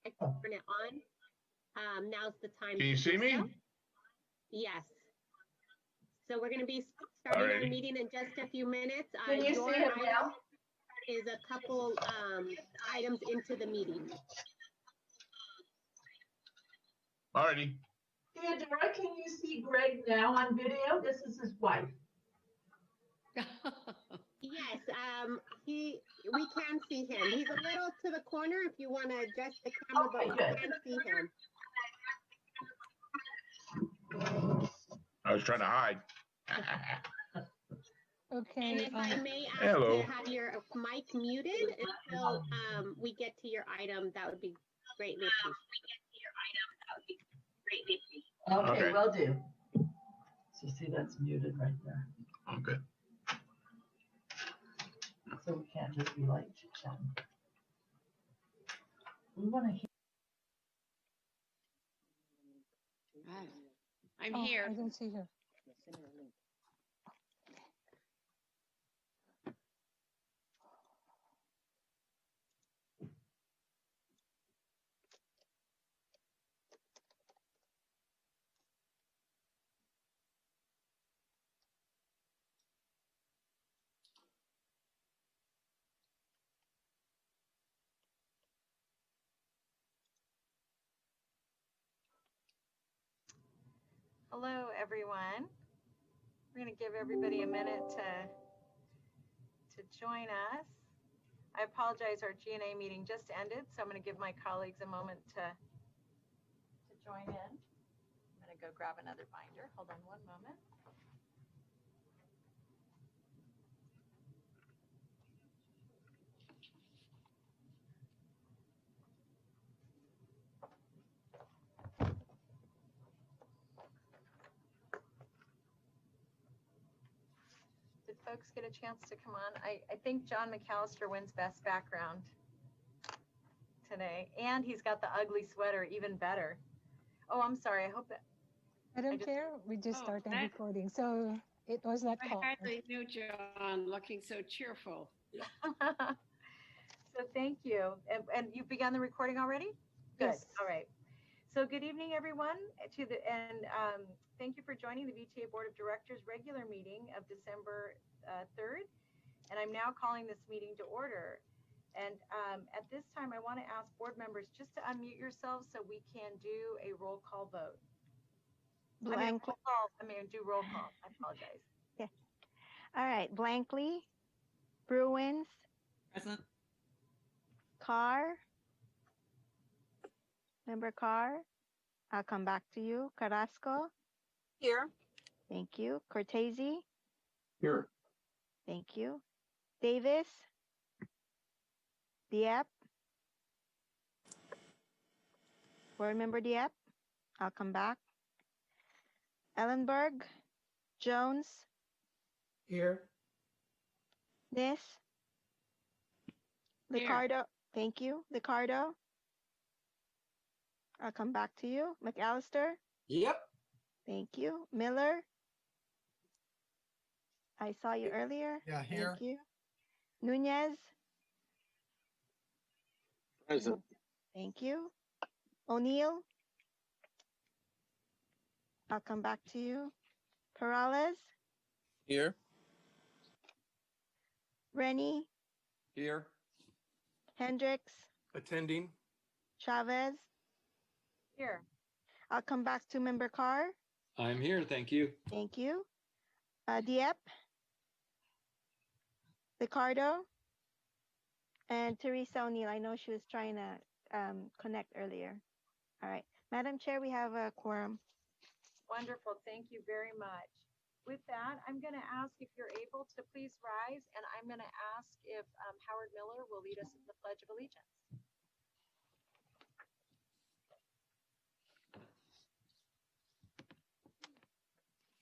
turn it on. Now's the time. Can you see me? So. Yes. So we're going to be starting our meeting in just a few minutes. Can you see him now? Is a couple items into the meeting. Alrighty. Theodora, can you see Greg now on video? This is his wife. Yes, we can see him. He's a little to the corner if you want to adjust the camera, but we can see him. I was trying to hide. Okay. And if I may ask hello. to have your mic muted until we get to your item, that would be greatly appreciated. Okay, will do. So see, that's muted right there. Okay. So we can't just be like chit-chatting. We want to hear. I'm here. I don't see her. Hello, everyone. We're going to give everybody a minute to join us. I apologize, our G&A meeting just ended, so I'm going to give my colleagues a moment to join in. I'm going to go grab another binder. Hold on one moment. Did folks get a chance to come on? I think John McAllister wins best background today, and he's got the ugly sweater, even better. Oh, I'm sorry. I hope that. I don't care. We just started recording, so it was not called. I hardly knew John looking so cheerful. So thank you. And you've begun the recording already? Good. Yes. All right. So good evening, everyone. Thank you for joining the VTA Board of Directors regular meeting of December 3rd. And I'm now calling this meeting to order. And at this time, I want to ask board members just to unmute yourselves so we can do a roll call vote. Do roll call. I apologize. Yeah. All right. Blankley, Bruins. Present. Carr. Member Carr. I'll come back to you. Carrasco. Here. Thank you. Cortese. Here. Thank you. Davis. Dieppe. Board Member Dieppe. I'll come back. Ellenberg. Jones. Here. Nis. Licardo. Thank you. Licardo. I'll come back to you. McAllister. Yep. Thank you. Miller. I saw you earlier. Yeah, here. Thank you. Nunez. Present. Thank you. O'Neill. I'll come back to you. Perales. Here. Rennie. Here. Hendricks. Attending. Chavez. Here. I'll come back to Member Carr. I'm here. Thank you. Thank you. Dieppe. Ricardo. And Teresa O'Neill. I know she was trying to connect earlier. All right. Madam Chair, we have a quorum. Wonderful. Thank you very much. With that, I'm going to ask if you're able to please rise, and I'm going to ask if Howard Miller will lead us in the Pledge of Allegiance.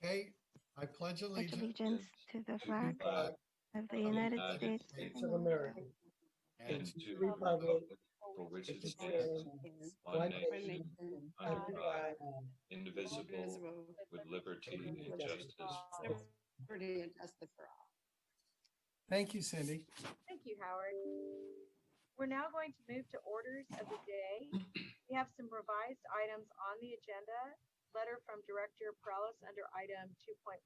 Okay, I pledge allegiance To the flag of the United States of America and to the republic for which it which stands, one nation, nation, under under God, God, indivisible, with liberty and justice for all. Liberty and justice for all. Thank you, Cindy. Thank you, Howard. We're now going to move to orders of the day. We have some revised items on the agenda. Letter from Director Perales under item 2.1.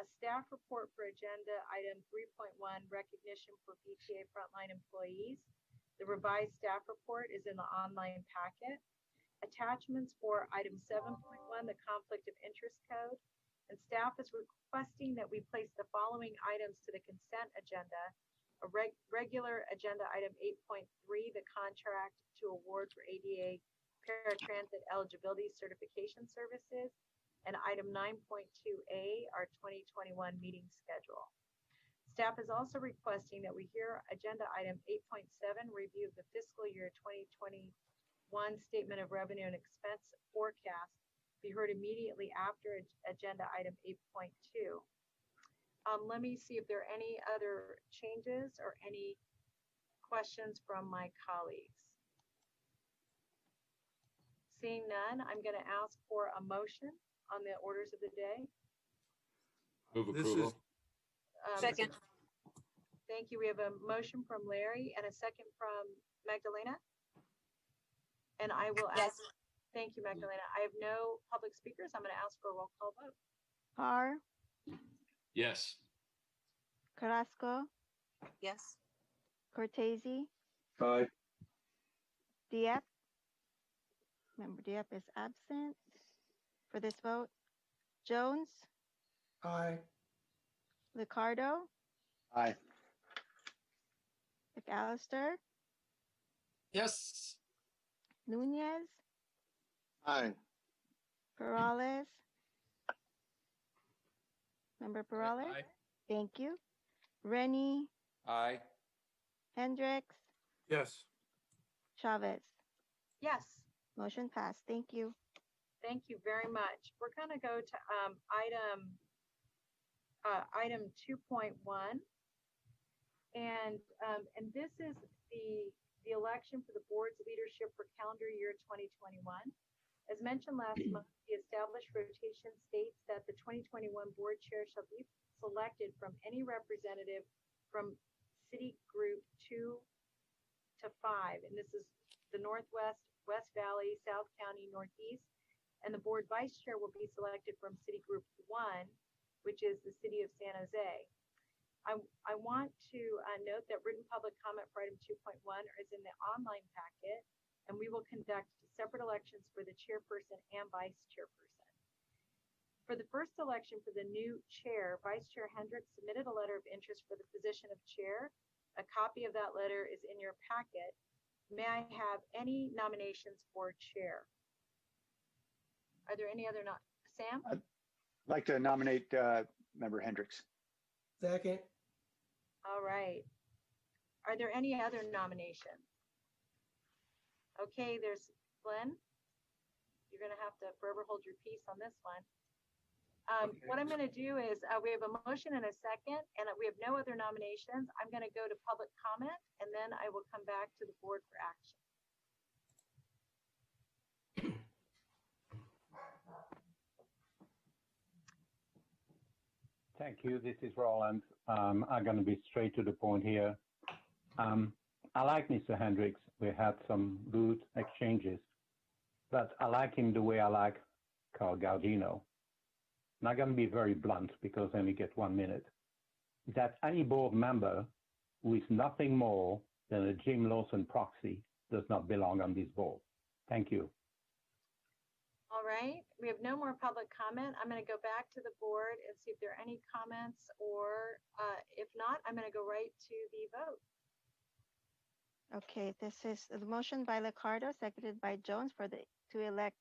A staff report for agenda item 3.1, recognition for VTA frontline employees. The revised staff report is in the online packet. Attachments for item 7.1, the conflict of interest code. And staff is requesting that we place the following items to the consent agenda. A regular agenda item 8.3, the contract to award for ADA paratransit eligibility certification services, and item 9.2A, our 2021 meeting schedule. Staff is also requesting that we hear agenda item 8.7, review of the fiscal year 2021 statement of revenue and expense forecast, be heard immediately after agenda item 8.2. Let me see if there are any other changes or any questions from my colleagues. Seeing none, I'm going to ask for a motion on the orders of the day. Move approval. Second. Thank you. We have a motion from Larry and a second from Magdalena. And I will ask, thank you, Magdalena. I have no public speakers. I'm going to ask for a roll call vote. Carr, Yes. Carrasco, Yes. Cortese, Aye. Dieppe. Member Dieppe is absent for this vote. Jones, Aye. Ricardo, Aye. McAllister, Yes. Nunez, Aye. Perales. Member Perales? Aye. Thank you. Rennie, Aye. Hendricks, Yes. Chavez. Yes. Motion passed. Thank you. Thank you very much. We're going to go to item 2.1, and this is the election for the board's leadership for calendar year 2021. As mentioned last month, the established rotation states that the 2021 board chair shall be selected from any representative from city group 2 to 5, and this is the Northwest, West Valley, South County, Northeast, and the board vice chair will be selected from city group 1, which is the city of San Jose. I want to note that written public comment for item 2.1 is in the online packet, and we will conduct separate elections for the chairperson and vice chairperson. For the first election for the new chair, Vice Chair Hendricks submitted a letter of interest for the position of chair. A copy of that letter is in your packet. May I have any nominations for chair? Are there any other Sam? I'd like to nominate Member Hendricks. Second. All right. Are there any other nominations? Okay, there's Glenn. You're going to have to forever hold your peace on this one. Okay. What I'm going to do is we have a motion and a second, and we have no other nominations. I'm going to go to public comment, and then I will come back to the board for action. Thank you. This is Roland. I'm going to be straight to the point here. I like Mr. Hendricks. We had some good exchanges, but I like him the way I like Carl Gaudino. And I'm going to be very blunt because I only get 1 minute. That any board member who is nothing more than a Jim Lawson proxy does not belong on this board. Thank you. All right, we have no more public comment. I'm going to go back to the board and see if there are any comments, or if not, I'm going to go right to the vote. Okay, this is the motion by Ricardo, seconded by Jones to elect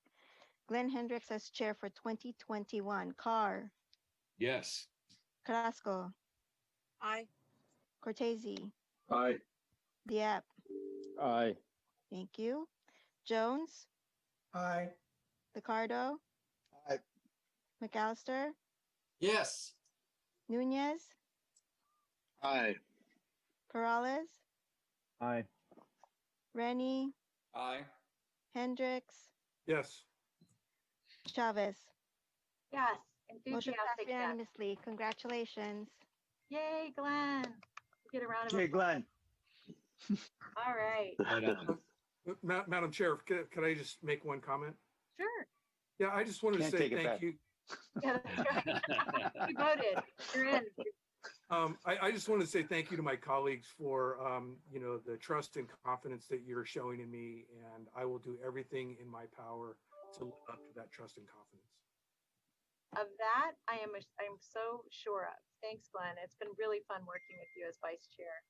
Glenn Hendricks as chair for 2021. Carr, Yes. Carrasco, Aye. Cortese, Aye. Dieppe. Aye. Thank you. Jones, Aye. Ricardo, Aye. McAllister, Yes. Nunez, Aye. Perales, Aye. Rennie, Aye. Hendricks, Yes. Chavez. Yes, Motion passed enthusiastic yes. unanimously. Congratulations. Yay, Glenn. Get a round of Okay, applause. Glenn. All right. Right on. Madam Chair, could I just make one comment? Sure. Yeah, I just wanted to Can't say take it thank back. you. Yeah, that's right. You voted. You're in. I just want to say thank you to my colleagues for, the trust and confidence that you're showing in me, and I will do everything in my power to live up to that trust and confidence. Of that, I'm so sure of. Thanks, Glenn. It's been really fun working with you as vice chair.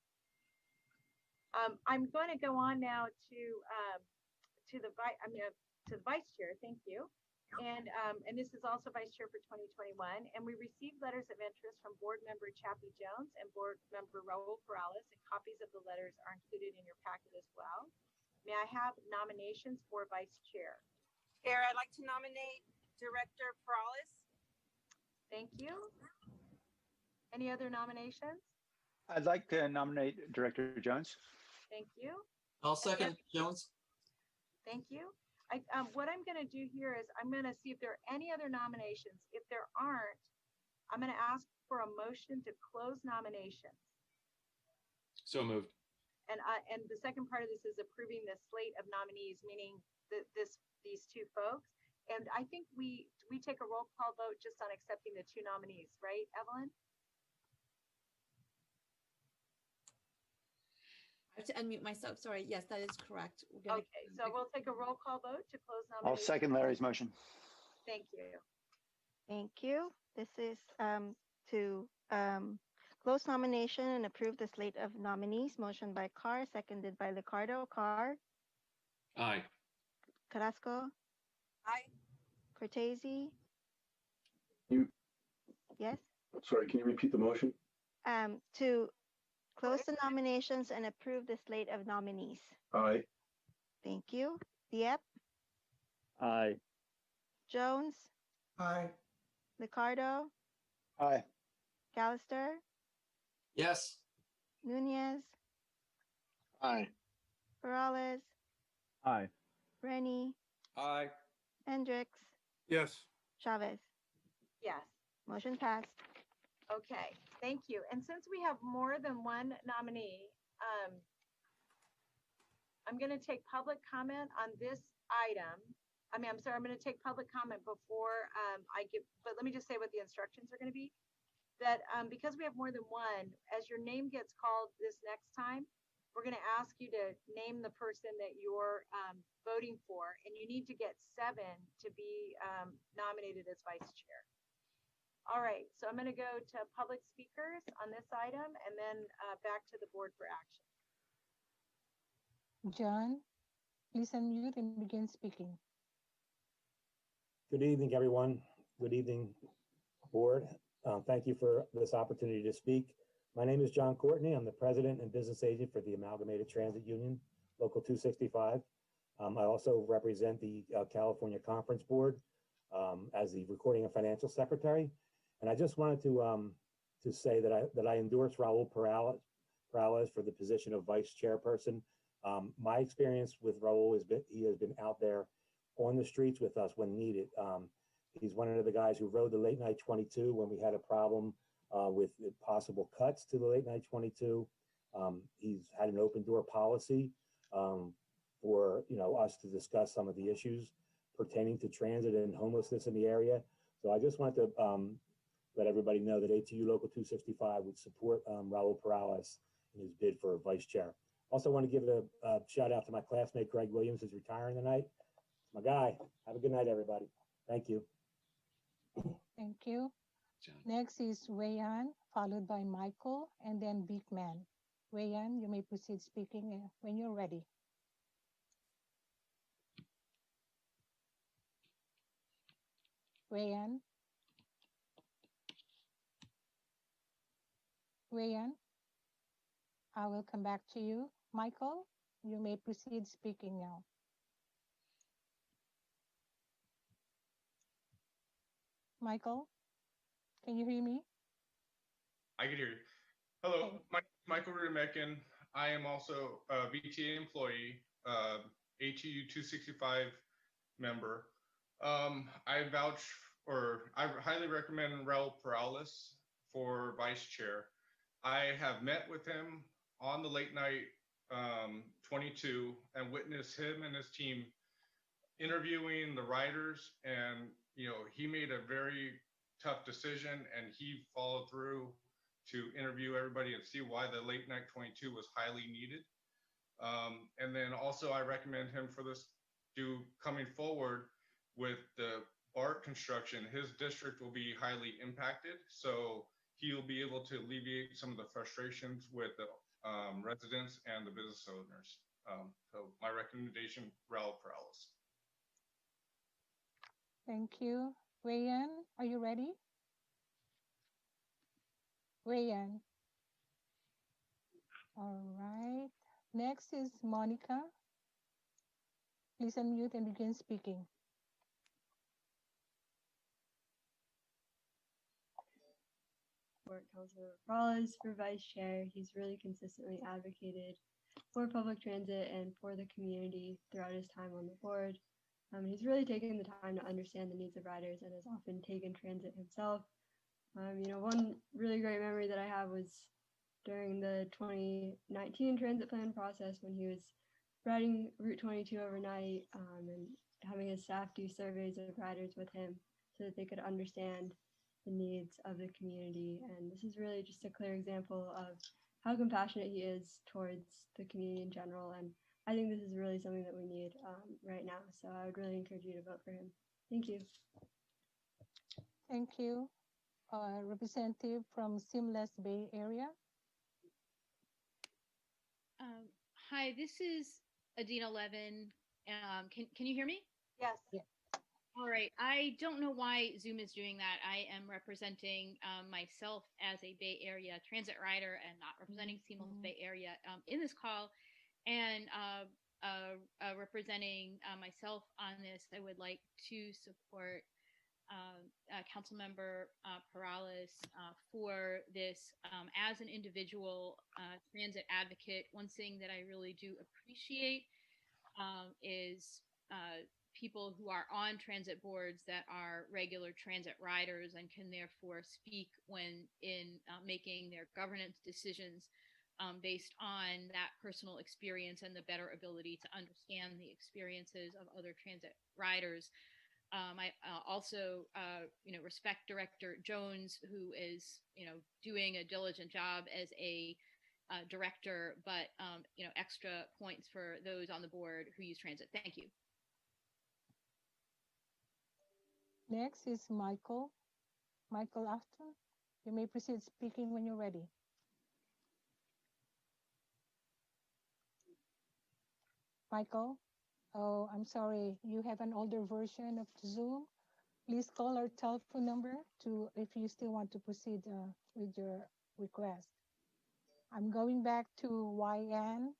I'm going to go on now to the vice chair. Thank you. And this is also vice chair for 2021. And we received letters of interest from board member Chappie Jones and board member Raul Perales, and copies of the letters are included in your packet as well. May I have nominations for vice chair? Chair, I'd like to nominate Director Perales. Thank you. Any other nominations? I'd like to nominate Director Jones. Thank you. I'll second Jones. Thank you. What I'm going to do here is I'm going to see if there are any other nominations. If there aren't, I'm going to ask for a motion to close nominations. So moved. And the second part of this is approving the slate of nominees, meaning these two folks. And I think we take a roll call vote just on accepting the two nominees, right, Evelyn? I have to unmute myself. Sorry. Yes, that is correct. Okay, so we'll take a roll call vote to close nominations. I'll second Larry's motion. Thank you. Thank you. This is to close nomination and approve the slate of nominees. Motion by Carr, seconded by Liccardo. Carr, Aye. Carrasco, Aye. Cortese. You- Yes. Sorry, can you repeat the motion? To close the nominations and approve the slate of nominees. Aye. Thank you. Dieppe, Aye. Jones, Aye. Liccardo, Aye. Callister, Yes. Nunez, Aye. Perales, Aye. Rennie, Aye. Hendricks, Yes. Chavez. Yes. Motion passed. Okay, thank you. And since we have more than one nominee, I'm going to take public comment on this item. I'm sorry, I'm going to take public comment before but let me just say what the instructions are going to be. That because we have more than one, as your name gets called this next time, we're going to ask you to name the person that you're voting for, and you need to get 7 to be nominated as vice chair. All right, so I'm going to go to public speakers on this item and then back to the board for action. John, please unmute and begin speaking. Good evening, everyone. Good evening, board. Thank you for this opportunity to speak. My name is John Courtney. I'm the president and business agent for the Amalgamated Transit Union, Local 265. I also represent the California Conference Board as the recording and financial secretary. And I just wanted to say that I endorse Raul Perales for the position of vice chairperson. My experience with Raul he has been out there on the streets with us when needed. He's one of the guys who rode the late night 22 when we had a problem with possible cuts to the late night 22. He's had an open door policy for us to discuss some of the issues pertaining to transit and homelessness in the area. So I just wanted to let everybody know that ATU Local 265 would support Raul Perales in his bid for vice chair. Also want to give a shout out to my classmate, Greg Williams, who's retiring tonight. It's my guy. Have a good night, everybody. Thank you. Thank you. John. Next is Wayan, followed by Michael, and then Big Man. Wayan, you may proceed speaking when you're ready. Wayan. Wayan, I will come back to you. Michael, you may proceed speaking now. Michael, can you hear me? I can hear you. Hello, Michael Rudemecken. I am also a VTA employee, ATU 265 member. I highly recommend Raul Perales for vice chair. I have met with him on the late night 22 and witnessed him and his team interviewing the riders, and he made a very tough decision, and he followed through to interview everybody and see why the late night 22 was highly needed. And then also I recommend him for this coming forward with the BART construction. His district will be highly impacted, so he'll be able to alleviate some of the frustrations with the residents and the business owners. So my recommendation, Raul Perales. Thank you. Wayan, are you ready? Wayan. All right. Next is Monica. Please unmute and begin speaking. Support Councilor Perales for Vice Chair. He's really consistently advocated for public transit and for the community throughout his time on the board. He's really taken the time to understand the needs of riders and has often taken transit himself. One really great memory that I have was during the 2019 transit plan process when he was riding Route 22 overnight and having his staff do surveys of riders with him so that they could understand the needs of the community. And this is really just a clear example of how compassionate he is towards the community in general. And I think this is really something that we need right now. So I would really encourage you to vote for him. Thank you. Thank you. Representative from Seamless Bay Area. Hi, this is Adina Levin. Can you hear me? Yes. Yeah. All right. I don't know why Zoom is doing that. I am representing myself as a Bay Area transit rider and not representing Seamless Bay Area in this call. And representing myself on this, I would like to support Councilmember Perales for this. As an individual transit advocate, one thing that I really do appreciate is people who are on transit boards that are regular transit riders and can therefore speak when in making their governance decisions based on that personal experience and the better ability to understand the experiences of other transit riders. I also, respect Director Jones, who is, doing a diligent job as a director, but, extra points for those on the board who use transit. Thank you. Next is Michael. Michael Afton. You may proceed speaking when you're ready. Michael, oh, I'm sorry. You have an older version of Zoom. Please call our telephone number if you still want to proceed with your request. I'm going back to YN.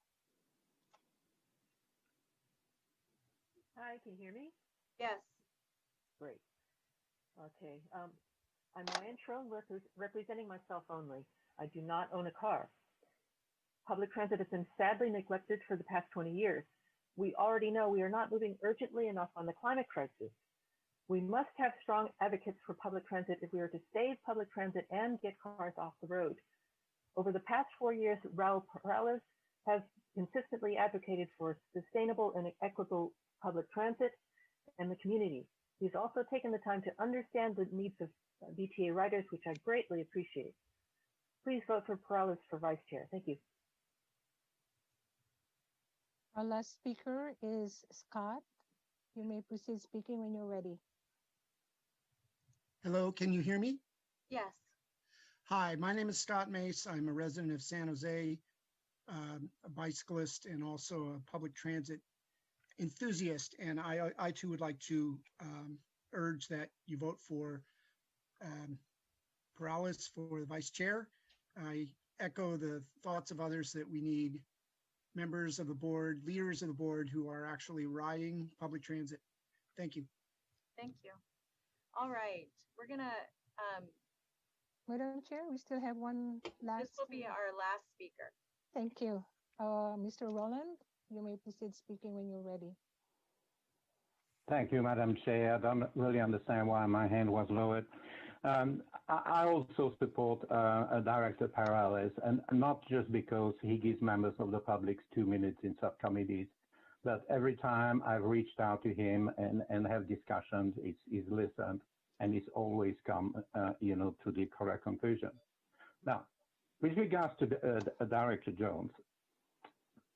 Hi, can you hear me? Yes. Great. Okay. I'm Ryan Trone, representing myself only. I do not own a car. Public transit has been sadly neglected for the past 20 years. We already know we are not moving urgently enough on the climate crisis. We must have strong advocates for public transit if we are to save public transit and get cars off the road. Over the past 4 years, Raul Perales has consistently advocated for sustainable and equitable public transit and the community. He's also taken the time to understand the needs of VTA riders, which I greatly appreciate. Please vote for Perales for Vice Chair. Thank you. Our last speaker is Scott. You may proceed speaking when you're ready. Hello, can you hear me? Yes. Hi, my name is Scott Mace. I'm a resident of San Jose, a bicyclist, and also a public transit enthusiast. And I too would like to urge that you vote for Perales for the vice chair. I echo the thoughts of others that we need members of the board, leaders of the board who are actually riding public transit. Thank you. Thank you. All right, we're gonna. Madam Chair, we still have one last. This will be our last speaker. Thank you. Mr. Roland, you may proceed speaking when you're ready. Thank you, Madam Chair. I don't really understand why my hand was lowered. I also support Director Perales, and not just because he gives members of the public 2 minutes in subcommittees, but every time I've reached out to him and have discussions, he's listened and he's always come, to the correct conclusion. Now, with regards to Director Jones,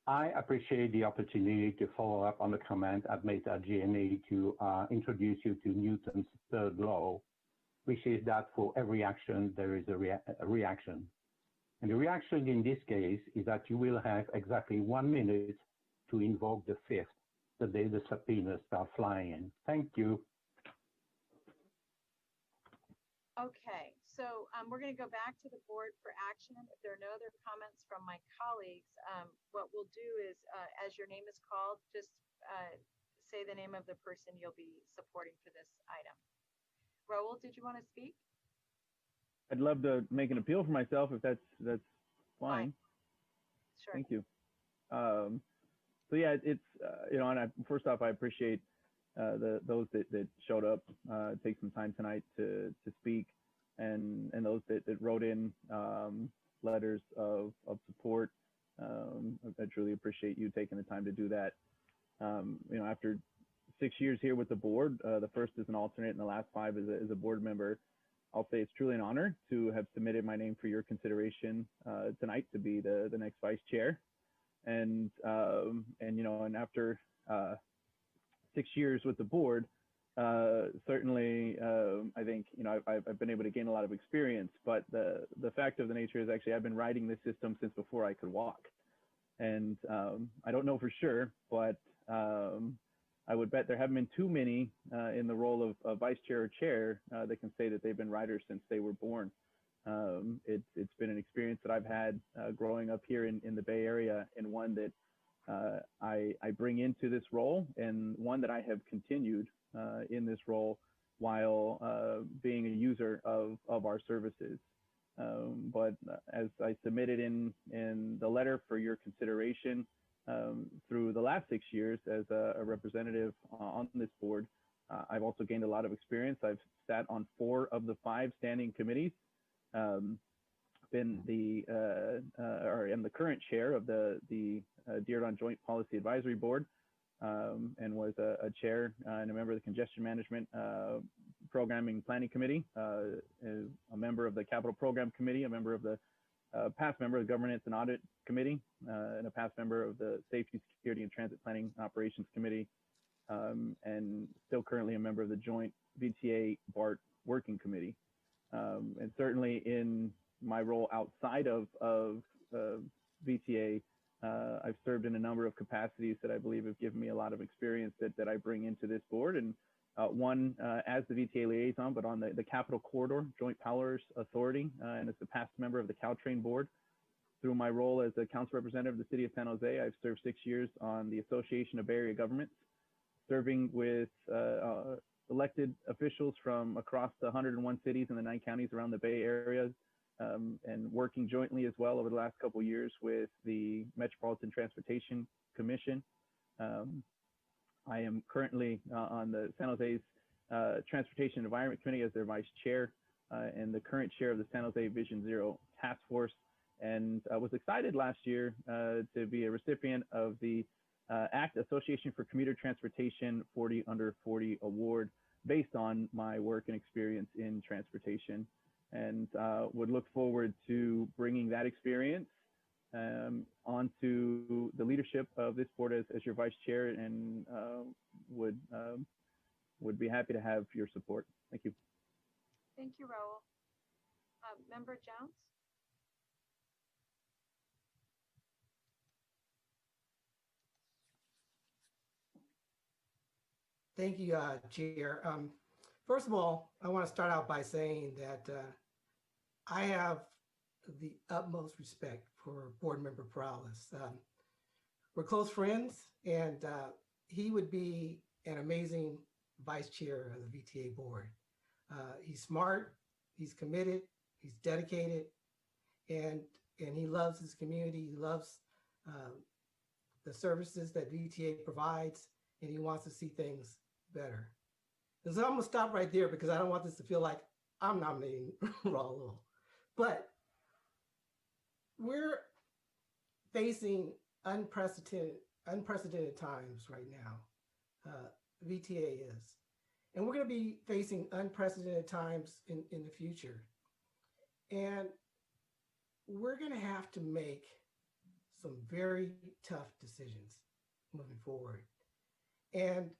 I appreciate the opportunity to follow up on the comment I've made at GNA to introduce you to Newton's third law, which is that for every action, there is a reaction. And the reaction in this case is that you will have exactly 1 minute to invoke the fifth, the day the subpoenas start flying in. Thank you. Okay, so we're going to go back to the board for action. If there are no other comments from my colleagues, what we'll do is, as your name is called, just say the name of the person you'll be supporting for this item. Raul, did you want to speak? I'd love to make an appeal for myself if that's fine. Sure. Thank you. So yeah, it's and first off, I appreciate those that showed up, take some time tonight to speak, and those that wrote in letters of support. I truly appreciate you taking the time to do that. After 6 years here with the board, the first as an alternate and the last 5 as a board member, I'll say it's truly an honor to have submitted my name for your consideration tonight to be the next vice chair. And after 6 years with the board, certainly I think I've been able to gain a lot of experience. But the fact of the nature is actually I've been riding this system since before I could walk, and I don't know for sure, but I would bet there haven't been too many in the role of vice chair or chair that can say that they've been riders since they were born. It's been an experience that I've had growing up here in the Bay Area, and one that I bring into this role, and one that I have continued in this role while being a user of our services. But as I submitted in the letter for your consideration, through the last 6 years as a representative on this board, I've also gained a lot of experience. I've sat on 4 of the 5 standing committees, been am the current chair of the Dearborn Joint Policy Advisory Board, and was a chair and a member of the Congestion Management Programming Planning Committee, a member of the Capital Program Committee, a member of the past member of the Governance and Audit Committee, and a past member of the Safety, Security, and Transit Planning Operations Committee, and still currently a member of the Joint VTA BART Working Committee. And certainly in my role outside of VTA, I've served in a number of capacities that I believe have given me a lot of experience that I bring into this board. And one as the VTA liaison, but on the Capital Corridor Joint Powers Authority, and as the past member of the Caltrain Board. Through my role as a council representative of the city of San Jose, I've served 6 years on the Association of Bay Area Governments, serving with elected officials from across the 101 cities and the 9 counties around the Bay Area, and working jointly as well over the last couple of years with the Metropolitan Transportation Commission. I am currently on the San Jose's Transportation and Environment Committee as their vice chair, and the current chair of the San Jose Vision Zero Task Force. And I was excited last year to be a recipient of the ACT Association for Commuter Transportation 40 Under 40 Award based on my work and experience in transportation, and would look forward to bringing that experience onto the leadership of this board as your vice chair, and would be happy to have your support. Thank you. Thank you, Raul. Member Jones? Thank you, Chair. First of all, I want to start out by saying that I have the utmost respect for Board Member Perales. We're close friends, and he would be an amazing vice chair of the VTA board. He's smart, he's committed, he's dedicated, and he loves his community. He loves the services that VTA provides, and he wants to see things better. And so I'm gonna stop right there because I don't want this to feel like I'm nominating Raul. But we're facing unprecedented times right now. VTA is. And we're going to be facing unprecedented times in the future. And we're going to have to make some very tough decisions moving forward. And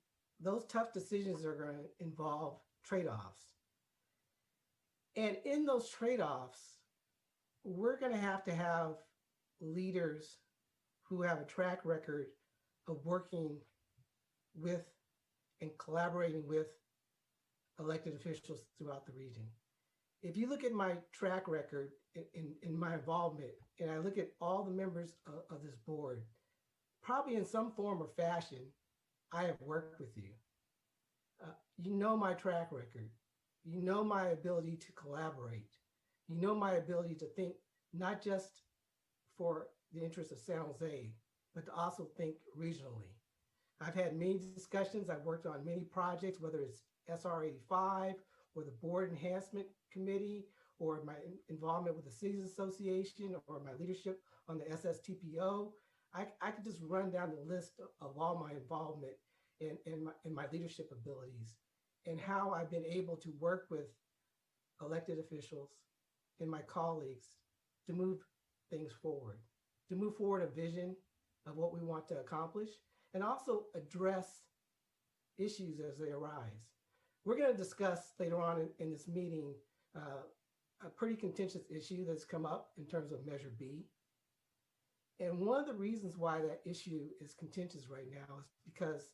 those tough decisions are going to involve trade-offs. And in those trade-offs, we're going to have leaders who have a track record of working with and collaborating with elected officials throughout the region. If you look at my track record in my involvement, and I look at all the members of this board, probably in some form or fashion, I have worked with you. You know my track record. You know my ability to collaborate. You know my ability to think not just for the interests of San Jose, but to also think regionally. I've had many discussions. I've worked on many projects, whether it's SR 85 or the Board Enhancement Committee, or my involvement with the Cities Association, or my leadership on the SSTPO. I could just run down the list of all my involvement and my leadership abilities, and how I've been able to work with elected officials and my colleagues to move things forward, to move forward a vision of what we want to accomplish, and also address issues as they arise. We're going to discuss later on in this meeting a pretty contentious issue that's come up in terms of Measure B. And one of the reasons why that issue is contentious right now is because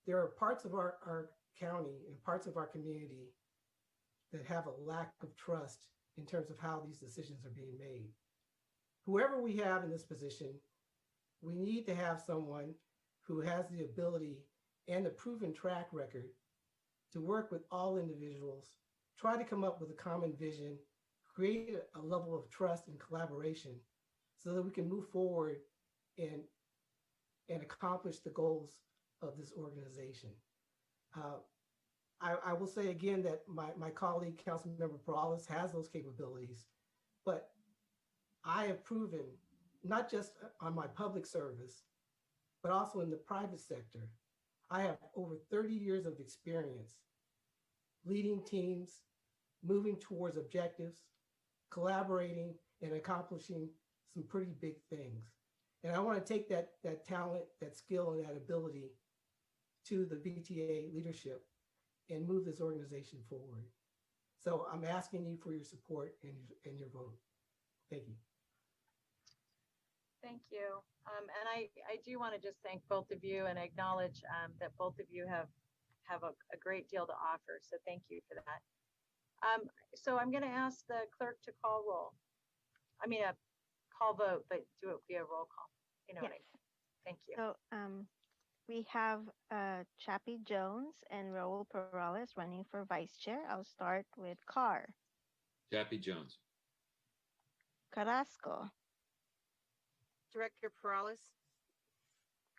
there are parts of our county and parts of our community that have a lack of trust in terms of how these decisions are being made. Whoever we have in this position, we need to have someone who has the ability and the proven track record to work with all individuals, try to come up with a common vision, create a level of trust and collaboration so that we can move forward and accomplish the goals of this organization. I will say again that my colleague, Councilmember Perales, has those capabilities, but I have proven, not just on my public service, but also in the private sector, I have over 30 years of experience leading teams, moving towards objectives, collaborating, and accomplishing some pretty big things. And I want to take that talent, that skill, and that ability to the VTA leadership and move this organization forward. So I'm asking you for your support and your vote. Thank you. Thank you. And I do want to just thank both of you and acknowledge that both of you have a great deal to offer. So thank you for that. So I'm going to ask the clerk to call roll. I mean, a call vote, but do it via roll call. You know what I mean? Thank you. So we have Chappie Jones and Raul Perales running for vice chair. I'll start with Carr. Chappie Jones. Carrasco. Director Perales.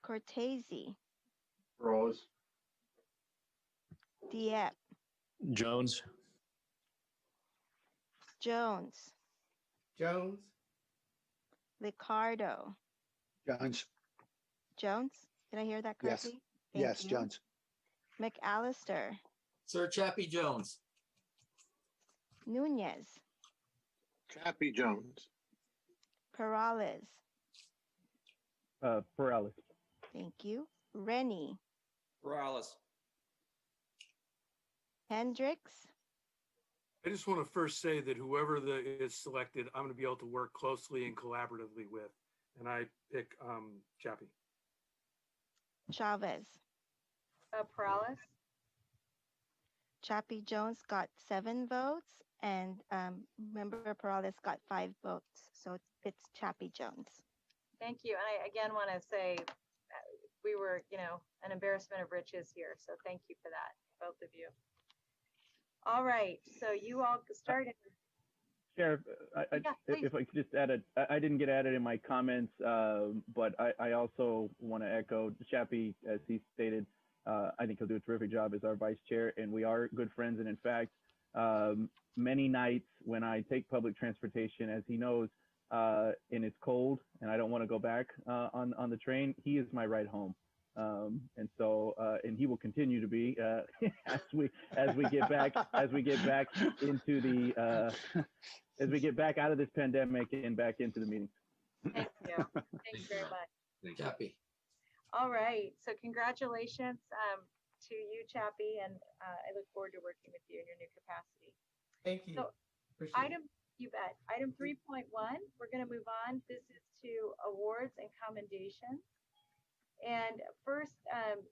Cortese. Perales. Dieppe. Jones. Jones. Ricardo. Jones. Jones. Did I hear that Yes. correctly? Yes, you. Jones. McAllister. Sir Chappie Jones. Nunez. Chappie Jones. Perales. Perales. Thank you. Rennie. Perales. Hendricks. I just want to first say that whoever is selected, I'm going to be able to work closely and collaboratively with, and I pick Chappie. Chavez. Perales. Chappie Jones got 7 votes, and Member Perales got 5 votes. So it's Chappie Jones. Thank you. And I again want to say we were, an embarrassment of riches here. So thank you for that, both of you. All right. So you all started. Sheriff, if I could just add I didn't get added in my comments, but I also want to echo Chappie, as he stated. I think he'll do a terrific job as our vice chair, and we are good friends. And in fact, Many nights when I take public transportation, as he knows, and it's cold and I don't want to go back on the train, he is my ride home. And so, and he will continue to be as we get back into the as we get back out of this pandemic and back into the meeting. Thank you. Thanks very much. Chappie. All right. So congratulations to you, Chappie, and I look forward to working with you in your new capacity. Thank you. So you bet. Item 3.1, we're going to move on. This is to awards and commendations. And first,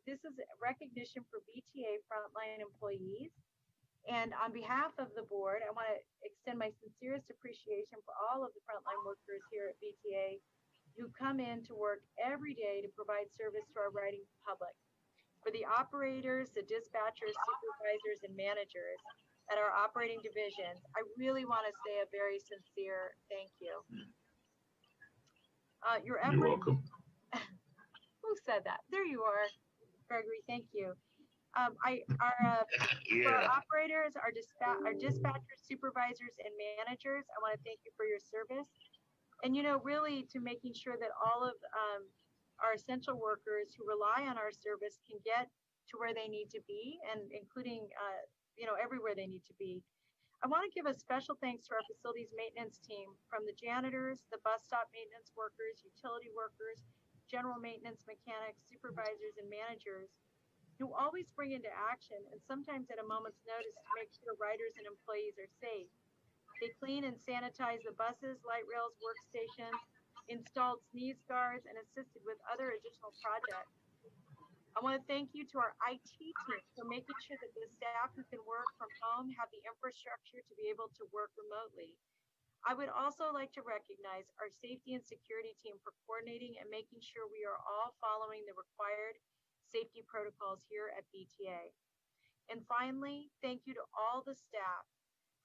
this is recognition for VTA frontline employees. And on behalf of the board, I want to extend my sincerest appreciation for all of the frontline workers here at VTA who come in to work every day to provide service to our riding public. For the operators, the dispatchers, supervisors, and managers at our operating divisions, I really want to say a very sincere thank you. Your efforts. You're welcome. Who said that? There you are, Gregory. Thank you. For our operators, our dispatchers, supervisors, and managers, I want to thank you for your service. And, you know, really to making sure that all of our essential workers who rely on our service can get to where they need to be, and including, you know, everywhere they need to be. I want to give a special thanks to our facilities maintenance team, from the janitors, the bus stop maintenance workers, utility workers, general maintenance mechanics, supervisors, and managers, who always bring into action, and sometimes at a moment's notice, to make sure riders and employees are safe. They clean and sanitize the buses, light rails, workstations, installed sneeze guards, and assisted with other additional projects. I want to thank you to our IT team for making sure that the staff who can work from home have the infrastructure to be able to work remotely. I would also like to recognize our safety and security team for coordinating and making sure we are all following the required safety protocols here at VTA. And finally, thank you to all the staff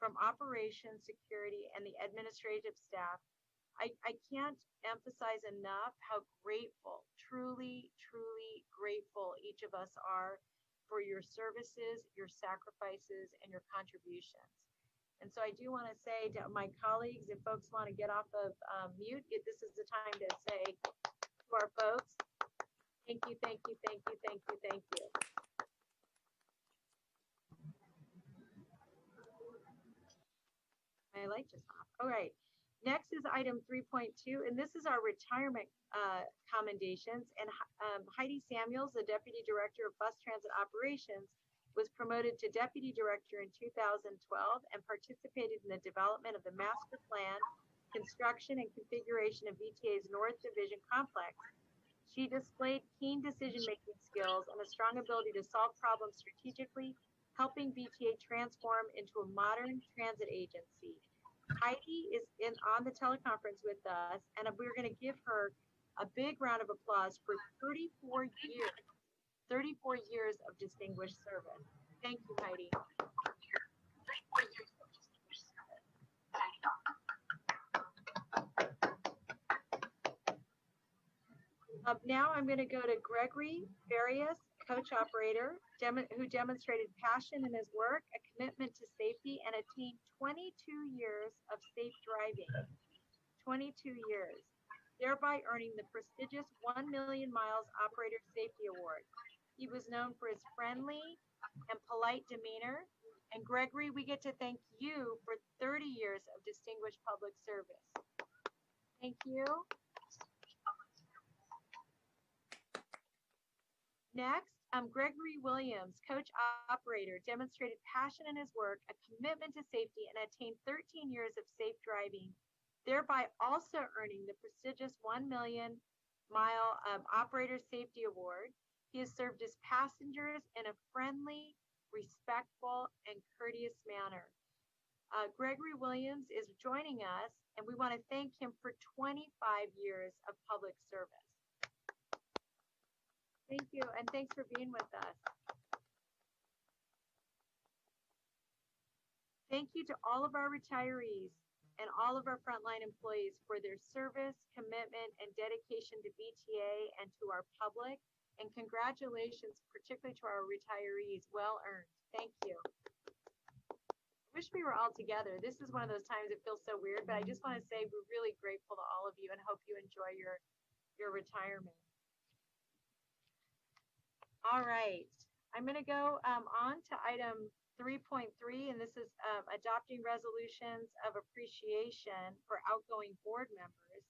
from operations, security, and the administrative staff. I can't emphasize enough how grateful, truly, truly grateful each of us are for your services, your sacrifices, and your contributions. And so I do want to say to my colleagues, if folks want to get off of mute, this is the time to say to our folks, thank you, thank you, thank you, thank you, thank you. My light just off. All right. Next is item 3.2, and this is our retirement commendations. And Heidi Samuels, the Deputy Director of Bus Transit Operations, was promoted to Deputy Director in 2012 and participated in the development of the master plan, construction, and configuration of VTA's North Division complex. She displayed keen decision-making skills and a strong ability to solve problems strategically, helping VTA transform into a modern transit agency. Heidi is on the teleconference with us, and we're going to give her a big round of applause for 34 years of distinguished service. Thank you, Heidi. Now I'm going to go to Gregory Farias, coach operator, who demonstrated passion in his work, a commitment to safety, and attained 22 years of safe driving. 22 years, thereby earning the prestigious 1 million miles operator safety award. He was known for his friendly and polite demeanor. And Gregory, we get to thank you for 30 years of distinguished public service. Thank you. Next, Gregory Williams, coach operator, demonstrated passion in his work, a commitment to safety, and attained 13 years of safe driving, thereby also earning the prestigious 1 million mile operator safety award. He has served his passengers in a friendly, respectful, and courteous manner. Gregory Williams is joining us, and we want to thank him for 25 years of public service. Thank you, and thanks for being with us. Thank you to all of our retirees and all of our frontline employees for their service, commitment, and dedication to VTA and to our public. And congratulations, particularly to our retirees, well earned. Thank you. Wish we were all together. This is one of those times it feels so weird, but I just want to say we're really grateful to all of you and hope you enjoy your retirement. All right, I'm going to go on to item 3.3, and this is adopting resolutions of appreciation for outgoing board members.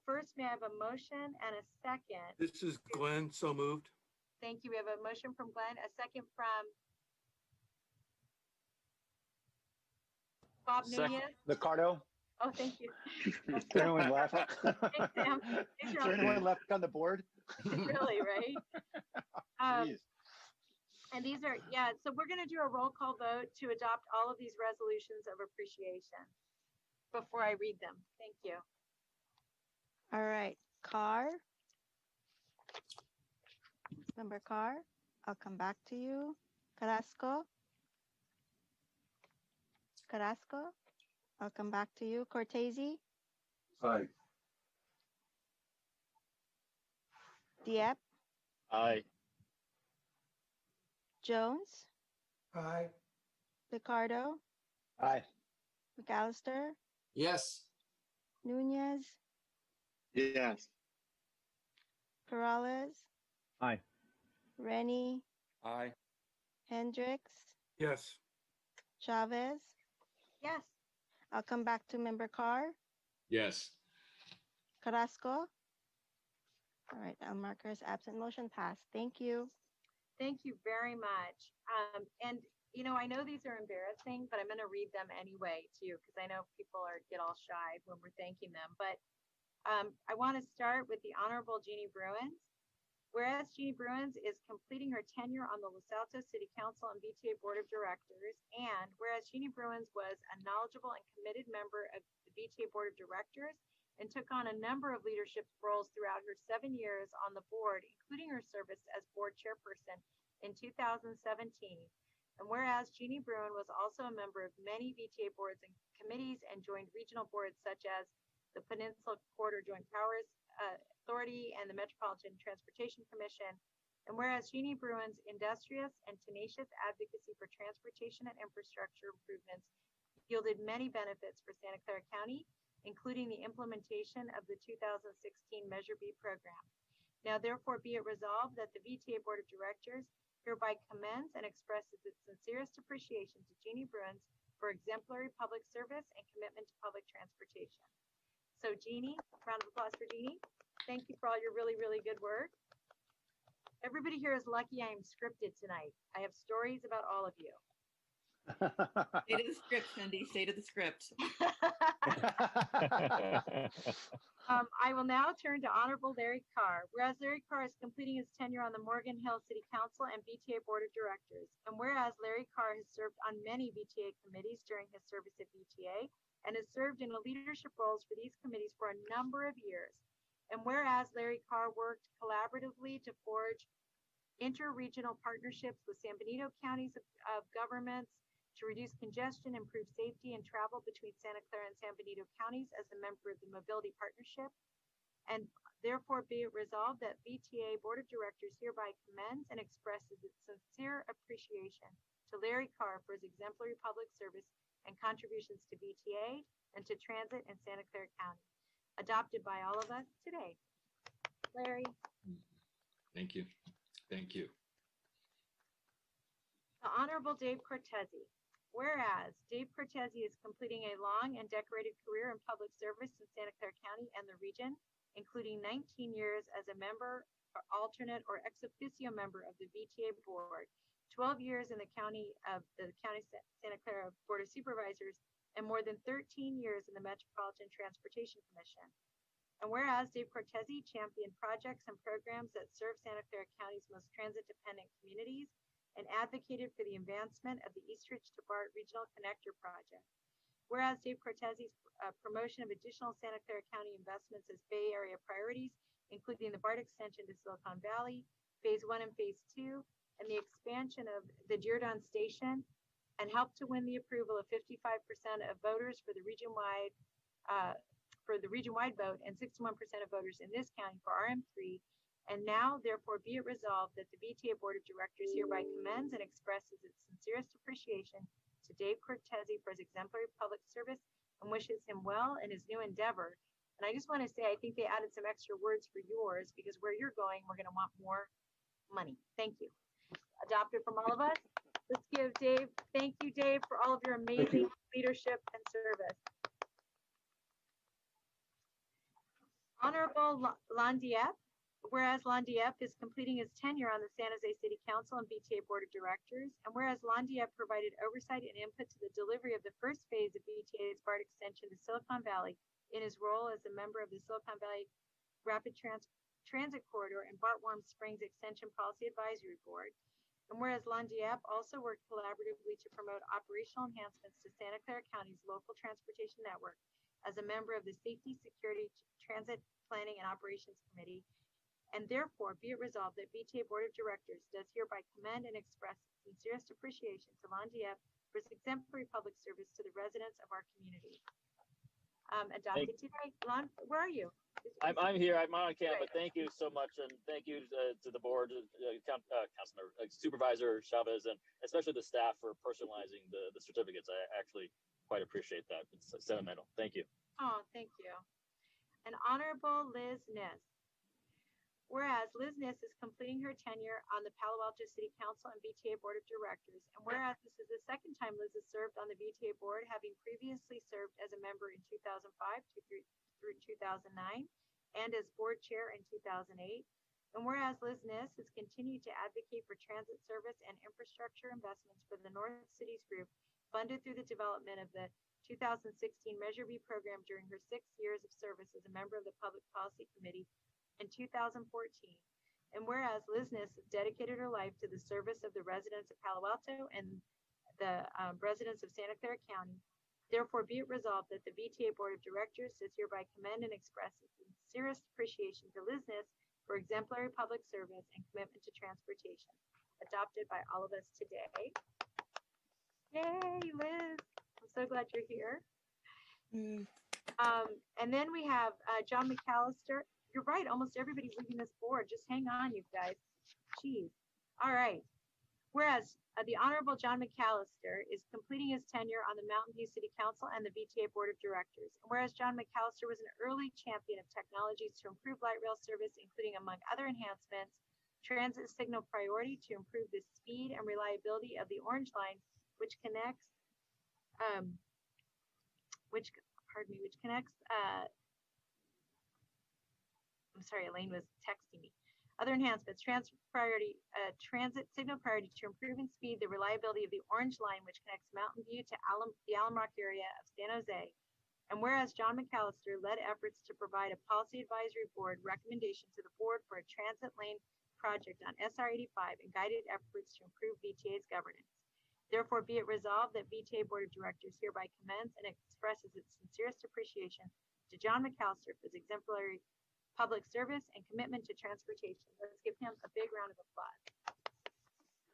First, may I have a motion and a second? This is Glenn, so moved. Thank you. We have a motion from Glenn, a second from Bob Nunez. Ricardo. Oh, thank you. Is there anyone left? Thanks, Sam. Is there anyone left on the board? Really, right? And these are, yeah, so we're going to do a roll call vote to adopt all of these resolutions of appreciation before I read them. Thank you. All right, Carr. Member Carr, I'll come back to you. Carrasco. Carrasco, I'll come back to you. Cortese. Aye. Dieppe. Aye. Jones. Aye. Ricardo. Aye. McAllister. Yes. Nunez. Yes. Peralez. Aye. Rennie. Aye. Hendricks. Yes. Chavez. Yes. I'll come back to Member Carr. Yes. Carrasco. All right, I'll mark her as absent. Motion passed. Thank you. Thank you very much. And you know, I know these are embarrassing, but I'm going to read them anyway too, because I know people get all shy when we're thanking them. But I want to start with the Honorable Jeannie Bruins. Whereas Jeannie Bruins is completing her tenure on the Los Altos City Council and VTA Board of Directors, and whereas Jeannie Bruins was a knowledgeable and committed member of the VTA Board of Directors and took on a number of leadership roles throughout her 7 years on the board, including her service as board chairperson in 2017. And whereas Jeannie Bruin was also a member of many VTA boards and committees and joined regional boards such as the Peninsula Corridor Joint Powers Authority and the Metropolitan Transportation Commission. And whereas Jeannie Bruin's industrious and tenacious advocacy for transportation and infrastructure improvements yielded many benefits for Santa Clara County, including the implementation of the 2016 Measure B program. Now, therefore, be it resolved that the VTA Board of Directors hereby commends and expresses its sincerest appreciation to Jeannie Bruins for exemplary public service and commitment to public transportation. So, Jeannie, round of applause for Jeannie. Thank you for all your really, really good work. Everybody here is lucky I am scripted tonight. I have stories about all of you. Stay to the script, Cindy. Stay to the script. I will now turn to Honorable Larry Carr. Whereas Larry Carr is completing his tenure on the Morgan Hill City Council and VTA Board of Directors, and whereas Larry Carr has served on many VTA committees during his service at VTA and has served in leadership roles for these committees for a number of years, and whereas Larry Carr worked collaboratively to forge inter-regional partnerships with San Benito counties of governments to reduce congestion, improve safety, and travel between Santa Clara and San Benito counties as a member of the Mobility Partnership. And therefore be it resolved that VTA Board of Directors hereby commends and expresses its sincere appreciation to Larry Carr for his exemplary public service and contributions to VTA and to transit in Santa Clara County, adopted by all of us today. Larry. Thank you. Thank you. The Honorable Dave Cortese. Whereas Dave Cortese is completing a long and decorated career in public service in Santa Clara County and the region, including 19 years as a member, or alternate, or ex officio member of the VTA Board, 12 years in the County Santa Clara Board of Supervisors, and more than 13 years in the Metropolitan Transportation Commission. And whereas Dave Cortese championed projects and programs that serve Santa Clara County's most transit-dependent communities, and advocated for the advancement of the Eastridge to BART Regional Connector Project. Whereas Dave Cortese's promotion of additional Santa Clara County investments as Bay Area priorities, including the BART extension to Silicon Valley, Phase 1 and Phase 2, and the expansion of the Diridon Station, and helped to win the approval of 55% of voters for the region-wide vote and 61% of voters in this county for RM3. And now, therefore, be it resolved that the VTA Board of Directors hereby commends and expresses its sincerest appreciation to to Dave Cortese for his exemplary public service and wishes him well in his new endeavor. And I just want to say, I think they added some extra words for yours because where you're going, we're going to want more money. Thank you. Adopted from all of us. Let's give Dave, thank you, Dave, for all of your amazing leadership and service. Honorable Landiep, whereas Landiep is completing his tenure on the San Jose City Council and BTA Board of Directors, and whereas Landiep provided oversight and input to the delivery of the first phase of BTA's BART extension to Silicon Valley in his role as a member of the Silicon Valley Rapid Transit Corridor and BART Warm Springs Extension Policy Advisory Board, and whereas Landiep also worked collaboratively to promote operational enhancements to Santa Clara County's local transportation network as a member of the Safety, Security, Transit Planning and Operations Committee, and therefore be it resolved that BTA Board of Directors does hereby commend and express sincerest appreciation to Landiep for his exemplary public service to the residents of our community. Adopted today. Lon, where are you? I'm here. I'm on camera. But thank you so much, and thank you to the board, Councilor, Supervisor Chavez, and especially the staff for personalizing the certificates. I actually quite appreciate that. It's sentimental. Thank you. Oh, thank you. And Honorable Liz Ness. Whereas Liz Ness is completing her tenure on the Palo Alto City Council and BTA Board of Directors, and whereas this is the second time Liz has served on the BTA Board, having previously served as a member in 2005 through 2009, and as board chair in 2008, and whereas Liz Ness has continued to advocate for transit service and infrastructure investments for the North Cities Group, funded through the development of the 2016 Measure B program during her 6 years of service as a member of the Public Policy Committee in 2014, and whereas Liz Ness has dedicated her life to the service of the residents of Palo Alto and the residents of Santa Clara County, therefore be it resolved that the VTA Board of Directors does hereby commend and express its sincerest appreciation to Liz Ness for exemplary public service and commitment to transportation, adopted by all of us today. Yay, Liz! I'm so glad you're here. And then we have John McAllister. You're right, almost everybody's leaving this board. Just hang on, you guys. Jeez. All right. Whereas the Honorable John McAllister is completing his tenure on the Mountain View City Council and the VTA Board of Directors. And whereas John McAllister was an early champion of technologies to improve light rail service, including, among other enhancements, transit signal priority to improve the speed and reliability of the Orange Line, which connects, I'm sorry, Elaine was texting me. Other enhancements, transit signal priority to improving speed, the reliability of the Orange Line, which connects Mountain View to the Alum Rock area of San Jose. And whereas John McAllister led efforts to provide a policy advisory board recommendation to the board for a transit lane project on SR 85 and guided efforts to improve VTA's governance. Therefore, be it resolved that VTA Board of Directors hereby commends and expresses its sincerest appreciation to John McAllister for his exemplary public service and commitment to transportation. Let's give him a big round of applause.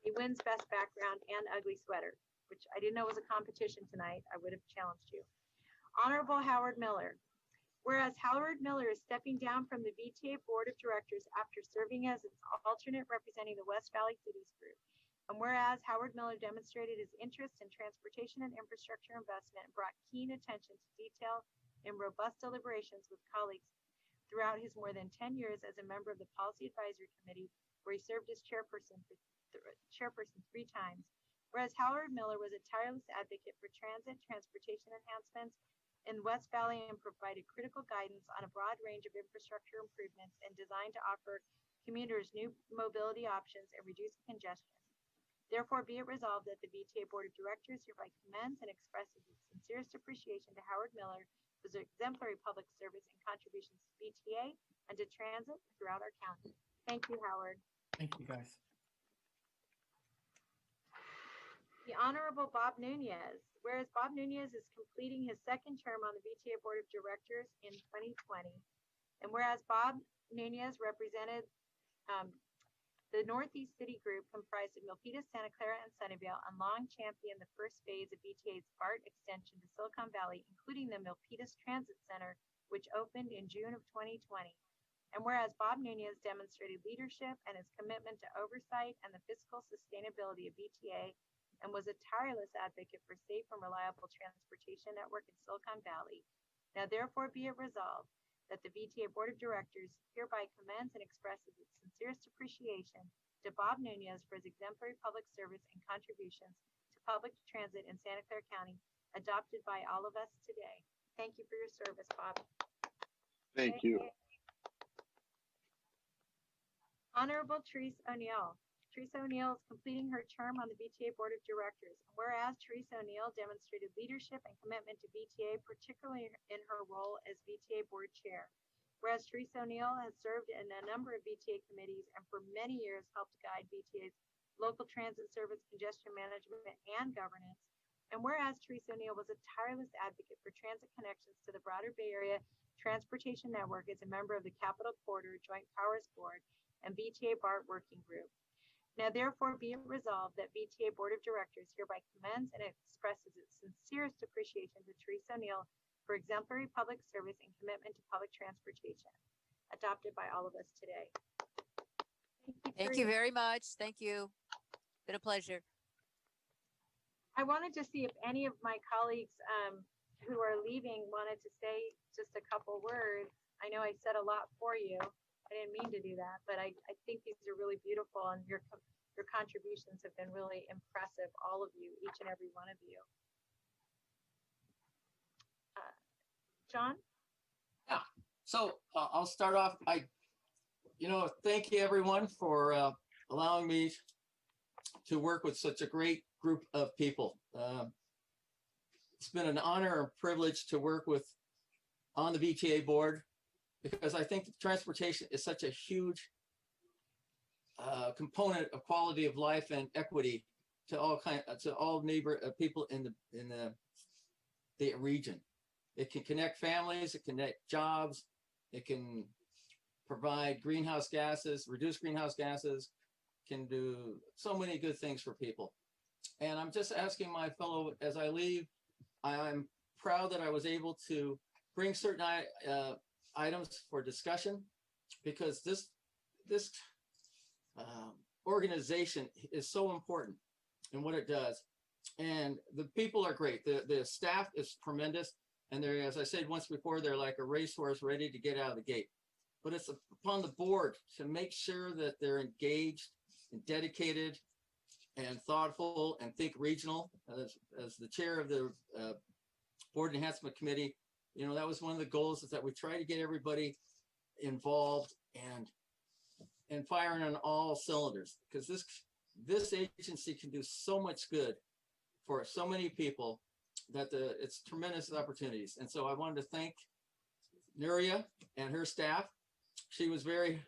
He wins best background and ugly sweater, which I didn't know was a competition tonight. I would have challenged you. Honorable Howard Miller. Whereas Howard Miller is stepping down from the VTA Board of Directors after serving as its alternate representing the West Valley Cities Group. And whereas Howard Miller demonstrated his interest in transportation and infrastructure investment and brought keen attention to detail in robust deliberations with colleagues throughout his more than 10 years as a member of the Policy Advisory Committee, where he served as chairperson 3 times. Whereas Howard Miller was a tireless advocate for transportation enhancements in West Valley and provided critical guidance on a broad range of infrastructure improvements and designed to offer commuters new mobility options and reduce congestion. Therefore, be it resolved that the VTA Board of Directors hereby commends and expresses its sincerest appreciation to Howard Miller for his exemplary public service and contributions to VTA and to transit throughout our county. Thank you, Howard. Thank you, guys. The Honorable Bob Nunez. Whereas Bob Nunez is completing his second term on the VTA Board of Directors in 2020, and whereas Bob Nunez represented the Northeast City Group comprised of Milpitas, Santa Clara, and Sunnyvale, and long championed the first phase of VTA's BART extension to Silicon Valley, including the Milpitas Transit Center, which opened in June of 2020. And whereas Bob Nunez demonstrated leadership and his commitment to oversight and the fiscal sustainability of VTA, and was a tireless advocate for safe and reliable transportation network in Silicon Valley. Now therefore be it resolved that the VTA Board of Directors hereby commends and expresses its sincerest appreciation to Bob Nunez for his exemplary public service and contributions to public transit in Santa Clara County, adopted by all of us today. Thank you for your service, Bob. Thank you. Honorable Teresa O'Neill. Teresa O'Neill is completing her term on the VTA Board of Directors. Whereas Teresa O'Neill demonstrated leadership and commitment to VTA, particularly in her role as VTA Board Chair. Whereas Teresa O'Neill has served in a number of VTA committees and for many years helped guide VTA's local transit service, congestion management, and governance. And whereas Teresa O'Neill was a tireless advocate for transit connections to the broader Bay Area transportation network as a member of the Capital Corridor Joint Powers Board and VTA BART Working Group. Now therefore be it resolved that VTA Board of Directors hereby commends and expresses its sincerest appreciation to Teresa O'Neill for exemplary public service and commitment to public transportation, adopted by all of us today. Thank you very much. Thank you. Been a pleasure. I wanted to see if any of my colleagues who are leaving wanted to say just a couple words. I know I said a lot for you. I didn't mean to do that, but I think these are really beautiful, and your contributions have been really impressive, all of you, each and every one of you. John? Yeah, so I'll start off by, thank you everyone for allowing me to work with such a great group of people. It's been an honor and privilege to work with on the VTA board, because I think transportation is such a huge component of quality of life and equity to all neighbor people in the region. It can connect families, it can connect jobs, it can provide greenhouse gases, reduce greenhouse gases, can do so many good things for people. And I'm just asking my fellow, as I leave, I'm proud that I was able to bring certain items for discussion, because this organization is so important in what it does, and the people are great. The staff is tremendous, and they're, as I said once before, they're like a racehorse ready to get out of the gate. But it's upon the board to make sure that they're engaged and dedicated and thoughtful and think regional. As the chair of the board enhancement committee, that was one of the goals, is that we try to get everybody involved and firing on all cylinders, because this agency can do so much good for so many people that it's tremendous opportunities. And so I wanted to thank Nuria and her staff. She was very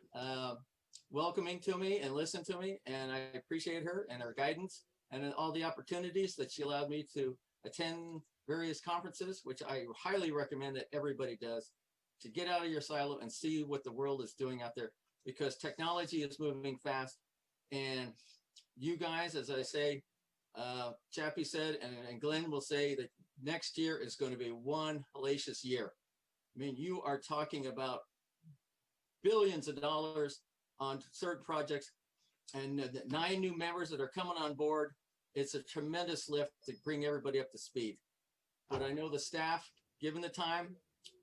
welcoming to me and listened to me, and I appreciate her and her guidance and all the opportunities that she allowed me to attend various conferences, which I highly recommend that everybody does, to get out of your silo and see what the world is doing out there, because technology is moving fast. And you guys, as I say, Chappie said, and Glenn will say, that next year is going to be one hellacious year. I mean, you are talking about billions of dollars on certain projects, and the 9 new members that are coming on board. It's a tremendous lift to bring everybody up to speed. But I know the staff, given the time,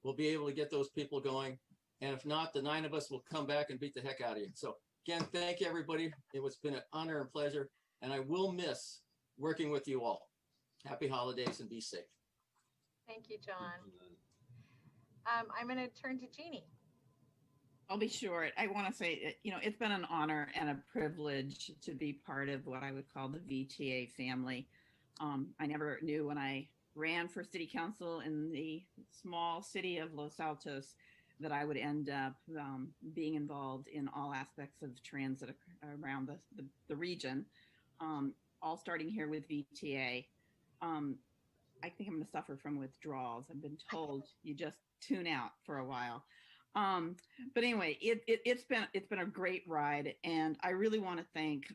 will be able to get those people going. And if not, the 9 of us will come back and beat the heck out of you. So again, thank you, everybody. It was been an honor and pleasure, and I will miss working with you all. Happy holidays and be safe. Thank you, John. I'm going to turn to Jeannie. I'll be short. I want to say, it's been an honor and a privilege to be part of what I would call the VTA family. I never knew when I ran for city council in the small city of Los Altos that I would end up being involved in all aspects of transit around the region, all starting here with VTA. I think I'm going to suffer from withdrawals. I've been told you just tune out for a while. But anyway, it's been a great ride, and I really want to thank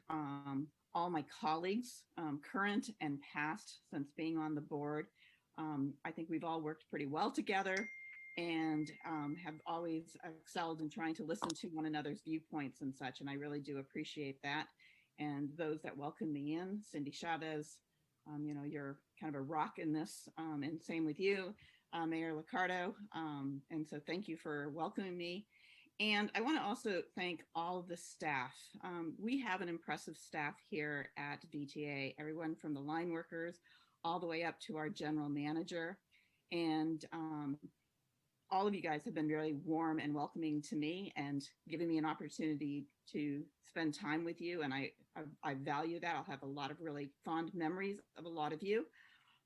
all my colleagues, current and past, since being on the board. I think we've all worked pretty well together, and have always excelled in trying to listen to one another's viewpoints and such, and I really do appreciate that. and those that welcomed me in, Cindy Chavez, you know, you're kind of a rock in this, and same with you, Mayor Liccardo. And so thank you for welcoming me. And I want to also thank all of the staff. We have an impressive staff here at VTA, everyone from the line workers all the way up to our general manager. And all of you guys have been really warm and welcoming to me and giving me an opportunity to spend time with you. And I value that. I'll have a lot of really fond memories of a lot of you.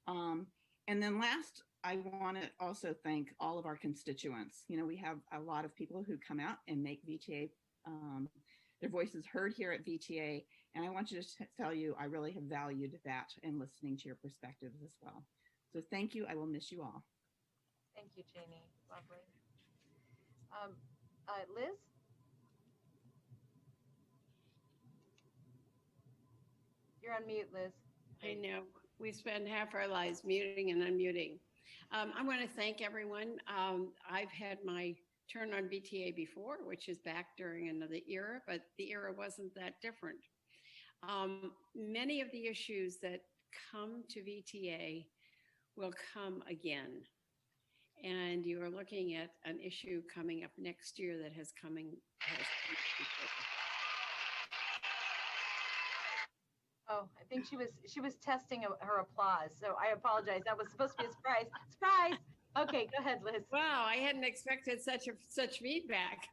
And then last, I want to also thank all of our constituents. You know, we have a lot of people who come out and make VTA, their voices heard here at VTA. And I want you to tell you, I really have valued that and listening to your perspectives as well. So thank you. I will miss you all. Thank you, Janie. Lovely. Liz? You're on mute, Liz. I know. We spend half our lives muting and unmuting. I want to thank everyone. I've had my turn on VTA before, which is back during another era, but the era wasn't that different. Many of the issues that come to VTA will come again. And you are looking at an issue coming up next year that has come before. Oh, I think she was testing her applause. So I apologize. That was supposed to be a surprise. Surprise. Okay, go ahead, Liz. Wow, I hadn't expected such feedback.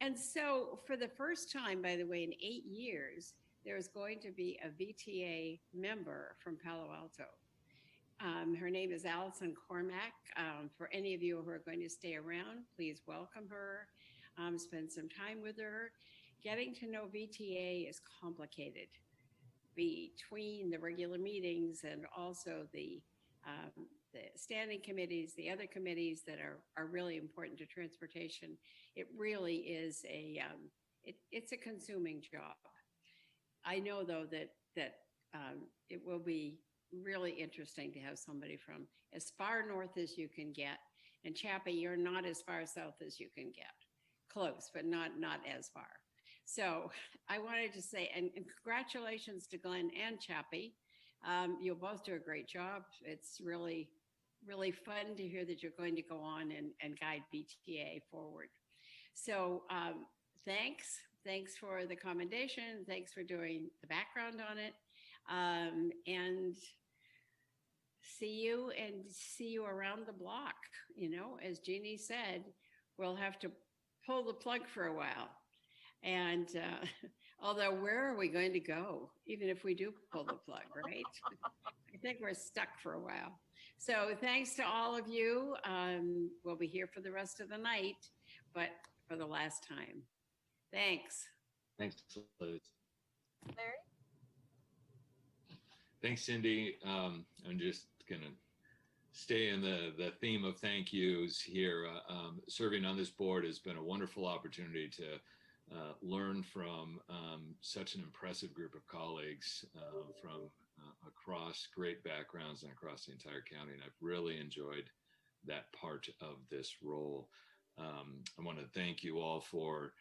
And so for the first time, by the way, in 8 years, there's going to be a VTA member from Palo Alto. Her name is Allison Cormack. For any of you who are going to stay around, please welcome her, spend some time with her. Getting to know VTA is complicated between the regular meetings and also the standing committees, the other committees that are really important to transportation. It really is it's a consuming job. I know though that it will be really interesting to have somebody from as far north as you can get. And Chappie, you're not as far south as you can get. Close, but not as far. So I wanted to say, and congratulations to Glenn and Chappie. You'll both do a great job. It's really, really fun to hear that you're going to go on and guide VTA forward. So thanks. Thanks for the commendation. Thanks for doing the background on it. And see you around the block. You know, as Jeannie said, we'll have to pull the plug for a while. And although where are we going to go, even if we do pull the plug, right? I think we're stuck for a while. So thanks to all of you. We'll be here for the rest of the night, but for the last time. Thanks. Thanks, Liz. Larry? Thanks, Cindy. I'm just going to stay in the theme of thank yous here. Serving on this board has been a wonderful opportunity to learn from such an impressive group of colleagues from across great backgrounds and across the entire county. And I've really enjoyed that part of this role. I want to thank you all for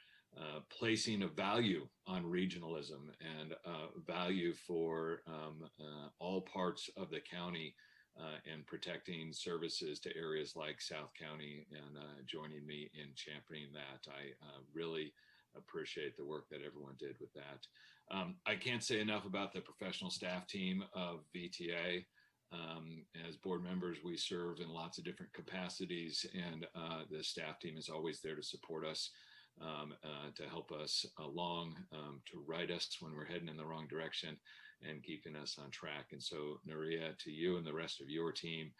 placing a value on regionalism and value for all parts of the county and protecting services to areas like South County and joining me in championing that. I really appreciate the work that everyone did with that. I can't say enough about the professional staff team of VTA. As board members, we serve in lots of different capacities, and the staff team is always there to support us, to help us along, to right us when we're heading in the wrong direction and keeping us on track. And so, Nuria, to you and the rest of your team,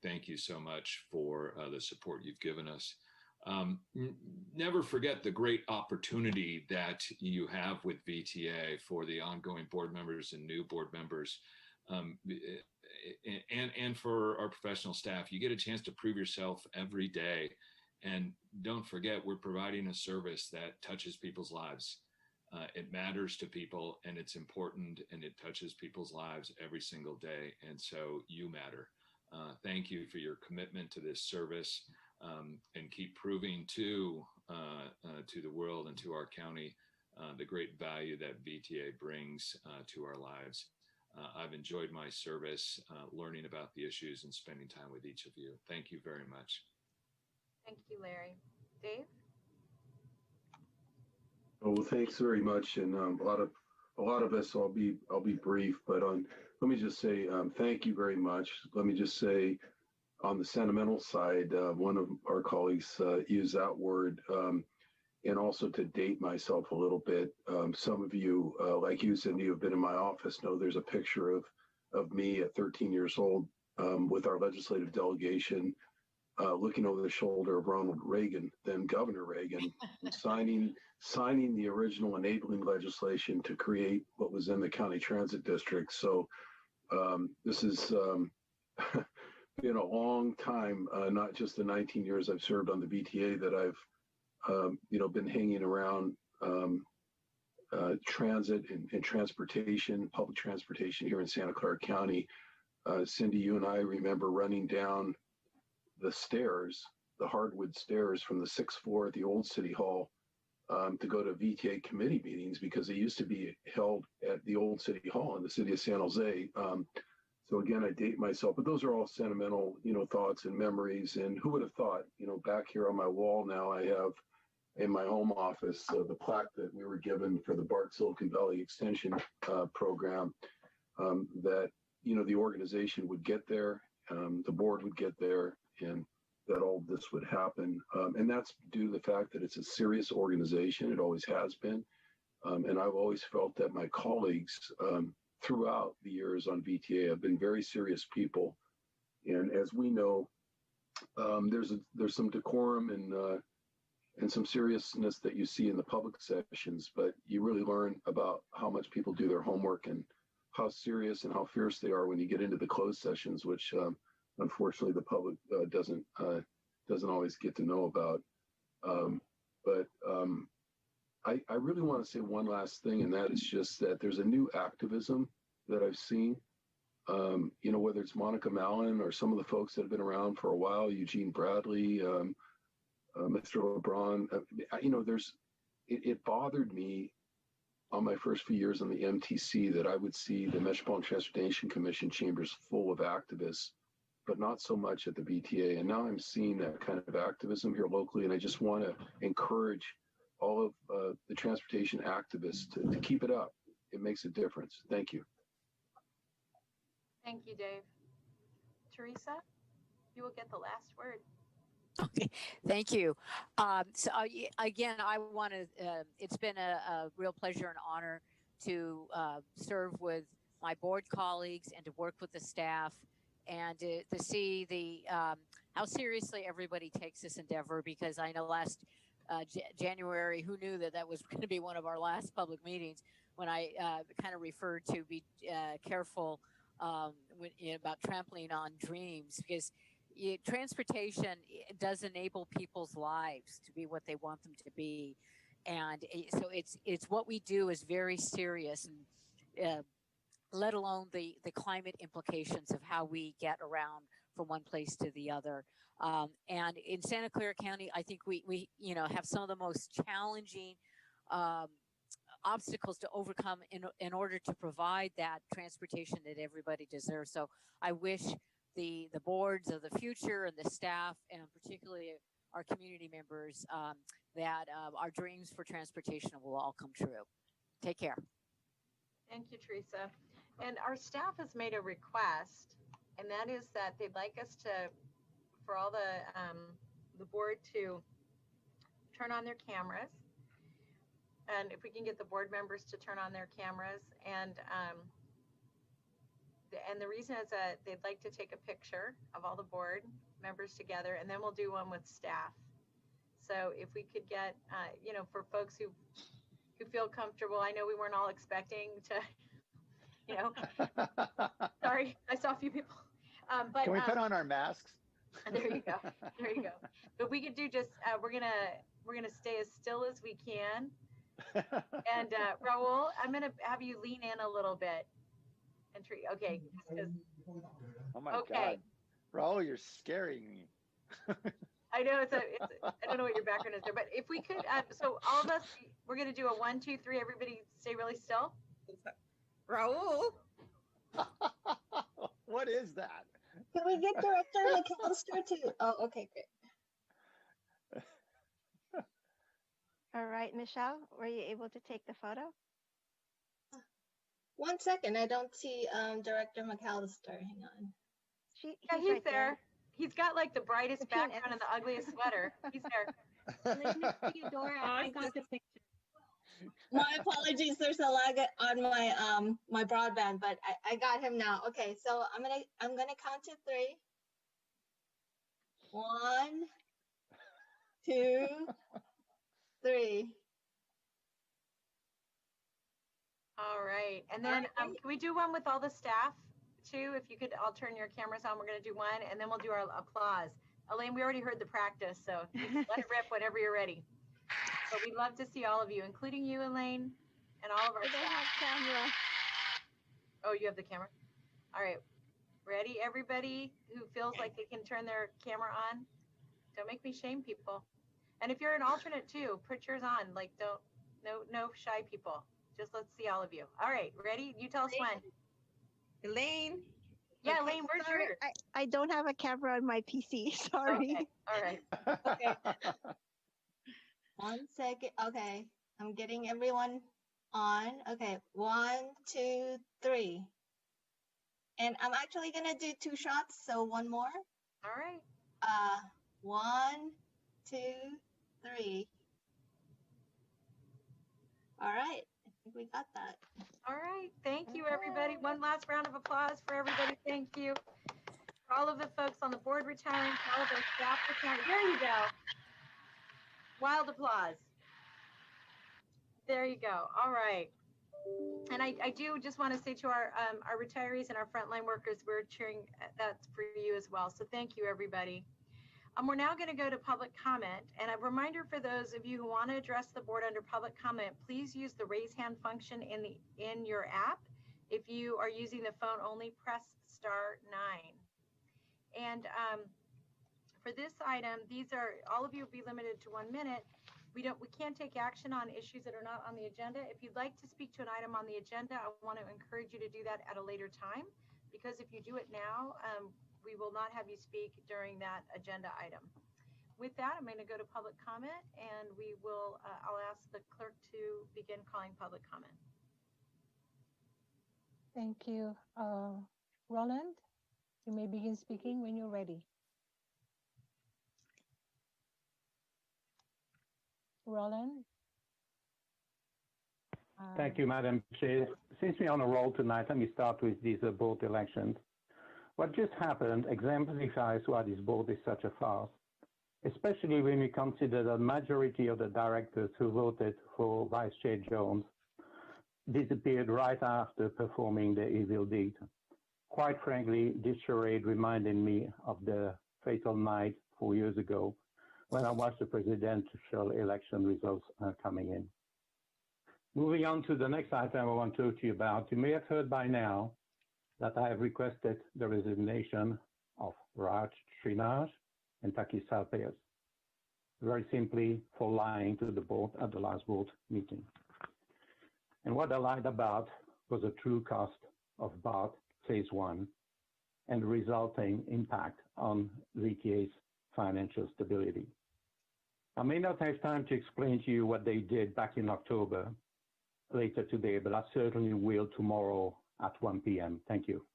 thank you so much for the support you've given us. Never forget the great opportunity that you have with VTA for the ongoing board members and new board members, and for our professional staff. You get a chance to prove yourself every day. And don't forget, we're providing a service that touches people's lives. It matters to people, and it's important, and it touches people's lives every single day. And so you matter. Thank you for your commitment to this service, and keep proving to the world and to our county the great value that VTA brings to our lives. I've enjoyed my service, learning about the issues and spending time with each of you. Thank you very much. Thank you, Larry. Dave? Oh, well, thanks very much. And a lot of us, I'll be brief, but let me just say thank you very much. Let me just say, on the sentimental side, one of our colleagues used that word, and also to date myself a little bit. Some of you, like you, Cindy, who have been in my office, know there's a picture of me at 13 years old with our legislative delegation, looking over the shoulder of Ronald Reagan, then Governor Reagan, signing the original enabling legislation to create what was in the county transit district. So this has been a long time, not just the 19 years I've served on the VTA, that I've been hanging around transit and transportation, public transportation here in Santa Clara County. Cindy, you and I remember running down the stairs, the hardwood stairs from the 6th floor at the old City Hall to go to VTA committee meetings, because they used to be held at the old City Hall in the city of San Jose. So again, I date myself, but those are all sentimental, thoughts and memories. And who would have thought, back here on my wall now, I have in my home office the plaque that we were given for the BART Silicon Valley Extension program, that, the organization would get there, the board would get there, and that all this would happen. And that's due to the fact that it's a serious organization. It always has been. And I've always felt that my colleagues throughout the years on VTA have been very serious people. And as we know, there's some decorum and some seriousness that you see in the public sessions, but you really learn about how much people do their homework and how serious and how fierce they are when you get into the closed sessions, which unfortunately the public doesn't always get to know about. But I really want to say one last thing, and that is just that there's a new activism that I've seen, whether it's Monica Mallon or some of the folks that have been around for a while, Eugene Bradley, Mr. LeBron. It bothered me on my first few years on the MTC that I would see the Metropolitan Transportation Commission chambers full of activists, but not so much at the VTA. And now I'm seeing that kind of activism here locally, and I just want to encourage all of the transportation activists to keep it up. It makes a difference. Thank you. Thank you, Dave. Teresa, you will get the last word. Okay, thank you. Again, I want to, it's been a real pleasure and honor to serve with my board colleagues and to work with the staff and to see the how seriously everybody takes this endeavor, because I know last January, who knew that was going to be one of our last public meetings, when I kind of referred to be careful about trampling on dreams, because transportation does enable people's lives to be what they want them to be. And so it's what we do is very serious, and let alone the climate implications of how we get around from one place to the other. And in Santa Clara County, I think we have some of the most challenging obstacles to overcome in order to provide that transportation that everybody deserves. So I wish the boards of the future and the staff, and particularly our community members, that our dreams for transportation will all come true. Take care. Thank you, Teresa. And our staff has made a request, and that is that they'd like us to, for all the board to turn on their cameras. And if we can get the board members to turn on their cameras, and the reason is that they'd like to take a picture of all the board members together, and then we'll do one with staff. So if we could get, for folks who feel comfortable, I know we weren't all expecting to, sorry, I saw a few people. But can we put on our masks? There you go. There you go. But we could do just, we're gonna stay as still as we can. And Raul, I'm gonna have you lean in a little bit. And okay. Oh my okay. God, Raul, you're scaring me. I know I don't know what your background is there, but if we could, so all of us, We're going to do a 1, 2, 3. Everybody stay really still. Raul. What is that? Can we get Director McAllister to? Oh, okay, great. All right, Michelle, were you able to take the photo? 1 second, I don't see Director McAllister. Hang on. He's right there. there. He's got like the brightest The peanuts. background and the ugliest sweater. He's there. Theodora, I got the picture. My apologies. There's a lag on my my broadband, but I got him now. Okay, so I'm gonna count to 3. 1, 2, 3. All right. And then can we do one with all the staff too? If you could all turn your cameras on, we're going to do one and then we'll do our applause. Elaine, we already heard the practice, so let it rip whenever you're ready. But we'd love to see all of you, including you, Elaine, and all of our staff. Oh, you have the camera? All right. Ready, everybody who feels like they can turn their camera on? Don't make me shame people. And if you're an alternate too, put yours on. Like, no shy people. Just let's see all of you. All right, ready? You tell us when. Elaine. Yeah, Elaine, where's yours? I don't have a camera on my PC. Sorry. Okay, all right. Okay. 1 second. Okay, I'm getting everyone on. Okay, 1, 2, 3. And I'm actually gonna do 2 shots, so one more. All right. 1, 2, 3. All right, I think we got that. All right, thank you, everybody. One last round of applause for everybody. Thank you. For all of the folks on the board retiring, for all of our staff retiring. There you go. Wild applause. There you go. All right. And I do just want to say to our retirees and our frontline workers, we're cheering. That's for you as well. So thank you, everybody. We're now going to go to public comment. And a reminder for those of you who want to address the board under public comment, please use the raise hand function in your app. If you are using the phone only, press *9. And for this item, all of you will be limited to 1 minute. We can't take action on issues that are not on the agenda. If you'd like to speak to an item on the agenda, I want to encourage you to do that at a later time, because if you do it now, we will not have you speak during that agenda item. With that, I'm going to go to public comment, and I'll ask the clerk to begin calling public comment. Thank you. Roland, you may begin speaking when you're ready. Roland? Thank you, Madam Chair. Since we're on a roll tonight, let me start with these board elections. What just happened exemplifies why this board is such a farce, especially when we consider the majority of the directors who voted for Vice Chair Jones disappeared right after performing their evil deed. Quite frankly, this charade reminded me of the fatal night 4 years ago when I watched the presidential election results coming in. Moving on to the next item I want to talk to you about, you may have heard by now that I have requested the resignation of Raj Srinath and Taki Sarpayas, very simply for lying to the board at the last board meeting. And what I lied about was the true cost of BART Phase 1 and the resulting impact on VTA's financial stability. I may not have time to explain to you what they did back in October later today, but I certainly will tomorrow at 1 p.m. Thank you.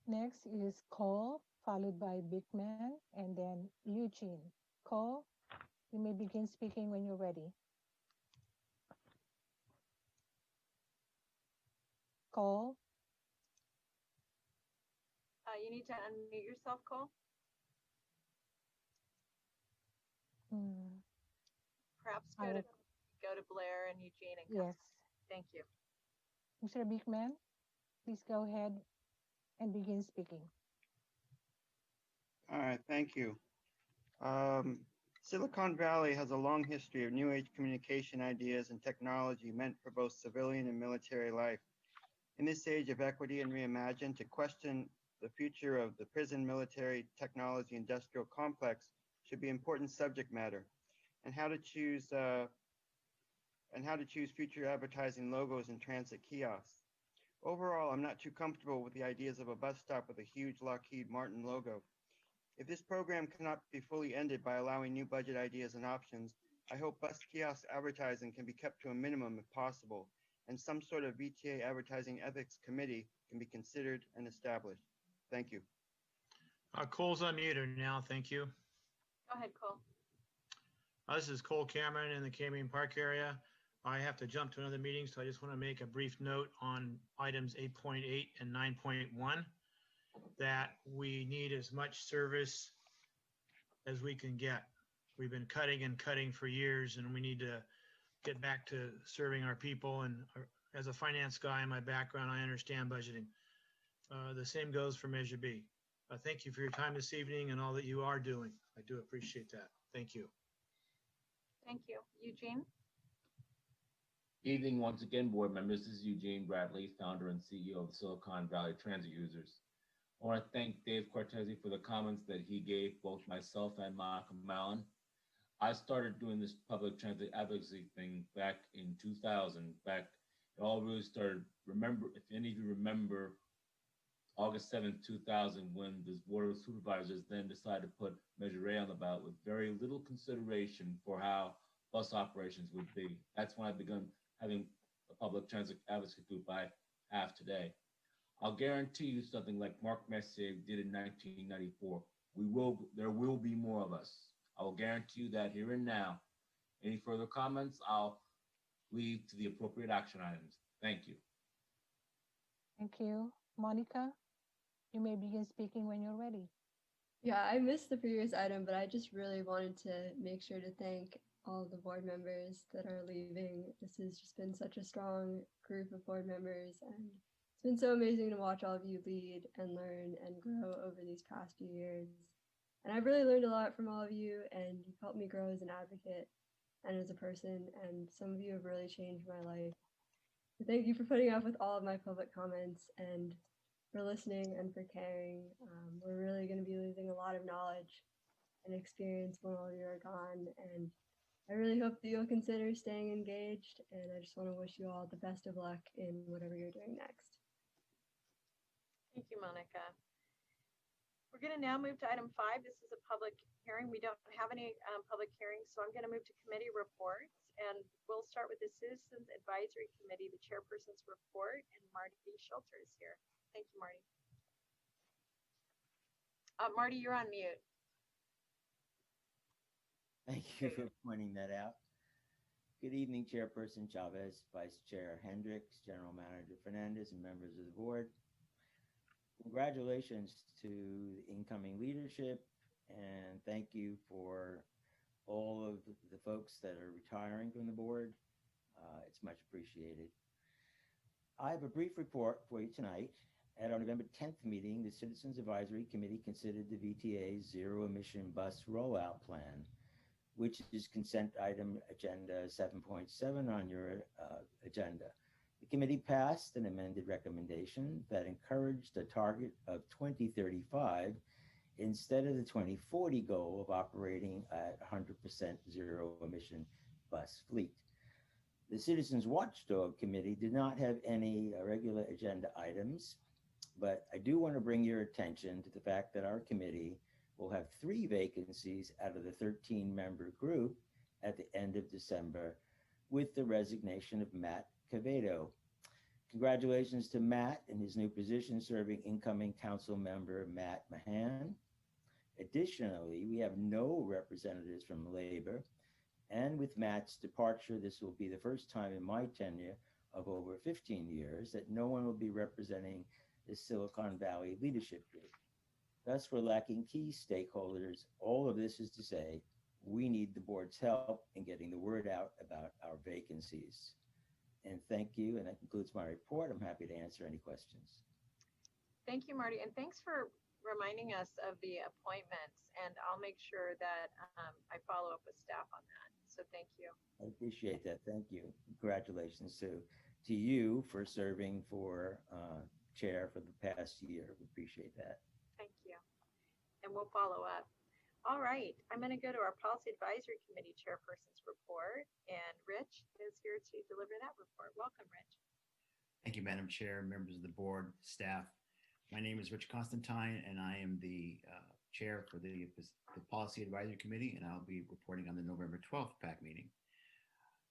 Next is Cole, followed by Big Man, and then Eugene. Cole, you may begin speaking when you're ready. Cole? You need to unmute yourself, Cole. Perhaps go to Blair and Eugene and Yes. Thank you. Mr. Big Man, please go ahead and begin speaking. All right, thank you. Silicon Valley has a long history of new age communication ideas and technology meant for both civilian and military life. In this age of equity and reimagine, to question the future of the prison military technology industrial complex should be important subject matter. and how to choose future advertising logos in transit kiosks. Overall, I'm not too comfortable with the ideas of a bus stop with a huge Lockheed Martin logo. If this program cannot be fully ended by allowing new budget ideas and options, I hope bus kiosk advertising can be kept to a minimum if possible, and some sort of VTA advertising ethics committee can be considered and established. Thank you. Cole's unmuted now. Thank you. Go ahead, Cole. This is Cole Cameron in the Camden Park area. I have to jump to another meeting, so I just want to make a brief note on items 8.8 and 9.1 that we need as much service as we can get. We've been cutting and cutting for years, and we need to get back to serving our people. And as a finance guy in my background, I understand budgeting. The same goes for Measure B. Thank you for your time this evening and all that you are doing. I do appreciate that. Thank you. Thank you. Eugene? Evening once again, board members. This is Eugene Bradley, founder and CEO of Silicon Valley Transit Users. I want to thank Dave Cortese for the comments that he gave both myself and Malcolm Mallon. I started doing this public transit advocacy thing back in 2000. In fact, it all really started, if any of you remember, August 7th, 2000, when this Board of Supervisors then decided to put Measure A on the ballot with very little consideration for how bus operations would be. That's when I began having a public transit advocacy group I have today. I'll guarantee you something like Mark Messier did in 1994. There will be more of us. I will guarantee you that here and now. Any further comments, I'll leave to the appropriate action items. Thank you. Thank you. Monica, you may begin speaking when you're ready. Yeah, I missed the previous item, but I just really wanted to make sure to thank all the board members that are leaving. This has just been such a strong group of board members, and it's been so amazing to watch all of you lead and learn and grow over these past few years. And I've really learned a lot from all of you, and you've helped me grow as an advocate and as a person, and some of you have really changed my life. So thank you for putting up with all of my public comments and for listening and for caring. We're really going to be losing a lot of knowledge and experience when all of you are gone, and I really hope that you'll consider staying engaged, and I just want to wish you all the best of luck in whatever you're doing next. Thank you, Monica. We're going to now move to item 5. This is a public hearing. We don't have any public hearings, so I'm going to move to committee reports, and we'll start with the Citizens Advisory Committee, the chairperson's report, and Marty Schulter is here. Thank you, Marty. Marty, you're on mute. Thank you for pointing that out. Good evening, Chairperson Chavez, Vice Chair Hendricks, General Manager Fernandez, and members of the board. Congratulations to the incoming leadership, and thank you for all of the folks that are retiring from the board. It's much appreciated. I have a brief report for you tonight. At our November 10th meeting, the Citizens Advisory Committee considered the VTA's zero-emission bus rollout plan, which is consent item agenda 7.7 on your agenda. The committee passed an amended recommendation that encouraged a target of 2035 instead of the 2040 goal of operating at 100% zero-emission bus fleet. The Citizens Watchdog Committee did not have any regular agenda items, but I do want to bring your attention to the fact that our committee will have 3 vacancies out of the 13-member group at the end of December, with the resignation of Matt Cavedo. Congratulations to Matt in his new position, serving incoming council member Matt Mahan. Additionally, we have no representatives from Labor, and with Matt's departure, this will be the first time in my tenure of over 15 years that no one will be representing the Silicon Valley leadership group. Thus, we're lacking key stakeholders. All of this is to say, we need the board's help in getting the word out about our vacancies. And thank you, and that concludes my report. I'm happy to answer any questions. Thank you, Marty, and thanks for reminding us of the appointments, and I'll make sure that I follow up with staff on that. So thank you. I appreciate that. Thank you. Congratulations to you for serving for chair for the past year. We appreciate that. Thank you. And we'll follow up. All right, I'm going to go to our Policy Advisory Committee Chairperson's report, and Rich is here to deliver that report. Welcome, Rich. Thank you, Madam Chair, members of the board, staff. My name is Rich Constantine, and I am the chair for the Policy Advisory Committee, and I'll be reporting on the November 12th PAC meeting.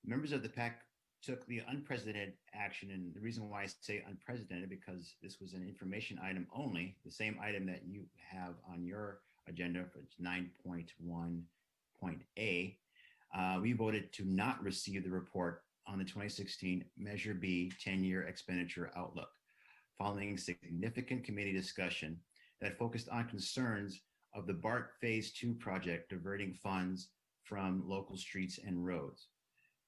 Members of the PAC took the unprecedented action, and the reason why I say unprecedented, because this was an information item only, the same item that you have on your agenda for 9.1.A. We voted to not receive the report on the 2016 Measure B 10-year expenditure outlook, following significant committee discussion that focused on concerns of the BART Phase 2 project diverting funds from local streets and roads.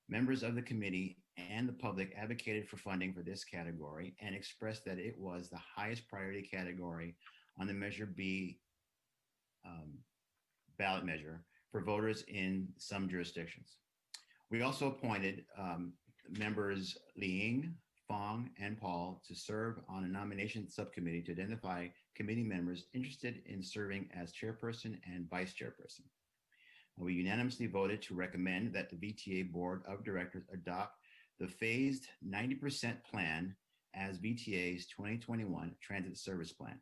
Members of the committee and the public advocated for funding for this category and expressed that it was the highest priority category on the Measure B ballot measure for voters in some jurisdictions. We also appointed members Liang, Fong, and Paul to serve on a nomination subcommittee to identify committee members interested in serving as chairperson and vice chairperson. We unanimously voted to recommend that the VTA Board of Directors adopt the phased 90% plan as VTA's 2021 Transit Service Plan.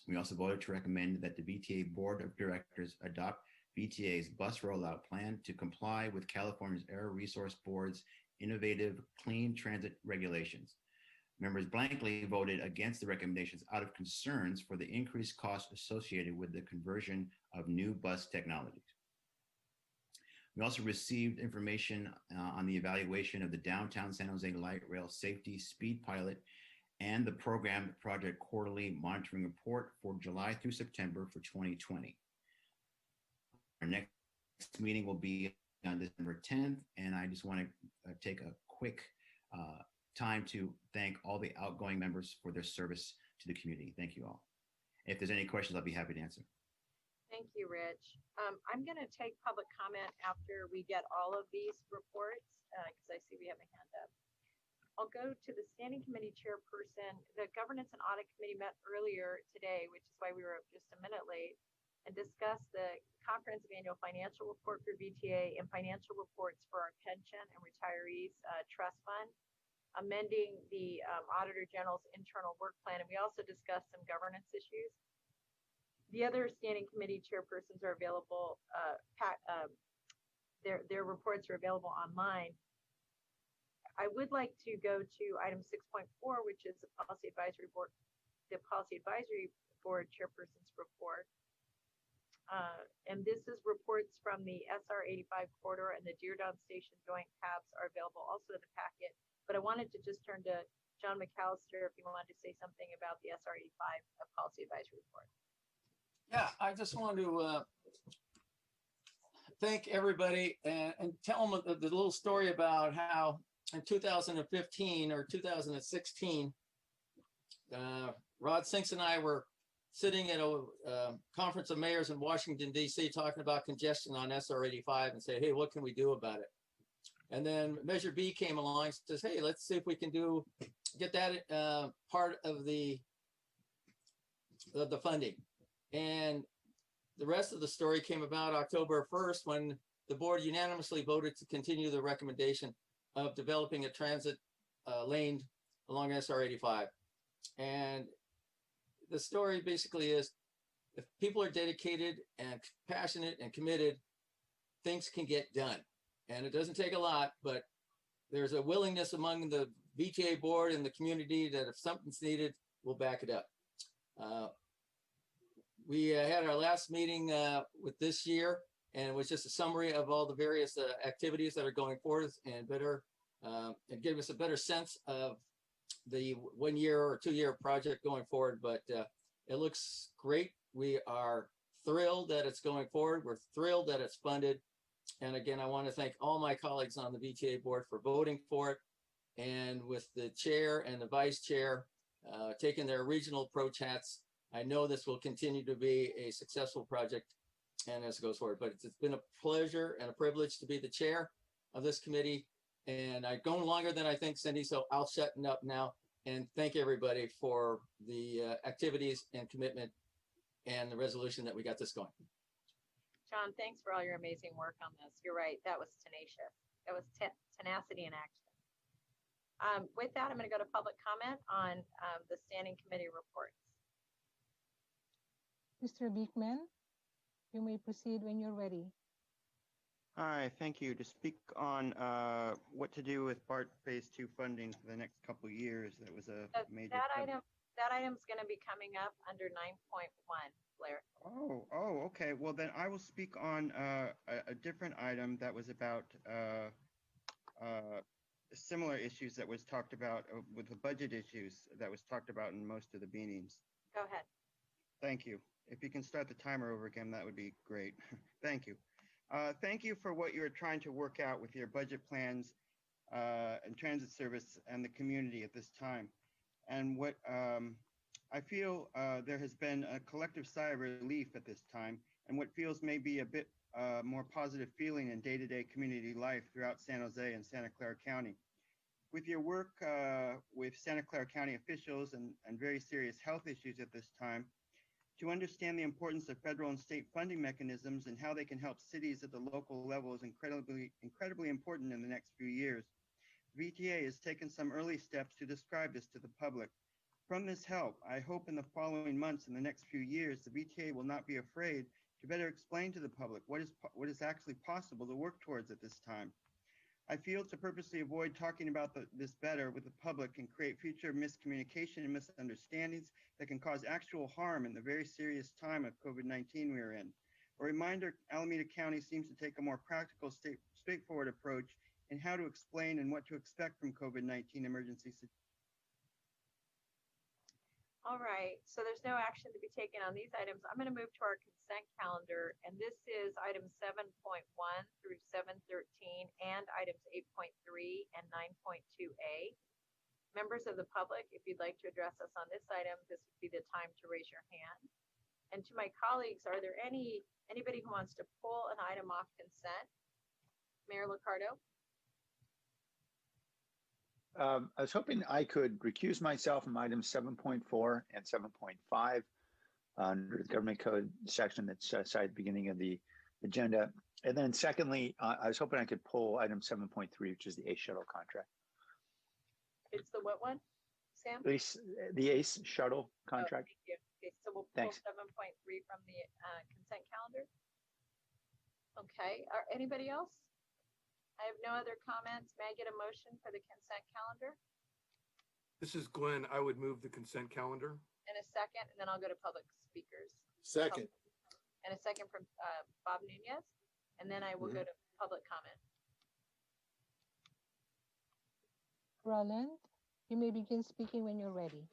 We also voted to recommend that the VTA Board of Directors adopt VTA's bus rollout plan to comply with California's Air Resource Board's innovative clean transit regulations. Members blankly voted against the recommendations out of concerns for the increased costs associated with the conversion of new bus technologies. We also received information on the evaluation of the downtown San Jose Light Rail Safety Speed Pilot and the program project quarterly monitoring report for July through September for 2020. Our next meeting will be on December 10th, and I just want to take a quick time to thank all the outgoing members for their service to the community. Thank you all. If there's any questions, I'll be happy to answer. Thank you, Rich. I'm going to take public comment after we get all of these reports because I see we have a hand up. I'll go to the Standing Committee Chairperson. The Governance and Audit Committee met earlier today, which is why we were just a minute late, and discussed the comprehensive annual financial report for VTA and financial reports for our pension and retirees trust fund, amending the Auditor General's internal work plan, and we also discussed some governance issues. The other standing committee chairpersons are available, their reports are available online. I would like to go to item 6.4, which is the Policy Advisory Board chairperson's report. And this is reports from the SR 85 corridor and the Deardown Station joint tabs are available also in the packet. But I wanted to just turn to John McAllister if you wanted to say something about the SR 85 Policy Advisory Report. Yeah, I just want to thank everybody and tell them the little story about how in 2015 or 2016, Rod Sinks and I were sitting at a conference of mayors in Washington, D.C. talking about congestion on SR 85 and say, hey, what can we do about it? And then Measure B came along and says, hey, let's see if we can get that part of the funding. And the rest of the story came about October 1st when the board unanimously voted to continue the recommendation of developing a transit lane along SR 85. And the story basically is if people are dedicated and passionate and committed, things can get done. And it doesn't take a lot, but there's a willingness among the VTA board and the community that if something's needed, we'll back it up. We had our last meeting with this year, and it was just a summary of all the various activities that are going forth and and give us a better sense of the 1 year or 2 year project going forward. But it looks great. We are thrilled that it's going forward. We're thrilled that it's funded. And again, I want to thank all my colleagues on the VTA board for voting for it. And with the chair and the vice chair taking their regional approach hats, I know this will continue to be a successful project and as it goes forward. But it's been a pleasure and a privilege to be the chair of this committee. And I've gone longer than I think, Cindy, so I'll shut up now and thank everybody for the activities and commitment and the resolution that we got this going. Sean, thanks for all your amazing work on this. You're right. That was tenacious. That was tenacity in action. With that, I'm going to go to public comment on the standing committee reports. Mr. Beekman, you may proceed when you're ready. Hi, thank you. To speak on what to do with BART Phase 2 funding for the next couple of years, that was a major. That item's going to be coming up under 9.1, Blair. Oh, okay. Well, then I will speak on a different item that was about similar issues that was talked about with the budget issues that was talked about in most of the meetings. Go ahead. Thank you. If you can start the timer over again, that would be great. Thank you. Thank you for what you're trying to work out with your budget plans and transit service and the community at this time. And what I feel there has been a collective sigh of relief at this time, and what feels maybe a bit more positive feeling in day-to-day community life throughout San Jose and Santa Clara County. With your work with Santa Clara County officials and very serious health issues at this time, to understand the importance of federal and state funding mechanisms and how they can help cities at the local level is incredibly important in the next few years. VTA has taken some early steps to describe this to the public. From this help, I hope in the following months and the next few years, the VTA will not be afraid to better explain to the public what is actually possible to work towards at this time. I feel to purposely avoid talking about this better with the public and create future miscommunication and misunderstandings that can cause actual harm in the very serious time of COVID-19 we are in. A reminder, Alameda County seems to take a more practical, straightforward approach in how to explain and what to expect from COVID-19 emergency situations. All right, so there's no action to be taken on these items. I'm going to move to our consent calendar, and this is items 7.1 through 7.13 and items 8.3 and 9.2a. Members of the public, if you'd like to address us on this item, this would be the time to raise your hand. And to my colleagues, are there anybody who wants to pull an item off consent? Mayor Liccardo? I was hoping I could recuse myself from items 7.4 and 7.5 under the government code section that's cited at the beginning of the agenda. And then secondly, I was hoping I could pull item 7.3, which is the ACE shuttle contract. It's the what one, Sam? The ACE shuttle contract. Oh, thank you. Okay, so we'll pull 7.3 from the consent calendar. Okay, anybody else? I have no other comments. May I get a motion for the consent calendar? This is Glenn. I would move the consent calendar. And a second, and then I'll go to public speakers. Second. And a second from Bob Nunez, and then I will go to public comment. Roland, you may begin speaking when you're ready.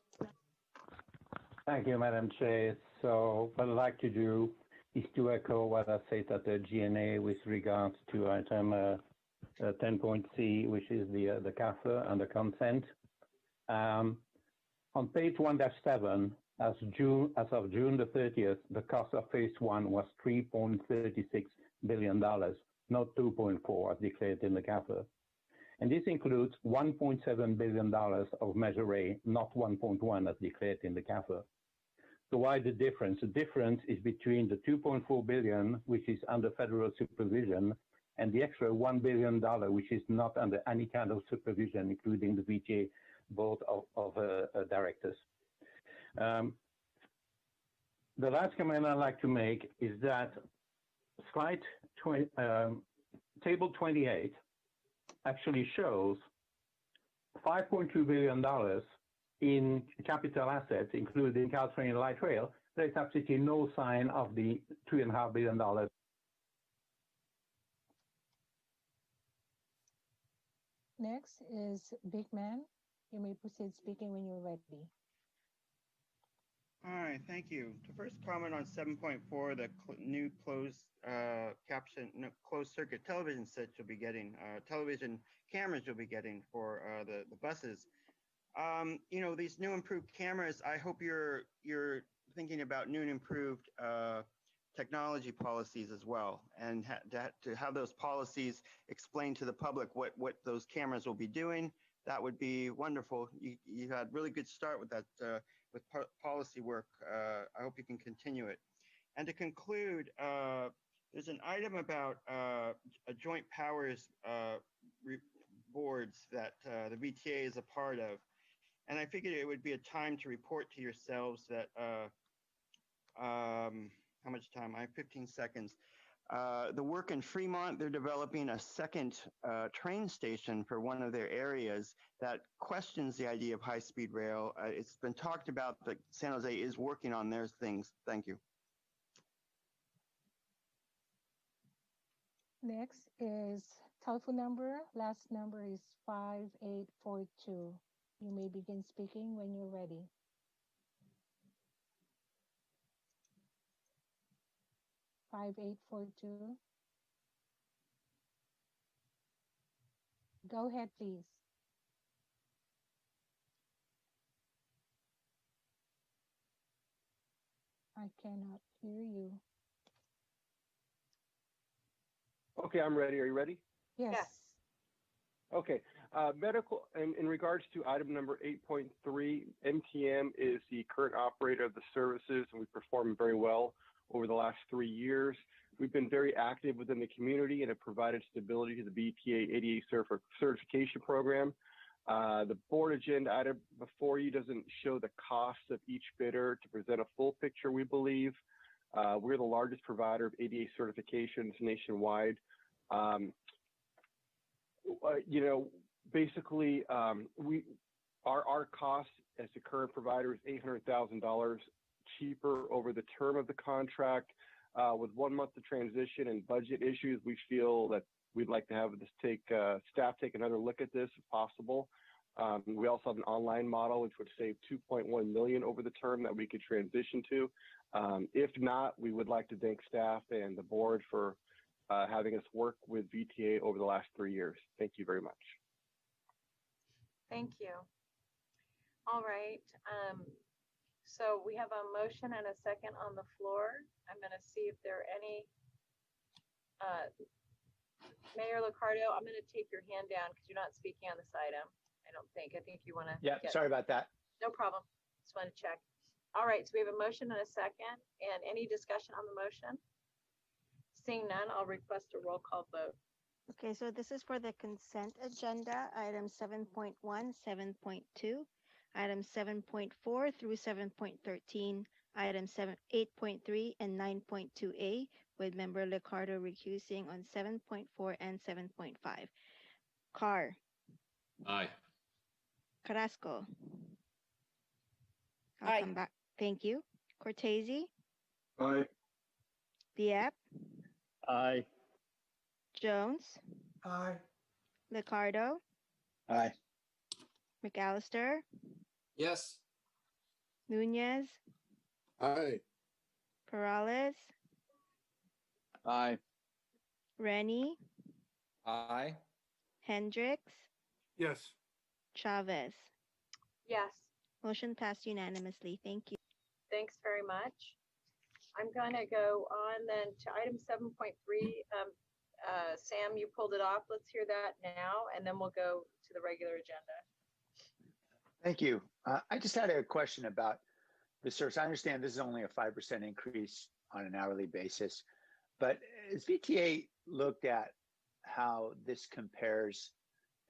Thank you, Madam Chair. So what I'd like to do is to echo what I said at the GNA with regards to item 10.c, which is the CAFA and the consent. On page 1-7, as of June the 30th, the cost of phase 1 was $3.36 billion, not 2.4 as declared in the CAFA. And this includes $1.7 billion of Measure A, not 1.1 as declared in the CAFA. So why the difference? The difference is between the 2.4 billion, which is under federal supervision, and the extra $1 billion, which is not under any kind of supervision, including the VTA board of directors. The last comment I'd like to make is that table 28 actually shows $5.2 billion in capital assets, including Caltrain Light Rail. There's absolutely no sign of the $2.5 billion. Next is Big Man. You may proceed speaking when you're ready. All right, thank you. To first comment on 7.4, the new closed circuit television sets you'll be getting, television cameras you'll be getting for the buses. You know, these new improved cameras, I hope you're thinking about new and improved technology policies as well, and to have those policies explain to the public what those cameras will be doing. That would be wonderful. You had really good start with that policy work. I hope you can continue it. And to conclude, There's an item about a joint powers boards that the VTA is a part of. And I figured it would be a time to report to yourselves that, how much time? I have 15 seconds. The work in Fremont, they're developing a second train station for one of their areas that questions the idea of high-speed rail. It's been talked about that San Jose is working on their things. Thank you. Next is telephone number. Last number is 5842. You may begin speaking when you're ready. Five, 842. Go ahead, please. I cannot hear you. Okay, I'm ready. Are you ready? Yes. Okay. Medical, in regards to item number 8.3, MTM is the current operator of the services, and we performed very well over the last 3 years. We've been very active within the community and have provided stability to the BTA ADA certification program. The board agenda item before you doesn't show the cost of each bidder to present a full picture, we believe. We're the largest provider of ADA certifications nationwide. Basically, our cost as the current provider is $800,000 cheaper over the term of the contract. With 1 month of transition and budget issues, we feel that we'd like to have this staff take another look at this if possible. We also have an online model which would save $2.1 million over the term that we could transition to. If not, we would like to thank staff and the board for having us work with VTA over the last 3 years. Thank you very much. Thank you. All right. So we have a motion and a second on the floor. I'm going to see if there are any. Mayor Liccardo, I'm going to take your hand down because you're not speaking on this item. I don't think. I think you want to. Yeah, sorry about that. No problem. Just want to check. All right. So we have a motion and a second. And any discussion on the motion? Seeing none, I'll request a roll call vote. Okay, so this is for the consent agenda, items 7.1, 7.2, items 7.4 through 7.13, items 8.3 and 9.2A, with member Liccardo recusing on 7.4 and 7.5. Carr. Aye. Carrasco. Aye. Come back. Thank you. Cortese. Aye. Dieppe. Aye. Jones. Aye. Liccardo. Aye. McAllister. Yes. Nunez. Aye. Perales. Aye. Rennie. Aye. Hendricks. Yes. Chavez. Yes. Motion passed unanimously. Thank you. Thanks very much. I'm going to go on then to item 7.3. Sam, you pulled it off. Let's hear that now, and then we'll go to the regular agenda. Thank you. I just had a question about the service. I understand this is only a 5% increase on an hourly basis, but has VTA looked at how this compares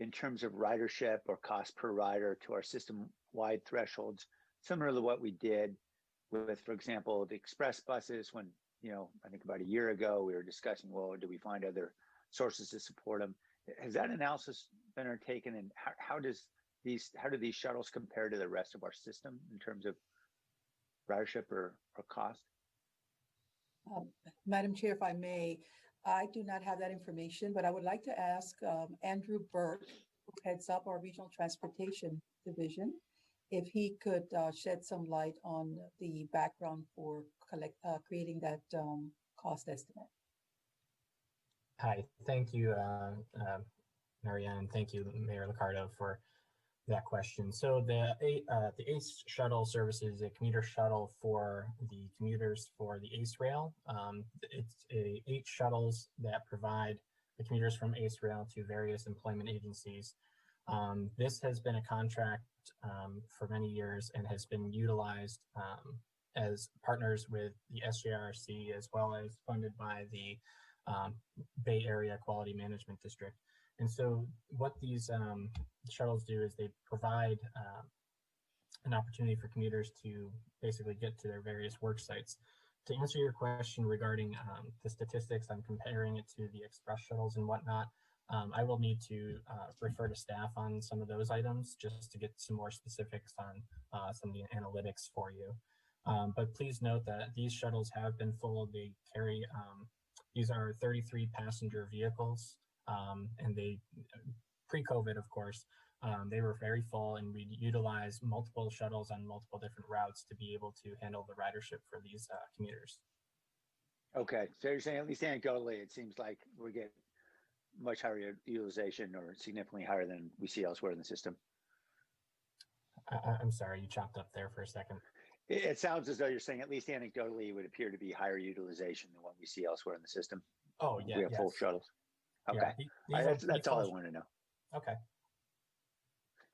in terms of ridership or cost per rider to our system-wide thresholds, similar to what we did with, for example, the express buses when, I think about a year ago, we were discussing, well, do we find other sources to support them? Has that analysis been undertaken, and how do these shuttles compare to the rest of our system in terms of ridership or cost? Madam Chair, if I may, I do not have that information, but I would like to ask Andrew Burke, who heads up our Regional Transportation Division, if he could shed some light on the background for creating that cost estimate. Hi, thank you, Marianne. Thank you, Mayor Liccardo, for that question. So the ACE shuttle services a commuter shuttle for the commuters for the ACE Rail. It's 8 shuttles that provide the commuters from ACE Rail to various employment agencies. This has been a contract for many years and has been utilized as partners with the SJRC, as well as funded by the Bay Area Quality Management District. And so what these shuttles do is they provide an opportunity for commuters to basically get to their various work sites. To answer your question regarding the statistics, I'm comparing it to the express shuttles and whatnot. I will need to refer to staff on some of those items just to get some more specifics on some of the analytics for you. But please note that these shuttles have been full. They carry, these are 33 passenger vehicles, and they, pre-COVID, of course, they were very full, and we utilize multiple shuttles on multiple different routes to be able to handle the ridership for these commuters. Okay, so you're saying, at least anecdotally, it seems like we get much higher utilization, or significantly higher than we see elsewhere in the system. I'm sorry, you chopped up there for a second. It sounds as though you're saying, at least anecdotally, it would appear to be higher utilization than what we see elsewhere in the system. Oh, yeah. We have full shuttles. Okay. Yeah, that's all I want to know. Okay.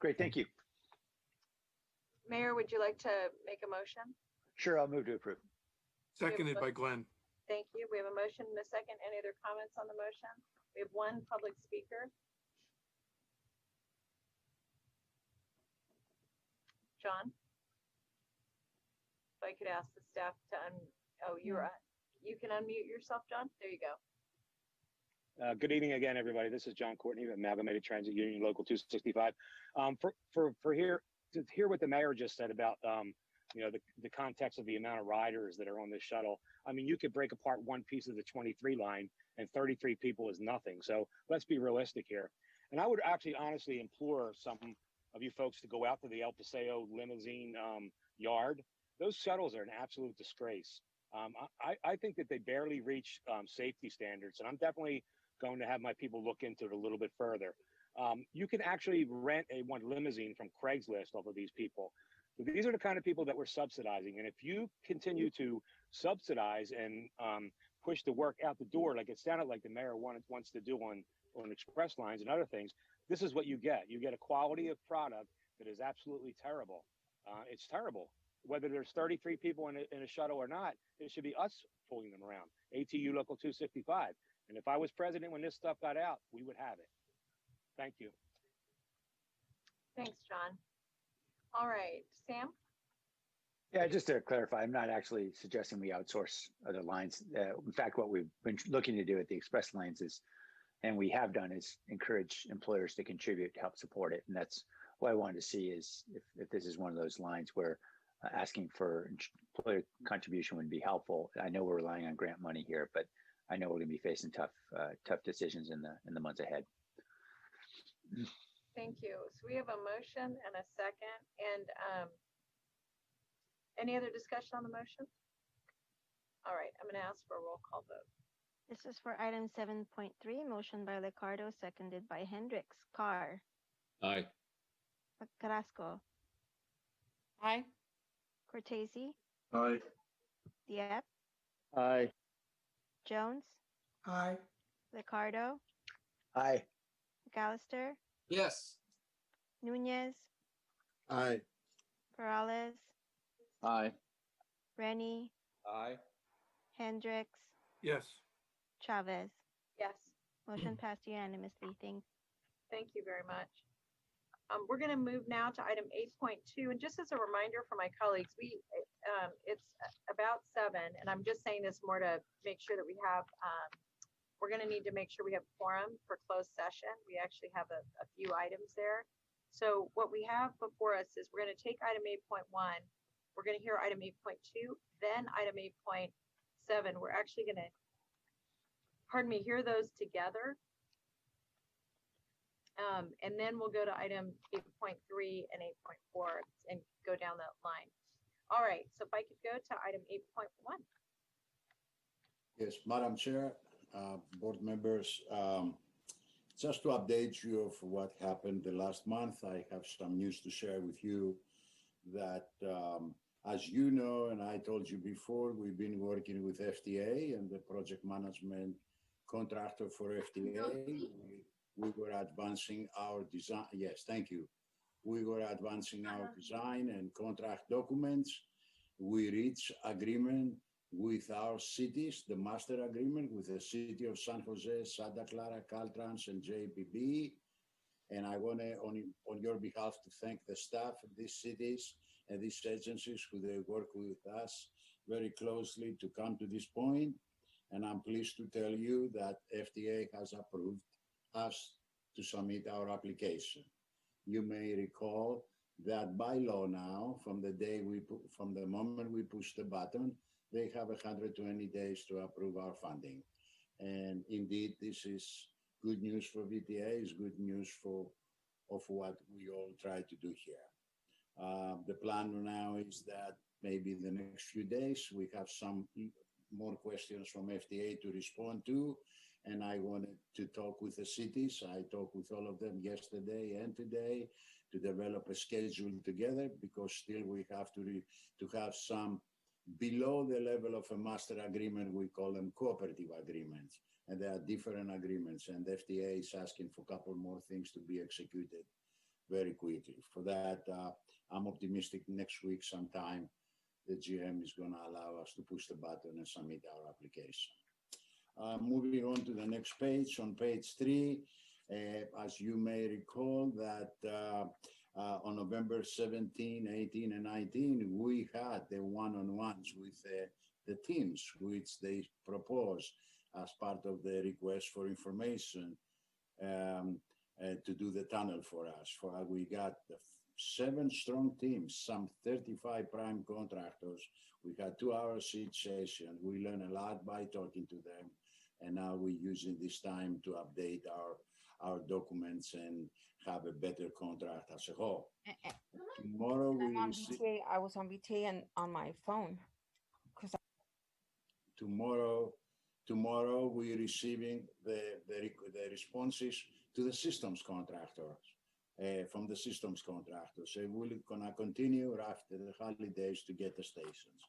Great. Thank you. Mayor, would you like to make a motion? Sure. I'll move to approve. Seconded by Glenn. Thank you. We have a motion and a second. Any other comments on the motion? We have one public speaker. John? If I could ask the staff to you can unmute yourself, John. There you go. Good evening again, everybody. This is John Courtney of Amalgamated Transit Union Local 265. For here to hear what the mayor just said about the context of the amount of riders that are on this shuttle. I mean, you could break apart one piece of the 23 line, and 33 people is nothing. So let's be realistic here. And I would actually honestly implore some of you folks to go out to the El Paseo limousine yard. Those shuttles are an absolute disgrace. I think that they barely reach safety standards, and I'm definitely going to have my people look into it a little bit further. You can actually rent one limousine from Craigslist off of these people. These are the kind of people that we're subsidizing. And if you continue to subsidize and push the work out the door, like it sounded like the mayor wants to do on express lines and other things, this is what you get. You get a quality of product that is absolutely terrible. It's terrible. Whether there's 33 people in a shuttle or not, it should be us pulling them around. ATU Local 265. And if I was president when this stuff got out, we would have it. Thank you. Thanks, John. All right, Sam? Yeah, just to clarify, I'm not actually suggesting we outsource other lines. In fact, what we've been looking to do at the express lanes is, and we have done, is encourage employers to contribute to help support it. And that's what I wanted to see is if this is one of those lines where asking for employer contribution would be helpful. I know we're relying on grant money here, but I know we're going to be facing tough decisions in the months ahead. Thank you. So we have a motion and a second. And any other discussion on the motion? All right, I'm going to ask for a roll call vote. This is for item 7.3, motion by Liccardo, seconded by Hendricks. Carr. Aye. Carrasco. Aye. Cortese. Aye. Dieppe. Aye. Jones. Aye. Liccardo. Aye. McAllister. Yes. Nunez. Aye. Peralez. Aye. Rennie. Aye. Hendricks. Yes. Yes. Chavez. Motion passed unanimously. Thank you very much. We're going to move now to item 8.2. And just as a reminder for my colleagues, it's about 7, and I'm just saying this more to make sure that we have, we're going to need to make sure we have quorum for closed session. We actually have a few items there. So what we have before us is we're going to take item 8.1. We're going to hear item 8.2, then item 8.7. We're actually going to, hear those together. And then we'll go to item 8.3 and 8.4 and go down that line. All right, so if I could go to item 8.1. Yes, Madam Chair, board members, just to update you of what happened the last month, I have some news to share with you that, as you know, and I told you before, we've been working with FTA and the project management contractor for FTA. We were advancing our design. Yes, thank you. We were advancing our design and contract documents. we reach agreement with our cities, the master agreement with the city of San Jose, Santa Clara, Caltrans, and JPB. And I want to, on your behalf, to thank the staff of these cities and these agencies who they work with us very closely to come to this point. And I'm pleased to tell you that FTA has approved us to submit our application. You may recall that by law now, from the moment we push the button, they have 120 days to approve our funding. And indeed, this is good news for VTA, is good news of what we all try to do here. The plan now is that maybe in the next few days, we have some more questions from FTA to respond to. And I wanted to talk with the cities. I talked with all of them yesterday and today to develop a schedule together, because still we have to have some below the level of a master agreement. We call them cooperative agreements, and there are different agreements, and the FTA is asking for a couple more things to be executed very quickly. For that, I'm optimistic next week sometime the GM is going to allow us to push the button and submit our application. Moving on to the next page, on page 3, as you may recall that on November 17, 18, and 19, we had the one-on-ones with the teams, which they proposed as part of the request for information to do the tunnel for us. We got 7 strong teams, some 35 prime contractors. We had 2 hours each session. We learned a lot by talking to them. And now we're using this time to update our documents and have a better contract as a whole. Tomorrow we I was on VTA and on my phone. Tomorrow we're receiving the responses to the systems contractors, from the systems contractors. So we're gonna continue after the holidays to get the stations.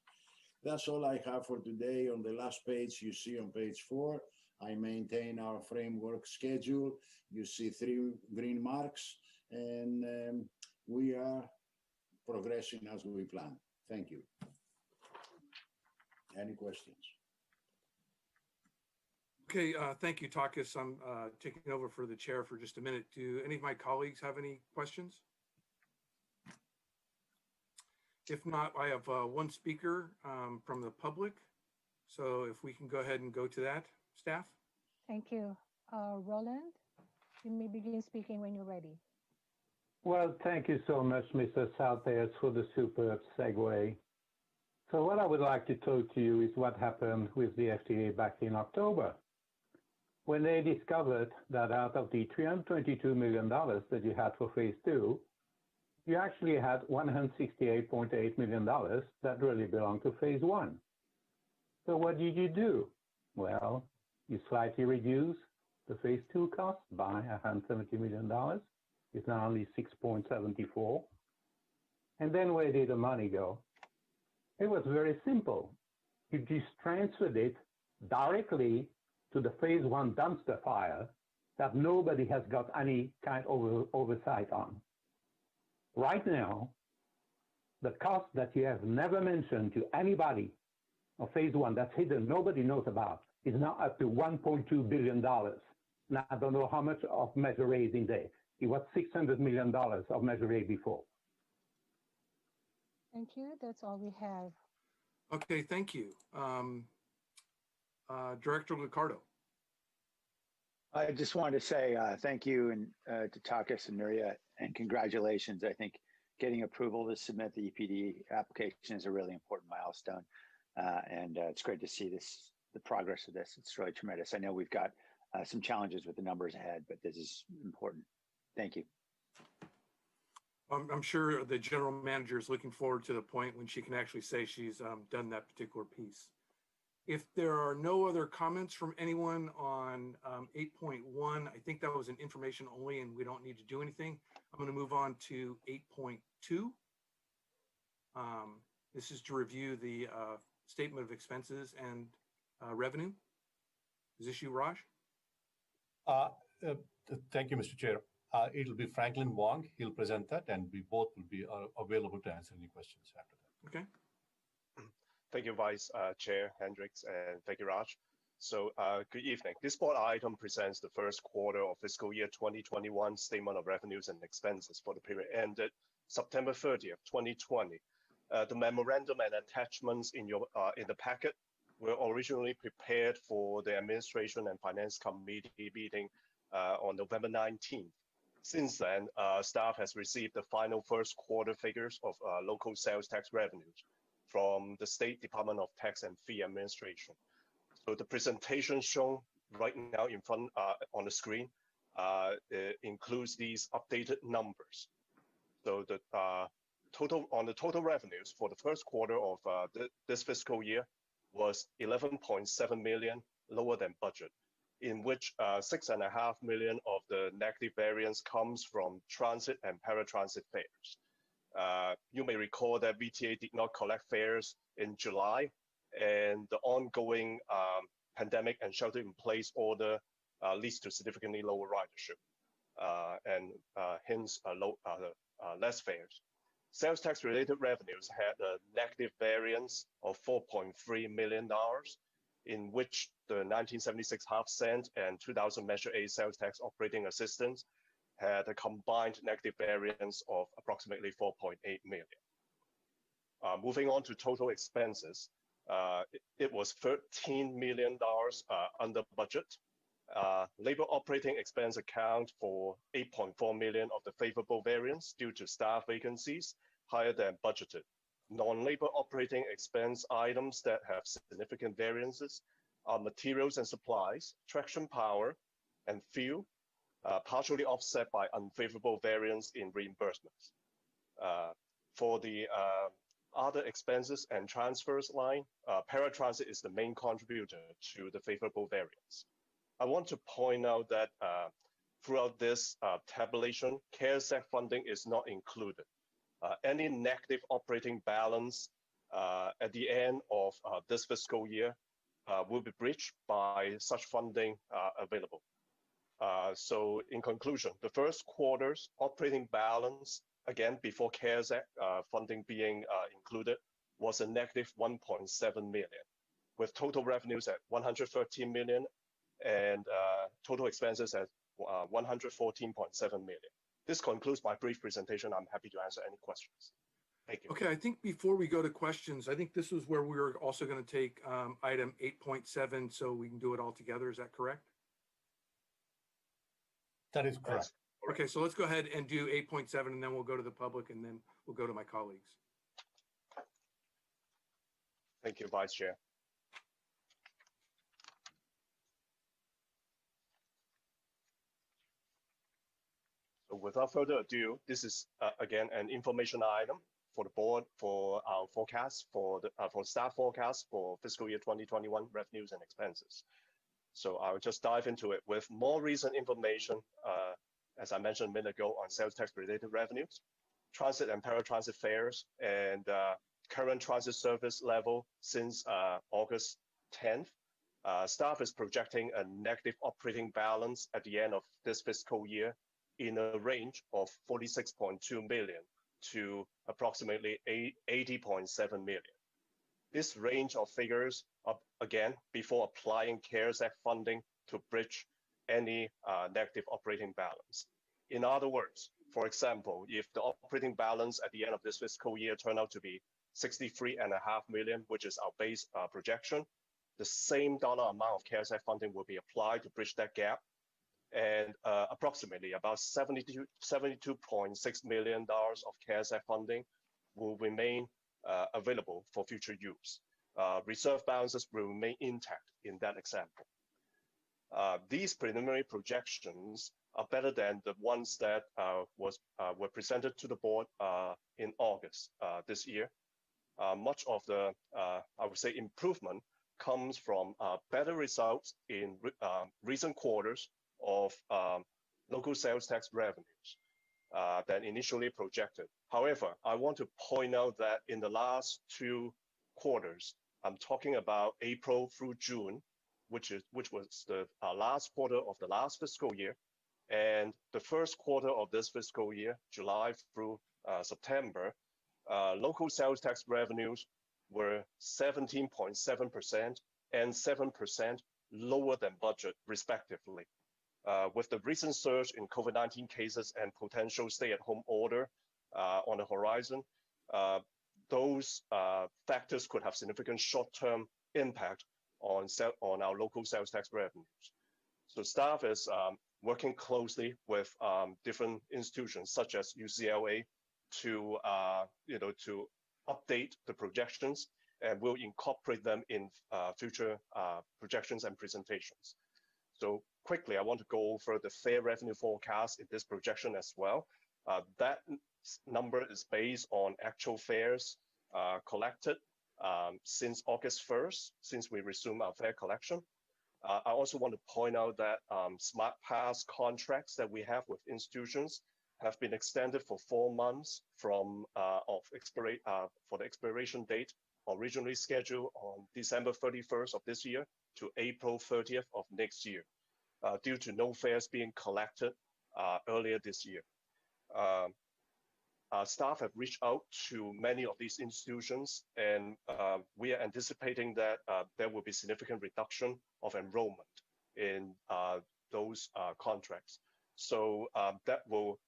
That's all I have for today. On the last page, you see on page 4, I maintain our framework schedule. You see 3 green marks, and we are progressing as we plan. Thank you. Any questions? Okay, thank you, Takis. I'm taking over for the chair for just a minute. Do any of my colleagues have any questions? If not, I have 1 speaker from the public. So if we can go ahead and go to that, staff. Thank you. Roland, you may begin speaking when you're ready. Well, thank you so much, Mr. Salters, for the superb segue. So what I would like to talk to you is what happened with the FTA back in October, when they discovered that out of the $322 million that you had for phase 2, you actually had $168.8 million that really belonged to phase 1. So what did you do? Well, you slightly reduced the phase 2 cost by $170 million. It's now only 6.74. And then where did the money go? It was very simple. You just transferred it directly to the phase 1 dumpster fire that nobody has got any kind of oversight on. Right now, the cost that you have never mentioned to anybody of phase 1 that's hidden, nobody knows about, is now up to $1.2 billion. Now, I don't know how much of Measure A is in there. It was $600 million of Measure A before. Thank you. That's all we have. Okay, thank you. Director Liccardo. I just wanted to say thank you and to Takis and Nuria, and congratulations. I think getting approval to submit the EPD application is a really important milestone. And it's great to see the progress of this. It's really tremendous. I know we've got some challenges with the numbers ahead, but this is important. Thank you. I'm sure the general manager is looking forward to the point when she can actually say she's done that particular piece. If there are no other comments from anyone on 8.1, I think that was an information only and we don't need to do anything. I'm going to move on to 8.2. This is to review the statement of expenses and revenue. Is this you, Raj? Thank you, Mr. Chair. It'll be Franklin Wong. He'll present that, and we both will be available to answer any questions after that. Okay. Thank you, Vice Chair Hendricks, and thank you, Raj. So good evening. This board item presents the first quarter of fiscal year 2021 statement of revenues and expenses for the period ended September 30th, 2020. The memorandum and attachments in the packet were originally prepared for the Administration and Finance Committee meeting on November 19th. Since then, staff has received the final first quarter figures of local sales tax revenues from the State Department of Tax and Fee Administration. So the presentation shown right now in front on the screen includes these updated numbers. So the total revenues for the first quarter of this fiscal year was 11.7 million, lower than budget, in which 6.5 million of the negative variance comes from transit and paratransit fares. You may recall that VTA did not collect fares in July, and the ongoing pandemic and shelter-in-place order leads to significantly lower ridership, and hence less fares. Sales tax-related revenues had a negative variance of $4.3 million, in which the 1976 half cent and 2000 Measure A sales tax operating assistance had a combined negative variance of approximately 4.8 million. Moving on to total expenses, it was $13 million under budget. Labor operating expense account for 8.4 million of the favorable variance due to staff vacancies higher than budgeted. Non-labor operating expense items that have significant variances are materials and supplies, traction power, and fuel, partially offset by unfavorable variance in reimbursements. For the other expenses and transfers line, paratransit is the main contributor to the favorable variance. I want to point out that throughout this tabulation, CARES Act funding is not included. Any negative operating balance at the end of this fiscal year will be bridged by such funding available. So in conclusion, the first quarter's operating balance, again, before CARES Act funding being included, was a negative 1.7 million, with total revenues at 113 million and total expenses at 114.7 million. This concludes my brief presentation. I'm happy to answer any questions. Thank you. Okay, I think before we go to questions, I think this was where we were also going to take item 8.7 so we can do it all together. Is that correct? That is correct. Okay, so let's go ahead and do 8.7 and then we'll go to the public and then we'll go to my colleagues. Thank you, Vice Chair. So without further ado, this is again an information item for the board for our forecast for staff forecast for fiscal year 2021 revenues and expenses. So I'll just dive into it with more recent information, as I mentioned a minute ago, on sales tax related revenues, transit and paratransit fares, and current transit service level since August 10th. Staff is projecting a negative operating balance at the end of this fiscal year in a range of 46.2 million to approximately 80.7 million. This range of figures are, again, before applying CARES Act funding to bridge any negative operating balance. In other words, for example, if the operating balance at the end of this fiscal year turned out to be 63.5 million, which is our base projection, the same dollar amount of CARES Act funding will be applied to bridge that gap, and approximately about $72.6 million of CARES Act funding will remain available for future use. Reserve balances will remain intact in that example. These preliminary projections are better than the ones that were presented to the board in August this year. Much of the, I would say, improvement comes from better results in recent quarters of local sales tax revenues than initially projected. However, I want to point out that in the last 2 quarters, I'm talking about April through June, which was the last quarter of the last fiscal year, and the first quarter of this fiscal year, July through September, local sales tax revenues were 17.7% and 7% lower than budget, respectively. With the recent surge in COVID-19 cases and potential stay-at-home order on the horizon, those factors could have significant short-term impact on our local sales tax revenues. So staff is working closely with different institutions such as UCLA to to update the projections, and we'll incorporate them in future projections and presentations. So quickly, I want to go over the fare revenue forecast in this projection as well. That number is based on actual fares collected since August 1st, since we resumed our fare collection. I also want to point out that Smart Pass contracts that we have with institutions have been extended for 4 months from for the expiration date originally scheduled on December 31st of this year to April 30th of next year, due to no fares being collected earlier this year. Our staff have reached out to many of these institutions, and we are anticipating that there will be significant reduction of enrollment in those contracts. So that will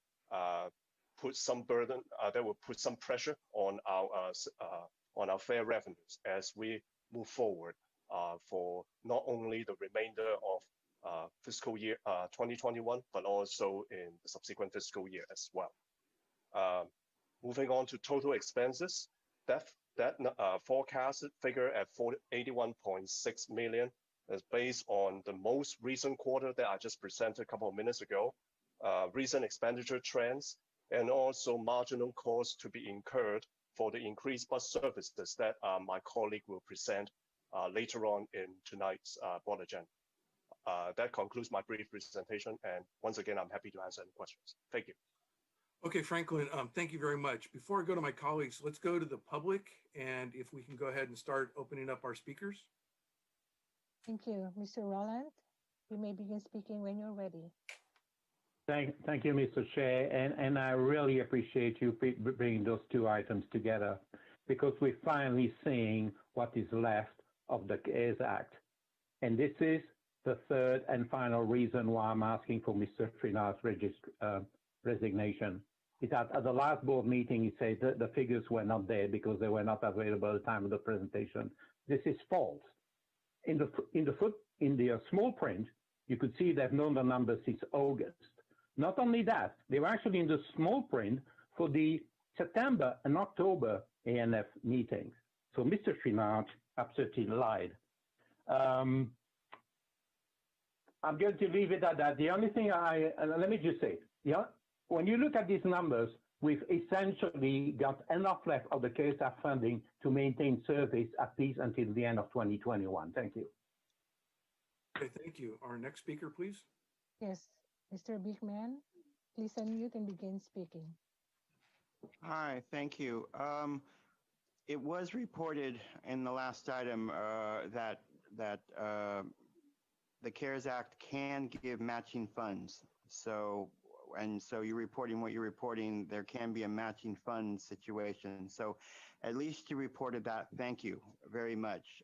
put some burden, that will put some pressure on our fare revenues as we move forward for not only the remainder of fiscal year 2021, but also in the subsequent fiscal year as well. Moving on to total expenses, that forecasted figure at 81.6 million is based on the most recent quarter that I just presented a couple of minutes ago, recent expenditure trends, and also marginal costs to be incurred for the increased bus services that my colleague will present later on in tonight's board agenda. That concludes my brief presentation, and once again, I'm happy to answer any questions. Thank you. Okay, Franklin, thank you very much. Before I go to my colleagues, let's go to the public, and if we can go ahead and start opening up our speakers. Thank you. Mr. Roland, you may begin speaking when you're ready. Thank you, Mr. Chair, and I really appreciate you bringing those two items together, because we're finally seeing what is left of the CARES Act. And this is the third and final reason why I'm asking for Mr. Trinard's resignation. Is that at the last board meeting, he said that the figures were not there because they were not available at the time of the presentation. This is false. In the small print, you could see they've known the numbers since August. Not only that, they were actually in the small print for the September and October ANF meetings. So Mr. Trinard absolutely lied. I'm going to leave it at that. The only thing let me just say, when you look at these numbers, we've essentially got enough left of the CARES Act funding to maintain service at least until the end of 2021. Thank you. Okay, thank you. Our next speaker, please. Yes, Mr. Bigman, please unmute and begin speaking. Hi, thank you. It was reported in the last item that the CARES Act can give matching funds. So you're reporting what you're reporting. There can be a matching fund situation. So at least you reported that. Thank you very much.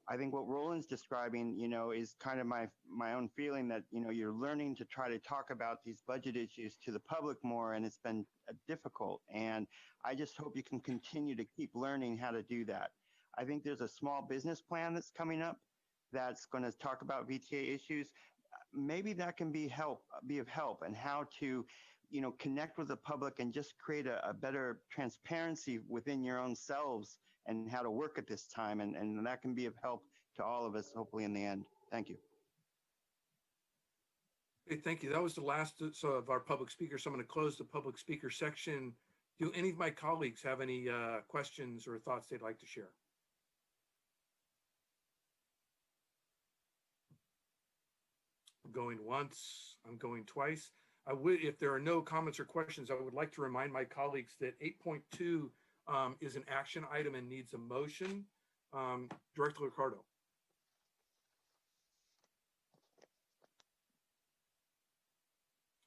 I think what Roland's describing, is kind of my own feeling that, you're learning to try to talk about these budget issues to the public more, and it's been difficult. And I just hope you can continue to keep learning how to do that. I think there's a small business plan that's coming up that's going to talk about VTA issues. Maybe that can be of help and how to, connect with the public and just create a better transparency within your own selves and how to work at this time. And that can be of help to all of us, hopefully in the end. Thank you. Okay, thank you. That was the last of our public speakers. So I'm going to close the public speaker section. Do any of my colleagues have any questions or thoughts they'd like to share? I'm going once, I'm going twice. If there are no comments or questions, I would like to remind my colleagues that 8.2 is an action item and needs a motion. Director Ricardo.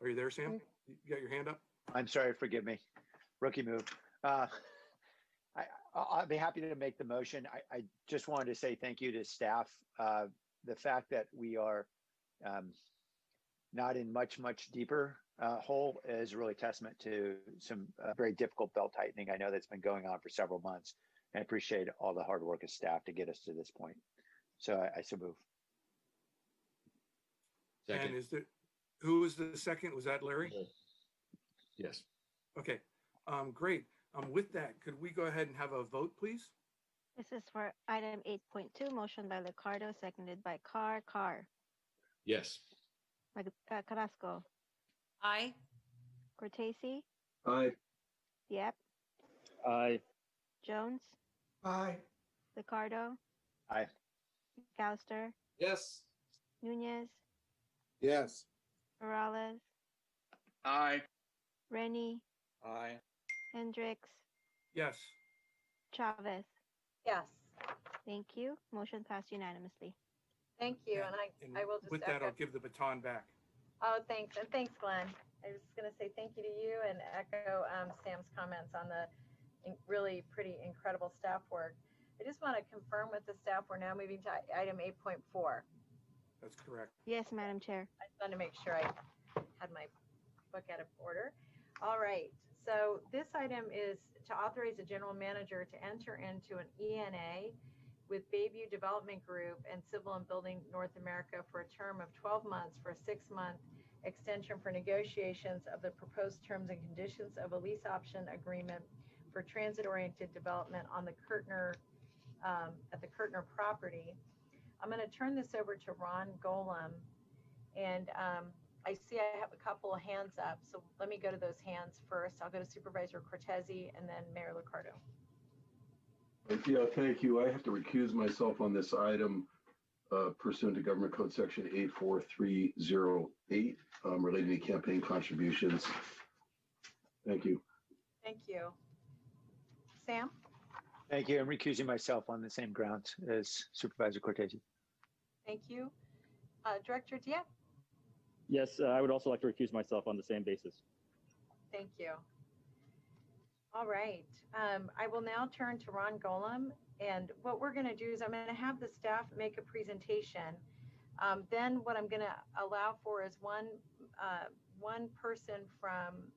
Are you there, Sam? You got your hand up? I'm sorry, forgive me. Rookie move. I'll be happy to make the motion. I just wanted to say thank you to staff. The fact that we are not in much deeper hole is really testament to some very difficult belt tightening. I know that's been going on for several months. And I appreciate all the hard work of staff to get us to this point. So I so move. Second. And who was the second? Was that Larry? Yes. Okay, great. With that, could we go ahead and have a vote, please? This is for item 8.2, motion by Ricardo, seconded by Carr. Yes. Carrasco. Aye. Cortese. Aye. Dieppe. Aye. Jones. Aye. Ricardo. Aye. McAllister. Yes. Nunez. Yes. Morales. Aye. Rennie. Aye. Hendricks. Yes. Chavez. Yes. Thank you. Motion passed unanimously. Thank you. And I will just With that, echo. I'll give the baton back. Oh, thanks. And thanks, Glenn. I was going to say thank you to you and echo Sam's comments on the really pretty incredible staff work. I just want to confirm with the staff, we're now moving to item 8.4. That's correct. Yes, Madam Chair. I just wanted to make sure I had my book out of order. All right. So this item is to authorize the general manager to enter into an ENA with Bayview Development Group and Civil and Building North America for a term of 12 months for a 6-month extension for negotiations of the proposed terms and conditions of a lease option agreement for transit-oriented development on the Curtner, at the Curtner property. I'm going to turn this over to Ron Golem, and I see I have a couple of hands up, so let me go to those hands first. I'll go to Supervisor Cortese and then Mayor Ricardo. Yeah, thank you. I have to recuse myself on this item pursuant to Government Code Section 84308 relating to campaign contributions. Thank you. Thank you. Sam? Thank you. I'm recusing myself on the same grounds as Supervisor Cortese. Thank you. Director Dieppe? Yes, I would also like to recuse myself on the same basis. Thank you. All right. I will now turn to Ron Golem. And what we're going to do is I'm going to have the staff make a presentation. Then what I'm going to allow for is one person from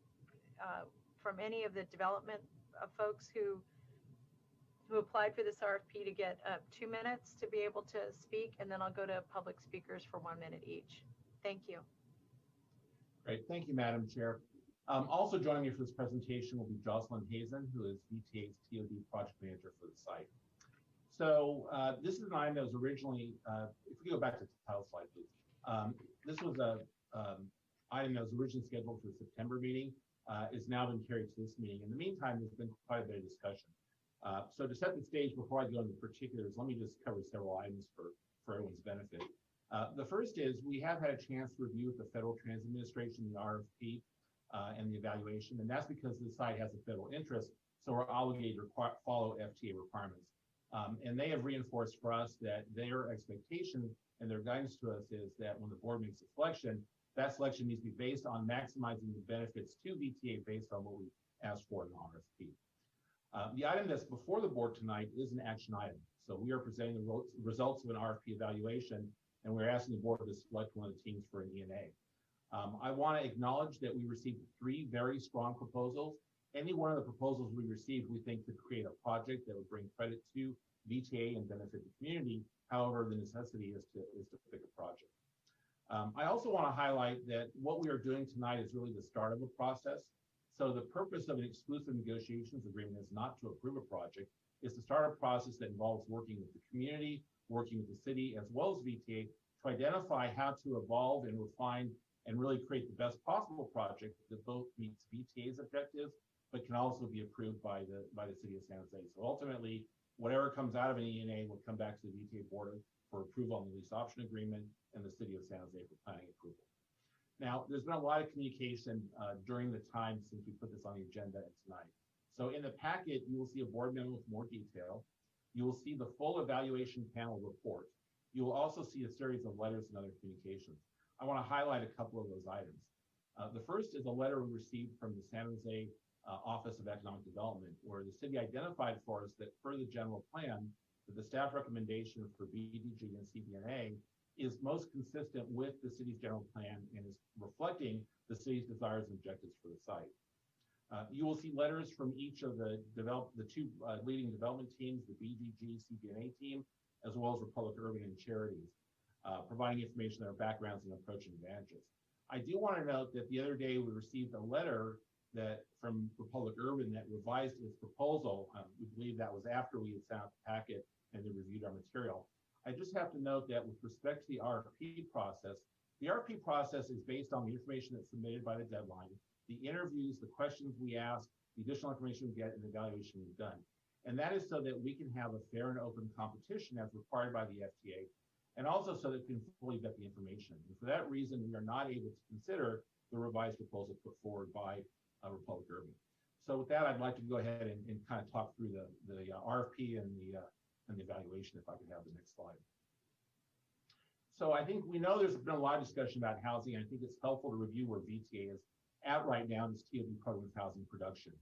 any of the development folks who applied for this RFP to get 2 minutes to be able to speak, and then I'll go to public speakers for 1 minute each. Thank you. Great. Thank you, Madam Chair. Also joining me for this presentation will be Jocelyn Hazen, who is VTA's TOD project manager for the site. So this is an item that was originally, if we go back to the title slide, please. This was a item that was originally scheduled for the September meeting. It's now been carried to this meeting. In the meantime, there's been quite a bit of discussion. So to set the stage before I go into particulars, let me just cover several items for everyone's benefit. The first is we have had a chance to review with the Federal Transit Administration the RFP and the evaluation, and that's because the site has a federal interest, so we're obligated to follow FTA requirements. And they have reinforced for us that their expectation and their guidance to us is that when the board makes a selection, that selection needs to be based on maximizing the benefits to VTA based on what we asked for in the RFP. The item that's before the board tonight is an action item. So we are presenting the results of an RFP evaluation, and we're asking the board to select one of the teams for an ENA. I want to acknowledge that we received 3 very strong proposals. Any one of the proposals we received, we think could create a project that would bring credit to VTA and benefit the community. However, the necessity is to pick a project. I also want to highlight that what we are doing tonight is really the start of a process. So the purpose of an exclusive negotiations agreement is not to approve a project, it's to start a process that involves working with the community, working with the city, as well as VTA, to identify how to evolve and refine and really create the best possible project that both meets VTA's objectives, but can also be approved by the city of San Jose. So ultimately, whatever comes out of an ENA will come back to the VTA board for approval on the lease option agreement and the city of San Jose for planning approval. Now, there's been a lot of communication during the time since we put this on the agenda tonight. So in the packet, you will see a board memo with more detail. You will see the full evaluation panel report. You will also see a series of letters and other communications. I want to highlight a couple of those items. The first is a letter we received from the San Jose Office of Economic Development, where the city identified for us that per the general plan, that the staff recommendation for BDG and CBNA is most consistent with the city's general plan and is reflecting the city's desires and objectives for the site. You will see letters from each of the two leading development teams, the BDG, CBNA team, as well as Republic Urban and Charities, providing information on their backgrounds and approach and advantages. I do want to note that the other day we received a letter that from Republic Urban that revised its proposal. We believe that was after we had sent out the packet and they reviewed our material. I just have to note that with respect to the RFP process is based on the information that's submitted by the deadline, the interviews, the questions we ask, the additional information we get, and the evaluation we've done. And that is so that we can have a fair and open competition as required by the FTA, and also so that we can fully vet the information. And for that reason, we are not able to consider the revised proposal put forward by Republic Urban. So with that, I'd like to go ahead and kind of talk through the RFP and the evaluation, if I could have the next slide. So I think we know there's been a lot of discussion about housing. I think it's helpful to review where VTA is at right now in this TOD program of housing production.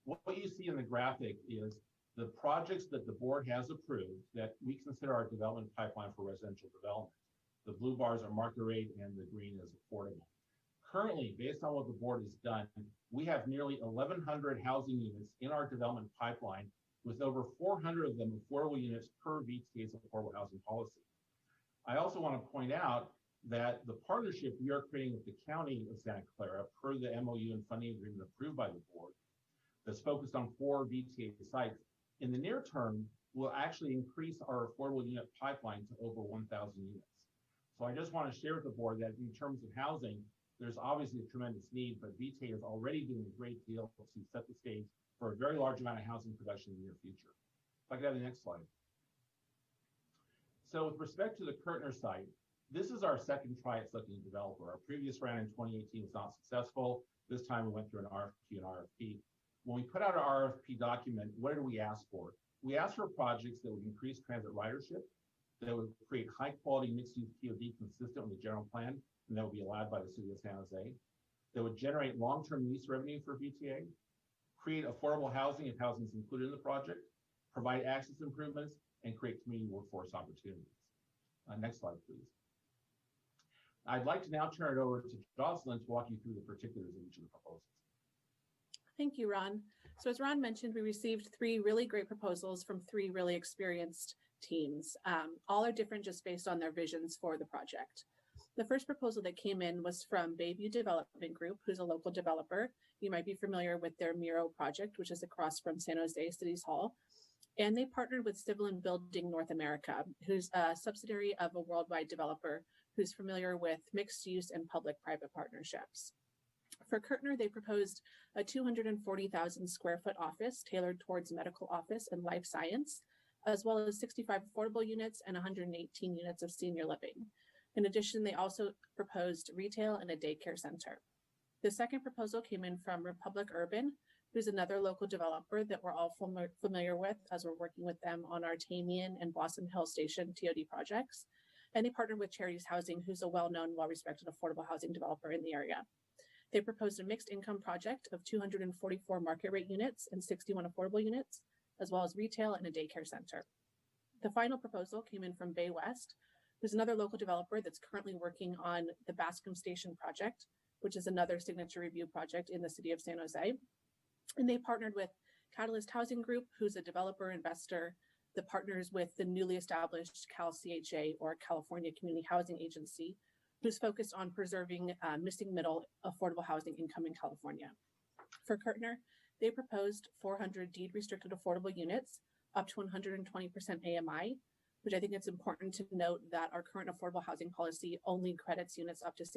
What you see in the graphic is the projects that the board has approved that we consider our development pipeline for residential development. The blue bars are market rate and the green is affordable. Currently, based on what the board has done, we have nearly 1,100 housing units in our development pipeline, with over 400 of them affordable units per VTA's affordable housing policy. I also want to point out that the partnership we are creating with the County of Santa Clara, per the MOU and funding agreement approved by the board, that's focused on 4 VTA sites, in the near term will actually increase our affordable unit pipeline to over 1,000 units. So I just want to share with the board that in terms of housing, there's obviously a tremendous need, but VTA is already doing a great deal to set the stage for a very large amount of housing production in the near future. If I could have the next slide. So with respect to the Curtner site, this is our second try at selecting a developer. Our previous round in 2018 was not successful. This time we went through an RFQ and RFP. When we put out our RFP document, what did we ask for? We asked for projects that would increase transit ridership, that would create high quality mixed use TOD consistent with the general plan, and that would be allowed by the city of San Jose, that would generate long-term lease revenue for VTA, create affordable housing if housing is included in the project, provide access improvements, and create community workforce opportunities. Next slide, please. I'd like to now turn it over to Jocelyn to walk you through the particulars of each of the proposals. Thank you, Ron. So as Ron mentioned, we received 3 really great proposals from 3 really experienced teams. All are different just based on their visions for the project. The first proposal that came in was from Bayview Development Group, who's a local developer. You might be familiar with their Miro project, which is across from San Jose City's Hall. And they partnered with Civil and Building North America, who's a subsidiary of a worldwide developer who's familiar with mixed use and public-private partnerships. For Curtner, they proposed a 240,000 square foot office tailored towards medical office and life science, as well as 65 affordable units and 118 units of senior living. In addition, they also proposed retail and a daycare center. The second proposal came in from Republic Urban, who's another local developer that we're all familiar with as we're working with them on our Tamian and Blossom Hill Station TOD projects. And they partnered with Charities Housing, who's a well-known, well-respected affordable housing developer in the area. They proposed a mixed income project of 244 market rate units and 61 affordable units, as well as retail and a daycare center. The final proposal came in from Bay West, who's another local developer that's currently working on the Bascom Station project, which is another signature review project in the city of San Jose. And they partnered with Catalyst Housing Group, who's a developer investor that partners with the newly established CalCHA, or California Community Housing Agency, who's focused on preserving missing middle affordable housing income in California. For Curtner, they proposed 400 deed restricted affordable units, up to 120% AMI, which I think it's important to note that our current affordable housing policy only credits units up to 60%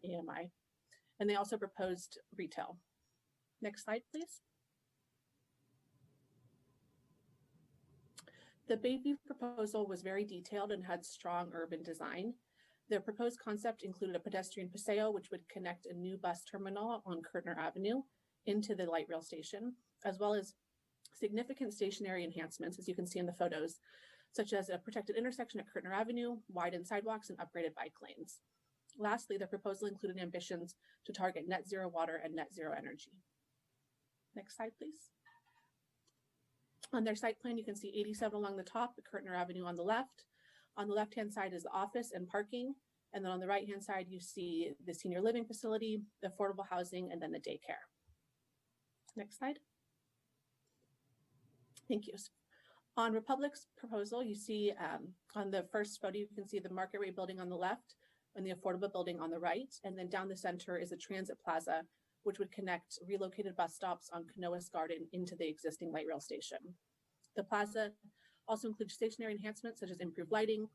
AMI. And they also proposed retail. Next slide, please. The Bayview proposal was very detailed and had strong urban design. The proposed concept included a pedestrian paseo, which would connect a new bus terminal on Curtner Avenue into the light rail station, as well as significant stationary enhancements, as you can see in the photos, such as a protected intersection at Curtner Avenue, widened sidewalks, and upgraded bike lanes. Lastly, the proposal included ambitions to target net zero water and net zero energy. Next slide, please. On their site plan, you can see 87 along the top, the Curtner Avenue on the left. On the left-hand side is the office and parking. And then on the right-hand side, you see the senior living facility, the affordable housing, and then the daycare. Next slide. Thank you. On Republic's proposal, you see on the first photo, you can see the market rate building on the left and the affordable building on the right. And then down the center is a transit plaza, which would connect relocated bus stops on Canoas Garden into the existing light rail station. The plaza also includes stationary enhancements such as improved lighting,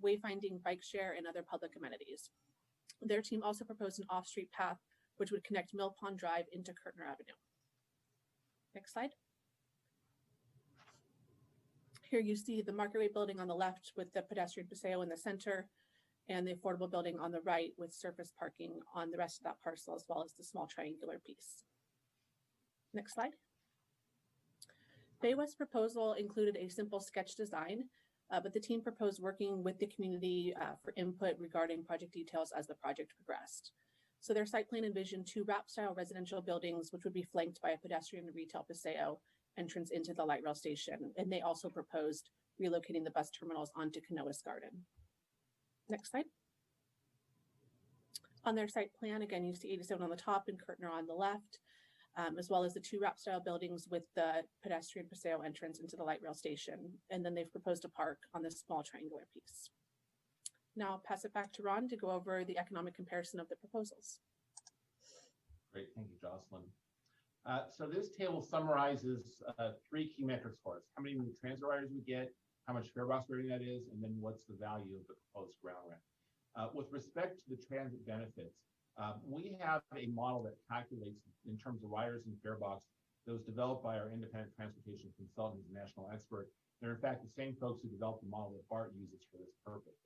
wayfinding, bike share, and other public amenities. Their team also proposed an off-street path, which would connect Mill Pond Drive into Curtner Avenue. Next slide. Here you see the market rate building on the left with the pedestrian paseo in the center, and the affordable building on the right with surface parking on the rest of that parcel, as well as the small triangular piece. Next slide. Bay West proposal included a simple sketch design, but the team proposed working with the community for input regarding project details as the project progressed. So their site plan envisioned 2 wrap-style residential buildings, which would be flanked by a pedestrian and retail paseo entrance into the light rail station. And they also proposed relocating the bus terminals onto Canoas Garden. Next slide. On their site plan, again, you see 87 on the top and Curtner on the left, as well as the 2 wrap-style buildings with the pedestrian paseo entrance into the light rail station. And then they've proposed a park on this small triangular piece. Now I'll pass it back to Ron to go over the economic comparison of the proposals. Great, thank you, Jocelyn. So this table summarizes 3 key metrics for us: how many new transit riders we get, how much fare box rating that is, and then what's the value of the proposed ground rent. With respect to the transit benefits, we have a model that calculates in terms of riders and fare box that was developed by our independent transportation consultant, who's a national expert. They're in fact the same folks who developed the model that BART uses for this purpose.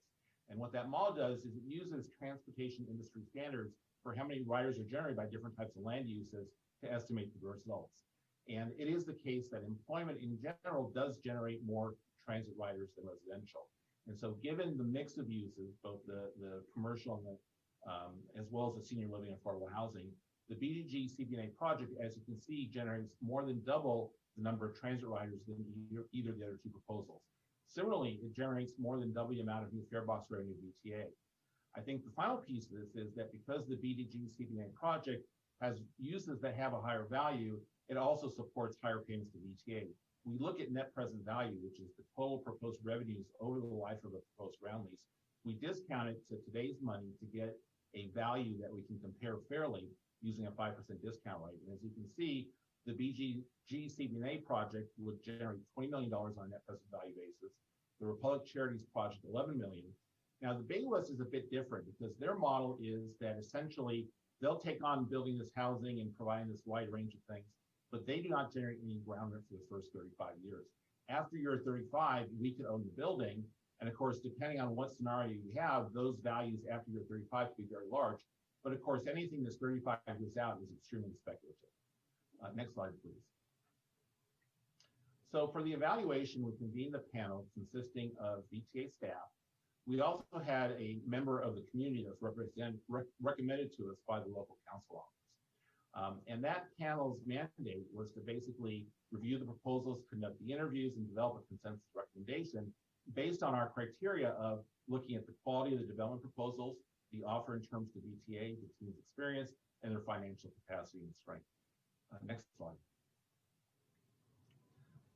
And what that model does is it uses transportation industry standards for how many riders are generated by different types of land uses to estimate the results. And it is the case that employment in general does generate more transit riders than residential. And so given the mix of uses, both the commercial and the, as well as the senior living and affordable housing, the BDG CBNA project, as you can see, generates more than double the number of transit riders than either of the other 2 proposals. Similarly, it generates more than double the amount of new fare box revenue VTA. I think the final piece of this is that because the BDG CBNA project has uses that have a higher value, it also supports higher payments to VTA. We look at net present value, which is the total proposed revenues over the life of a proposed ground lease. We discount it to today's money to get a value that we can compare fairly using a 5% discount rate. And as you can see, the BDG CBNA project would generate $20 million on a net present value basis. The Republic Charities project, $11 million. Now, the Bay West is a bit different because their model is that essentially they'll take on building this housing and providing this wide range of things, but they do not generate any ground rent for the first 35 years. After year 35, we could own the building. And of course, depending on what scenario you have, those values after year 35 could be very large. But of course, anything that's 35 years out is extremely speculative. Next slide, please. So for the evaluation, we convened a panel consisting of VTA staff. We also had a member of the community that's recommended to us by the local council office. And that panel's mandate was to basically review the proposals, conduct the interviews, and develop a consensus recommendation based on our criteria of looking at the quality of the development proposals, the offer in terms of VTA, the team's experience, and their financial capacity and strength. Next slide.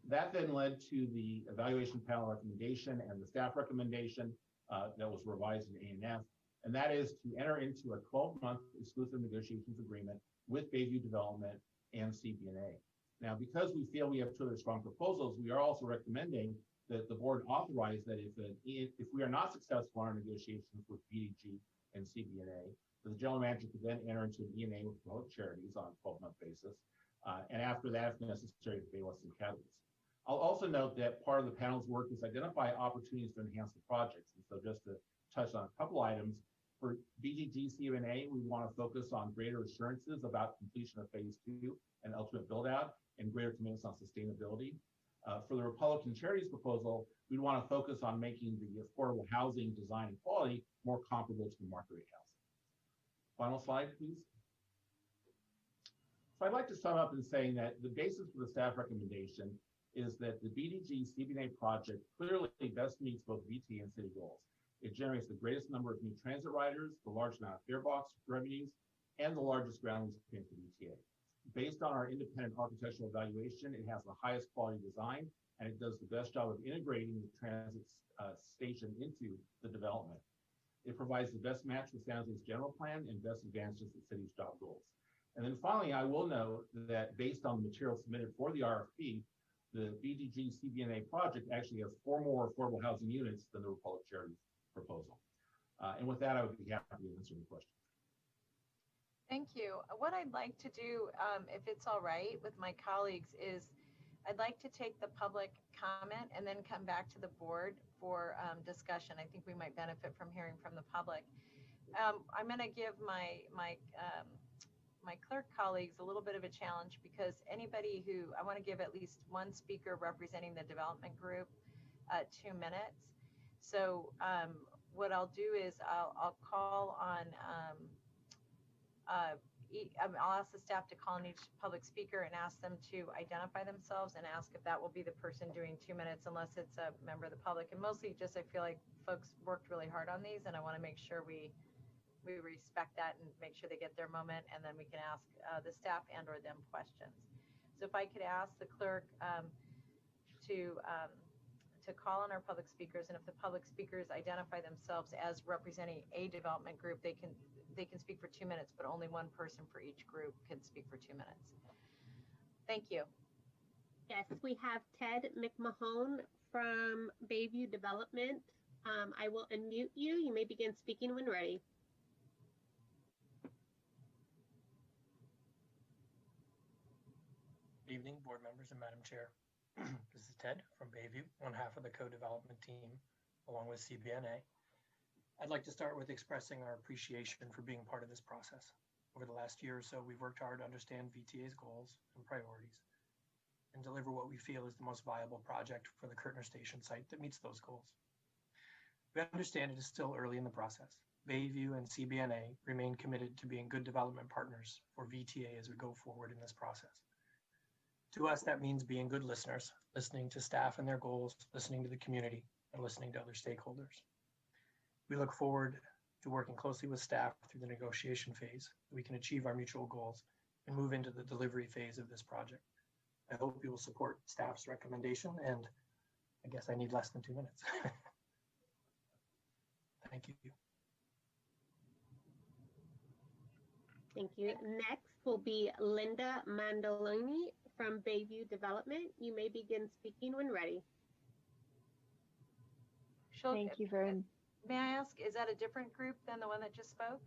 That then led to the evaluation panel recommendation and the staff recommendation that was revised in A&F, and that is to enter into a 12-month exclusive negotiations agreement with Bayview Development and CBNA. Now, because we feel we have 2 other strong proposals, we are also recommending that the board authorize that if we are not successful in our negotiations with BDG and CBNA, the general manager could then enter into an E&A with Republic Charities on a 12-month basis, and after that, if necessary, with Bay West and Catalyst. I'll also note that part of the panel's work is identify opportunities to enhance the projects. And so just to touch on a couple items, for BDG CBNA, we want to focus on greater assurances about completion of phase 2 and ultimate build out and greater commitments on sustainability. For the Republican Charities proposal, we want to focus on making the affordable housing design and quality more comparable to the market rate housing. Final slide, please. So I'd like to sum up in saying that the basis for the staff recommendation is that the BDG CBNA project clearly best meets both VTA and city goals. It generates the greatest number of new transit riders, the largest amount of fare box revenues, and the largest ground lease payment for VTA. Based on our independent architectural evaluation, it has the highest quality design, and it does the best job of integrating the transit station into the development. It provides the best match with San Jose's general plan and best advances the city's job goals. And then finally, I will note that based on the material submitted for the RFP, the BDG CBNA project actually has 4 more affordable housing units than the Republic Charity's proposal. And with that, I would be happy to answer any questions. Thank you. What I'd like to do, if it's all right with my colleagues, is I'd like to take the public comment and then come back to the board for discussion. I think we might benefit from hearing from the public. I'm going to give my clerk colleagues a little bit of a challenge, because anybody who, I want to give at least one speaker representing the development group 2 minutes. So what I'll do is I'll call on, I'll ask the staff to call on each public speaker and ask them to identify themselves and ask if that will be the person doing 2 minutes, unless it's a member of the public. And mostly just, I feel like folks worked really hard on these, and I want to make sure we respect that and make sure they get their moment, and then we can ask the staff and or them questions. So if I could ask the clerk to call on our public speakers, and if the public speakers identify themselves as representing a development group, they can speak for 2 minutes, but only one person for each group can speak for 2 minutes. Thank you. Yes, we have Ted McMahon from Bayview Development. I will unmute you. You may begin speaking when ready. Good evening, board members and Madam Chair. This is Ted from Bayview, one half of the co-development team, along with CBNA. I'd like to start with expressing our appreciation for being part of this process. Over the last year or so, we've worked hard to understand VTA's goals and priorities and deliver what we feel is the most viable project for the Curtner station site that meets those goals. We understand it is still early in the process. Bayview and CBNA remain committed to being good development partners for VTA as we go forward in this process. To us, that means being good listeners, listening to staff and their goals, listening to the community, and listening to other stakeholders. We look forward to working closely with staff through the negotiation phase so we can achieve our mutual goals and move into the delivery phase of this project. I hope you will support staff's recommendation, and I guess I need less than 2 minutes. Thank you. Thank you. Next will be Linda Mandolini from Bayview Development. You may begin speaking when ready. Thank you very much. May I ask, is that a different group than the one that just spoke?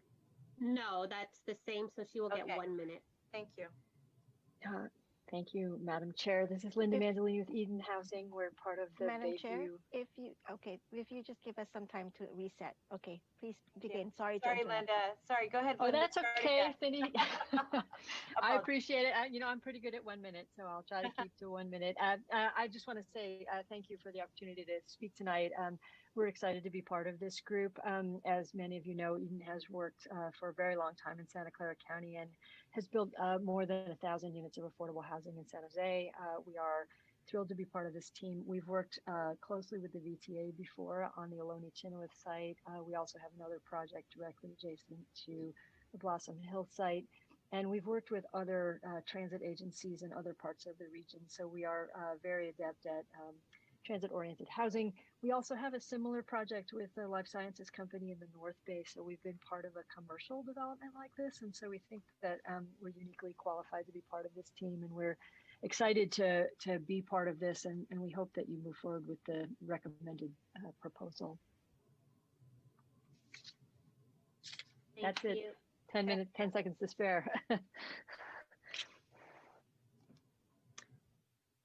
No, that's the same, so she will get 1 minute. Thank you. Thank you, Madam Chair. This is Linda Mandolini with Eden Housing. We're part of the Madam Bayview. Chair, if you just give us some time to reset. Okay, please begin. Sorry, Sorry, Linda. Sorry, go ahead. Oh, Linda. that's Start okay, again. Cindy. I appreciate it. I'm pretty good at 1 minute, so I'll try to keep to 1 minute. I just want to say thank you for the opportunity to speak tonight. We're excited to be part of this group. As many of you know, Eden has worked for a very long time in Santa Clara County and has built more than 1,000 units of affordable housing in San Jose. We are thrilled to be part of this team. We've worked closely with the VTA before on the Ohlone Chenoweth site. We also have another project directly adjacent to the Blossom Hill site. And we've worked with other transit agencies in other parts of the region. So we are very adept at transit-oriented housing. We also have a similar project with a life sciences company in the North Bay. So we've been part of a commercial development like this. And so we think that we're uniquely qualified to be part of this team. And we're excited to be part of this. And we hope that you move forward with the recommended proposal. That's it. 10 minutes, 10 seconds to spare.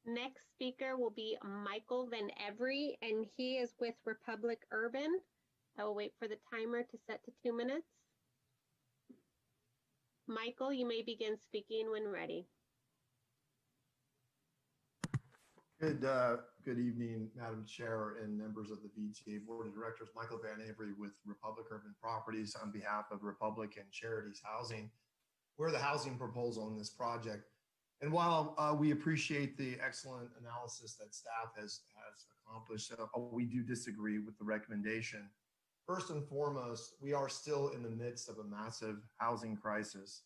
Next speaker will be Michael Van Every, and he is with Republic Urban. I will wait for the timer to set to 2 minutes. Michael, you may begin speaking when ready. Good Good evening, Madam Chair and members of the VTA Board of Directors. Michael Van Avery with Republic Urban Properties on behalf of Republic and Charities Housing. We're the housing proposal in this project. And while we appreciate the excellent analysis that staff has accomplished, we do disagree with the recommendation. First and foremost, we are still in the midst of a massive housing crisis.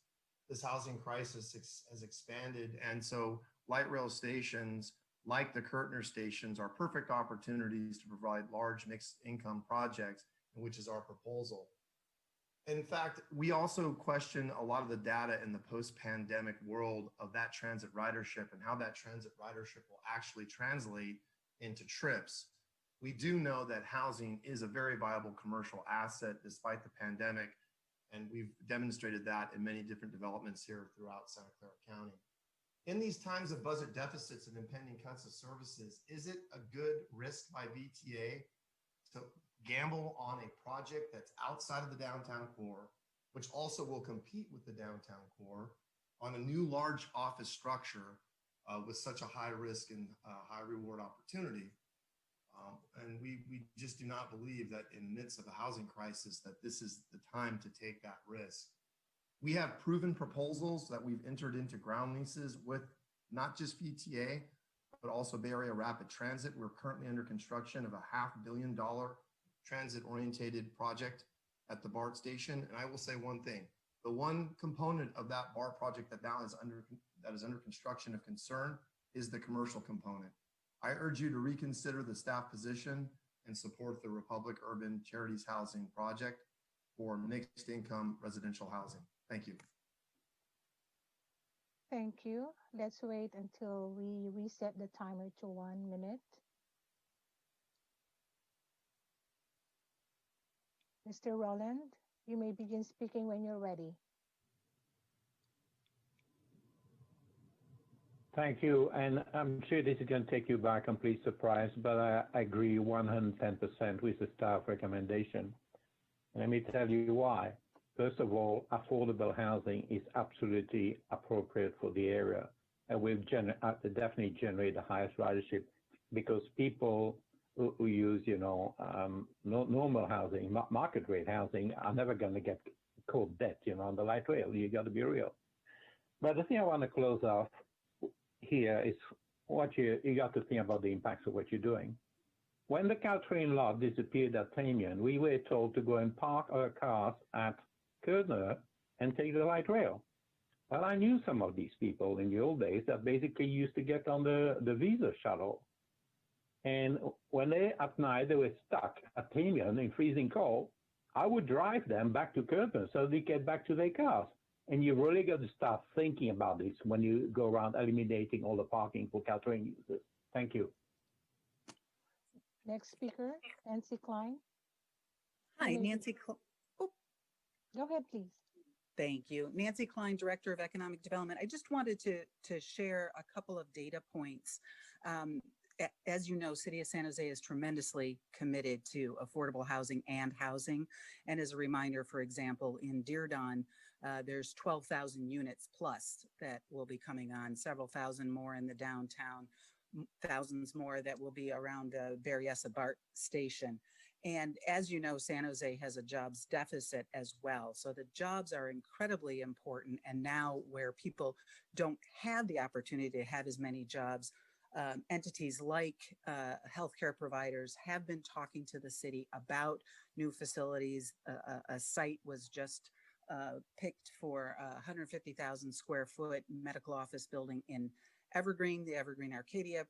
This housing crisis has expanded, and so light rail stations like the Curtner stations are perfect opportunities to provide large mixed income projects, which is our proposal. In fact, we also question a lot of the data in the post-pandemic world of that transit ridership and how that transit ridership will actually translate into trips. We do know that housing is a very viable commercial asset despite the pandemic, and we've demonstrated that in many different developments here throughout Santa Clara County. In these times of budget deficits and impending cuts of services, is it a good risk by VTA to gamble on a project that's outside of the downtown core, which also will compete with the downtown core, on a new large office structure with such a high risk and high reward opportunity? And we just do not believe that in the midst of a housing crisis that this is the time to take that risk. We have proven proposals that we've entered into ground leases with not just VTA, but also Bay Area Rapid Transit. We're currently under construction of a $500 million transit-oriented project at the BART station. And I will say one thing, the one component of that BART project that now is under construction of concern is the commercial component. I urge you to reconsider the staff position and support the Republic Urban Charities Housing Project for mixed income residential housing. Thank you. Thank you. Let's wait until we reset the timer to 1 minute. Mr. Rowland, you may begin speaking when you're ready. Thank you. And I'm sure this is going to take you by complete surprise, but I agree 110% with the staff recommendation. And let me tell you why. First of all, affordable housing is absolutely appropriate for the area, and will definitely generate the highest ridership because people who use, normal housing, market rate housing, are never going to get caught dead, on the light rail. You got to be real. But the thing I want to close off here is what you got to think about the impacts of what you're doing. When the Caltrain lot disappeared at Tamian, we were told to go and park our cars at Curtner and take the light rail. Well, I knew some of these people in the old days that basically used to get on the Visa shuttle. And when at night they were stuck at Tamian in freezing cold, I would drive them back to Curtner so they get back to their cars. And you really got to start thinking about this when you go around eliminating all the parking for Caltrain users. Thank you. Next speaker, Nancy Klein. Hi, Nancy. Go ahead, please. Thank you. Nancy Klein, Director of Economic Development. I just wanted to share a couple of data points. As you know, City of San Jose is tremendously committed to affordable housing and housing. And as a reminder, for example, in Dearborn, there's 12,000 units plus that will be coming on, several thousand more in the downtown, thousands more that will be around Berryessa BART station. And as you know, San Jose has a jobs deficit as well. So the jobs are incredibly important. And now where people don't have the opportunity to have as many jobs, entities like healthcare providers have been talking to the city about new facilities. A site was just picked for 150,000 square foot medical office building in Evergreen, the Evergreen Arcadia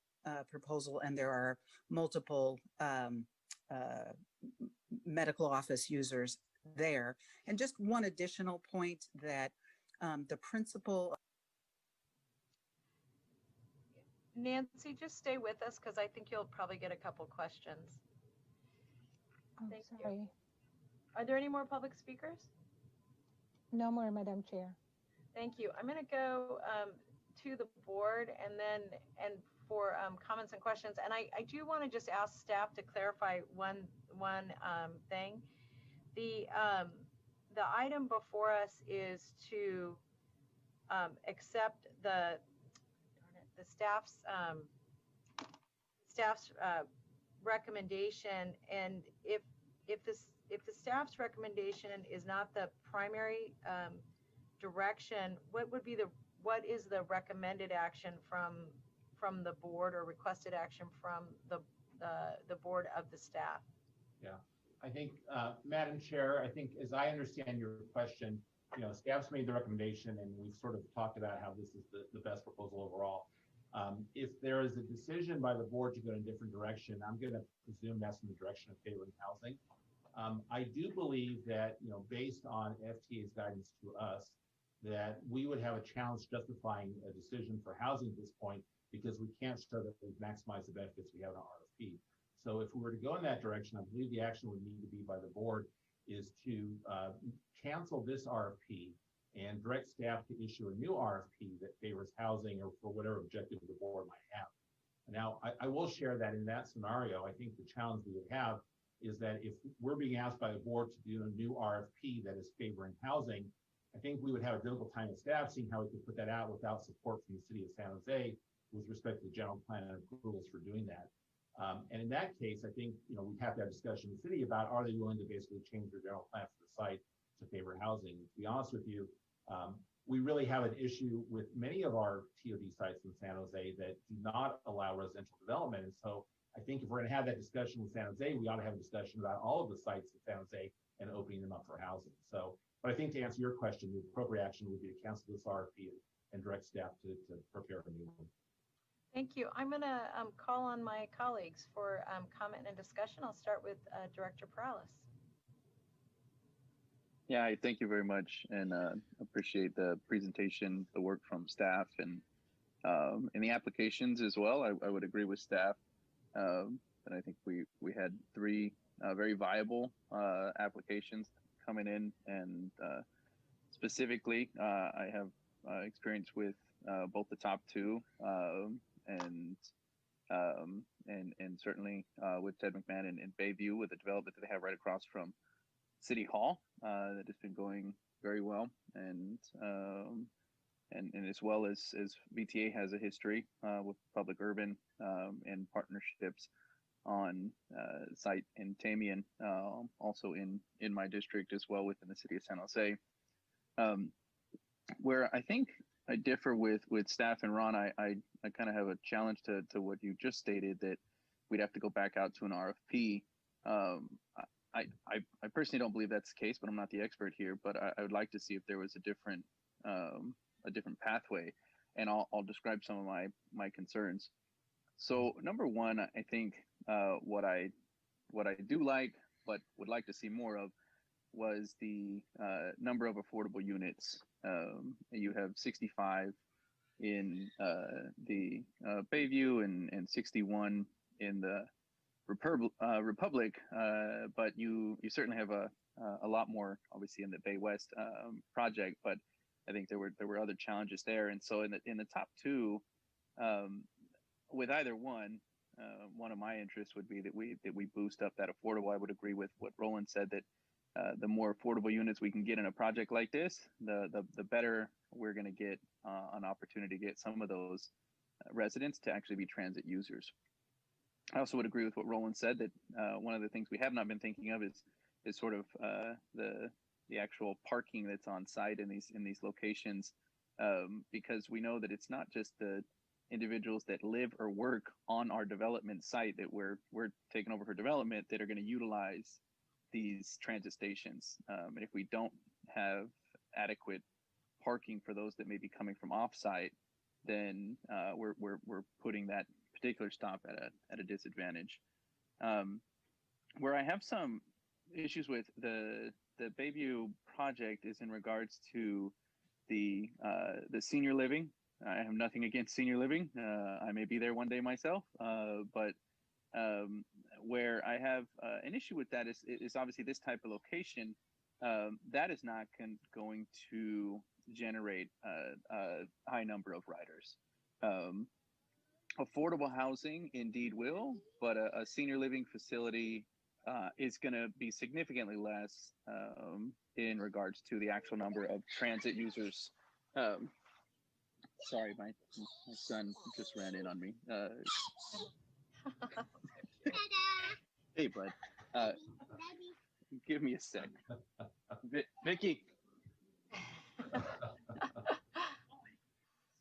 proposal, and there are multiple medical office users there. And just one additional point that the principal. Nancy, just stay with us because I think you'll probably get a couple questions. Thank you. Are there any more public speakers? No more, Madam Chair. Thank you. I'm going to go to the board and for comments and questions. And I do want to just ask staff to clarify one thing. The item before us is to staff's recommendation, and if the staff's recommendation is not the primary direction, what is the recommended action from the board, or requested action from the board of the staff? Yeah, I think, Madam Chair, I think as I understand your question, staff's made the recommendation, and we've sort of talked about how this is the best proposal overall. If there is a decision by the board to go in a different direction, I'm going to presume that's in the direction of favoring housing. I do believe that, based on FTA's guidance to us, that we would have a challenge justifying a decision for housing at this point, because we can't show that we've maximized the benefits we have in our RFP. So if we were to go in that direction, I believe the action would need to be by the board is to cancel this RFP and direct staff to issue a new RFP that favors housing, or for whatever objective the board might have. Now, I will share that in that scenario, I think the challenge we would have is that if we're being asked by the board to do a new RFP that is favoring housing, I think we would have a difficult time with staff seeing how we could put that out without support from the city of San Jose with respect to the general plan and approvals for doing that. And in that case, I think, we'd have to have a discussion with the city about, are they willing to basically change their general plan for the site to favor housing? To be honest with you, we really have an issue with many of our TOD sites in San Jose that do not allow residential development. And so I think if we're going to have that discussion with San Jose, we ought to have a discussion about all of the sites in San Jose and opening them up for housing. So, but I think to answer your question, the appropriate action would be to cancel this RFP and direct staff to prepare a new one. Thank you. I'm going to call on my colleagues for comment and discussion. I'll start with Director Perales. Yeah, thank you very much, and appreciate the presentation, the work from staff, and the applications as well. I would agree with staff, and I think we had three very viable applications coming in, and specifically, I have experience with both the top two, and certainly with Ted McMahon and Bayview, with the development that they have right across from City Hall, that has been going very well, and as well as VTA has a history with public urban and partnerships on site in Tamian, also in my district as well within the city of San Jose. Where I think I differ with staff and Ron, I kind of have a challenge to what you just stated, that we'd have to go back out to an RFP. I personally don't believe that's the case, but I'm not the expert here. But I would like to see if there was a different pathway, and I'll describe some of my concerns. So number one, I think what I do like, but would like to see more of, was the number of affordable units. You have 65 in the Bayview and 61 in the Republic, but you certainly have a lot more, obviously, in the Bay West project. But I think there were other challenges there, and so in the top two, with either one of my interests would be that we boost up that affordable. I would agree with what Roland said, that the more affordable units we can get in a project like this, the better we're going to get an opportunity to get some of those residents to actually be transit users. I also would agree with what Roland said, that one of the things we have not been thinking of is sort of the actual parking that's on site in these locations, because we know that it's not just the individuals that live or work on our development site that we're taking over for development that are going to utilize these transit stations. And if we don't have adequate parking for those that may be coming from off-site, then we're putting that particular stop at a disadvantage. Where I have some issues with the Bayview project is in regards to the senior living. I have nothing against senior living. I may be there one day myself, but where I have an issue with that is obviously this type of location that is not going to generate a high number of riders. Affordable housing indeed will, but a senior living facility is going to be significantly less in regards to the actual number of transit users. Sorry, my son just ran in on me. Hey, bud. Give me a sec. Vicky.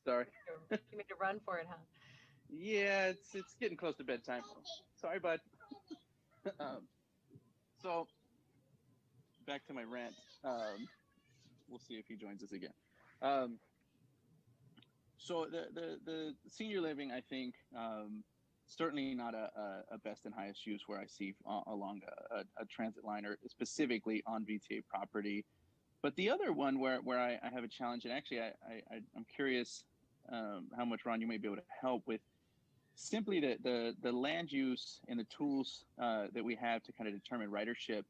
Sorry. You made a run for it, huh? Yeah, it's getting close to bedtime. Sorry, bud. So back to my rant. We'll see if he joins us again. So the senior living, I think, certainly not a best and highest use where I see along a transit line or specifically on VTA property. But the other one where I have a challenge, and actually I'm curious how much, Ron, you may be able to help with, simply the land use and the tools that we have to kind of determine ridership.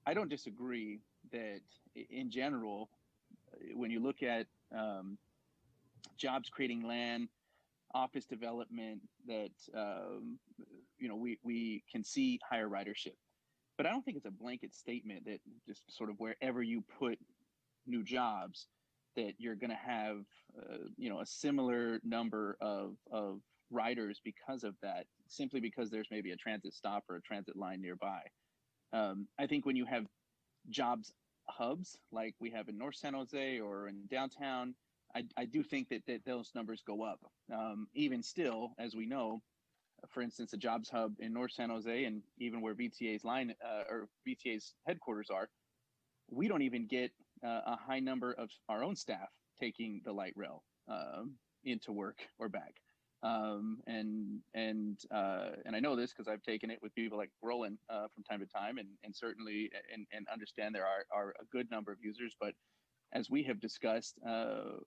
I don't disagree that in general, when you look at jobs creating land, office development, that we can see higher ridership. But I don't think it's a blanket statement that just sort of wherever you put new jobs, that you're going to have a similar number of riders because of that, simply because there's maybe a transit stop or a transit line nearby. I think when you have jobs hubs like we have in North San Jose or in downtown, I do think that those numbers go up. Even still, as we know, for instance, a jobs hub in North San Jose, and even where VTA's line or VTA's headquarters are, we don't even get a high number of our own staff taking the light rail into work or back. And I know this because I've taken it with people like Roland from time to time, and certainly and understand there are a good number of users. But as we have discussed,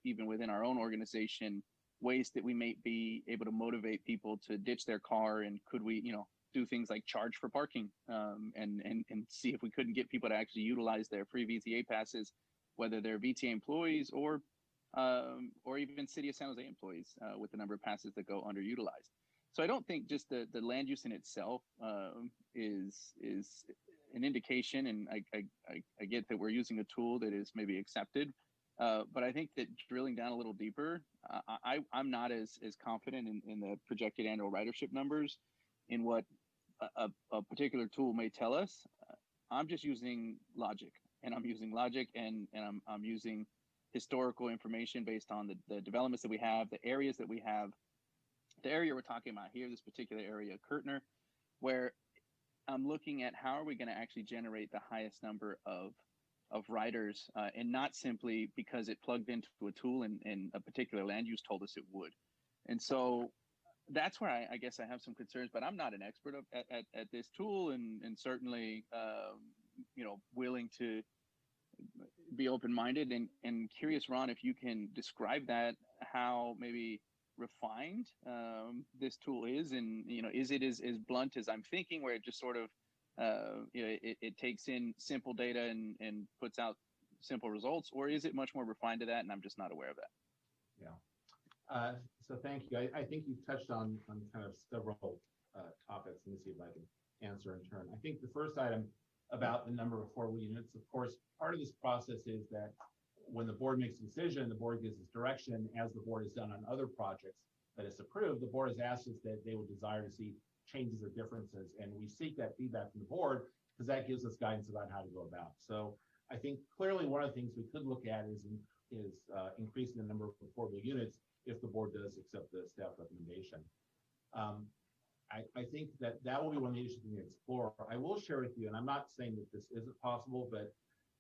even within our own organization, ways that we may be able to motivate people to ditch their car, and could we, do things like charge for parking, and see if we couldn't get people to actually utilize their free VTA passes, whether they're VTA employees or even City of San Jose employees, with the number of passes that go underutilized. So I don't think just the land use in itself is an indication, and I get that we're using a tool that is maybe accepted, but I think that drilling down a little deeper, I'm not as confident in the projected annual ridership numbers in what a particular tool may tell us. I'm just using logic, and I'm using historical information based on the developments that we have, the areas that we have. The area we're talking about here, this particular area, Curtner, where I'm looking at how are we going to actually generate the highest number of riders, and not simply because it plugged into a tool and a particular land use told us it would. And so that's where I guess I have some concerns, but I'm not an expert at this tool, and certainly willing to be open-minded, and curious, Ron, if you can describe that, how maybe refined this tool is, and is it as blunt as I'm thinking, where it just sort of it takes in simple data and puts out simple results, or is it much more refined to that and I'm just not aware of that? Yeah. So thank you. I think you touched on kind of several topics. Let me see if I can answer in turn. I think the first item about the number of affordable units, of course, part of this process is that when the board makes a decision, the board gives its direction, as the board has done on other projects that it's approved. The board has asked us that they would desire to see changes or differences, and we seek that feedback from the board because that gives us guidance about how to go about. So I think clearly one of the things we could look at is increasing the number of affordable units if the board does accept the staff recommendation. I think that will be one of the issues we explore. I will share with you, and I'm not saying that this isn't possible, but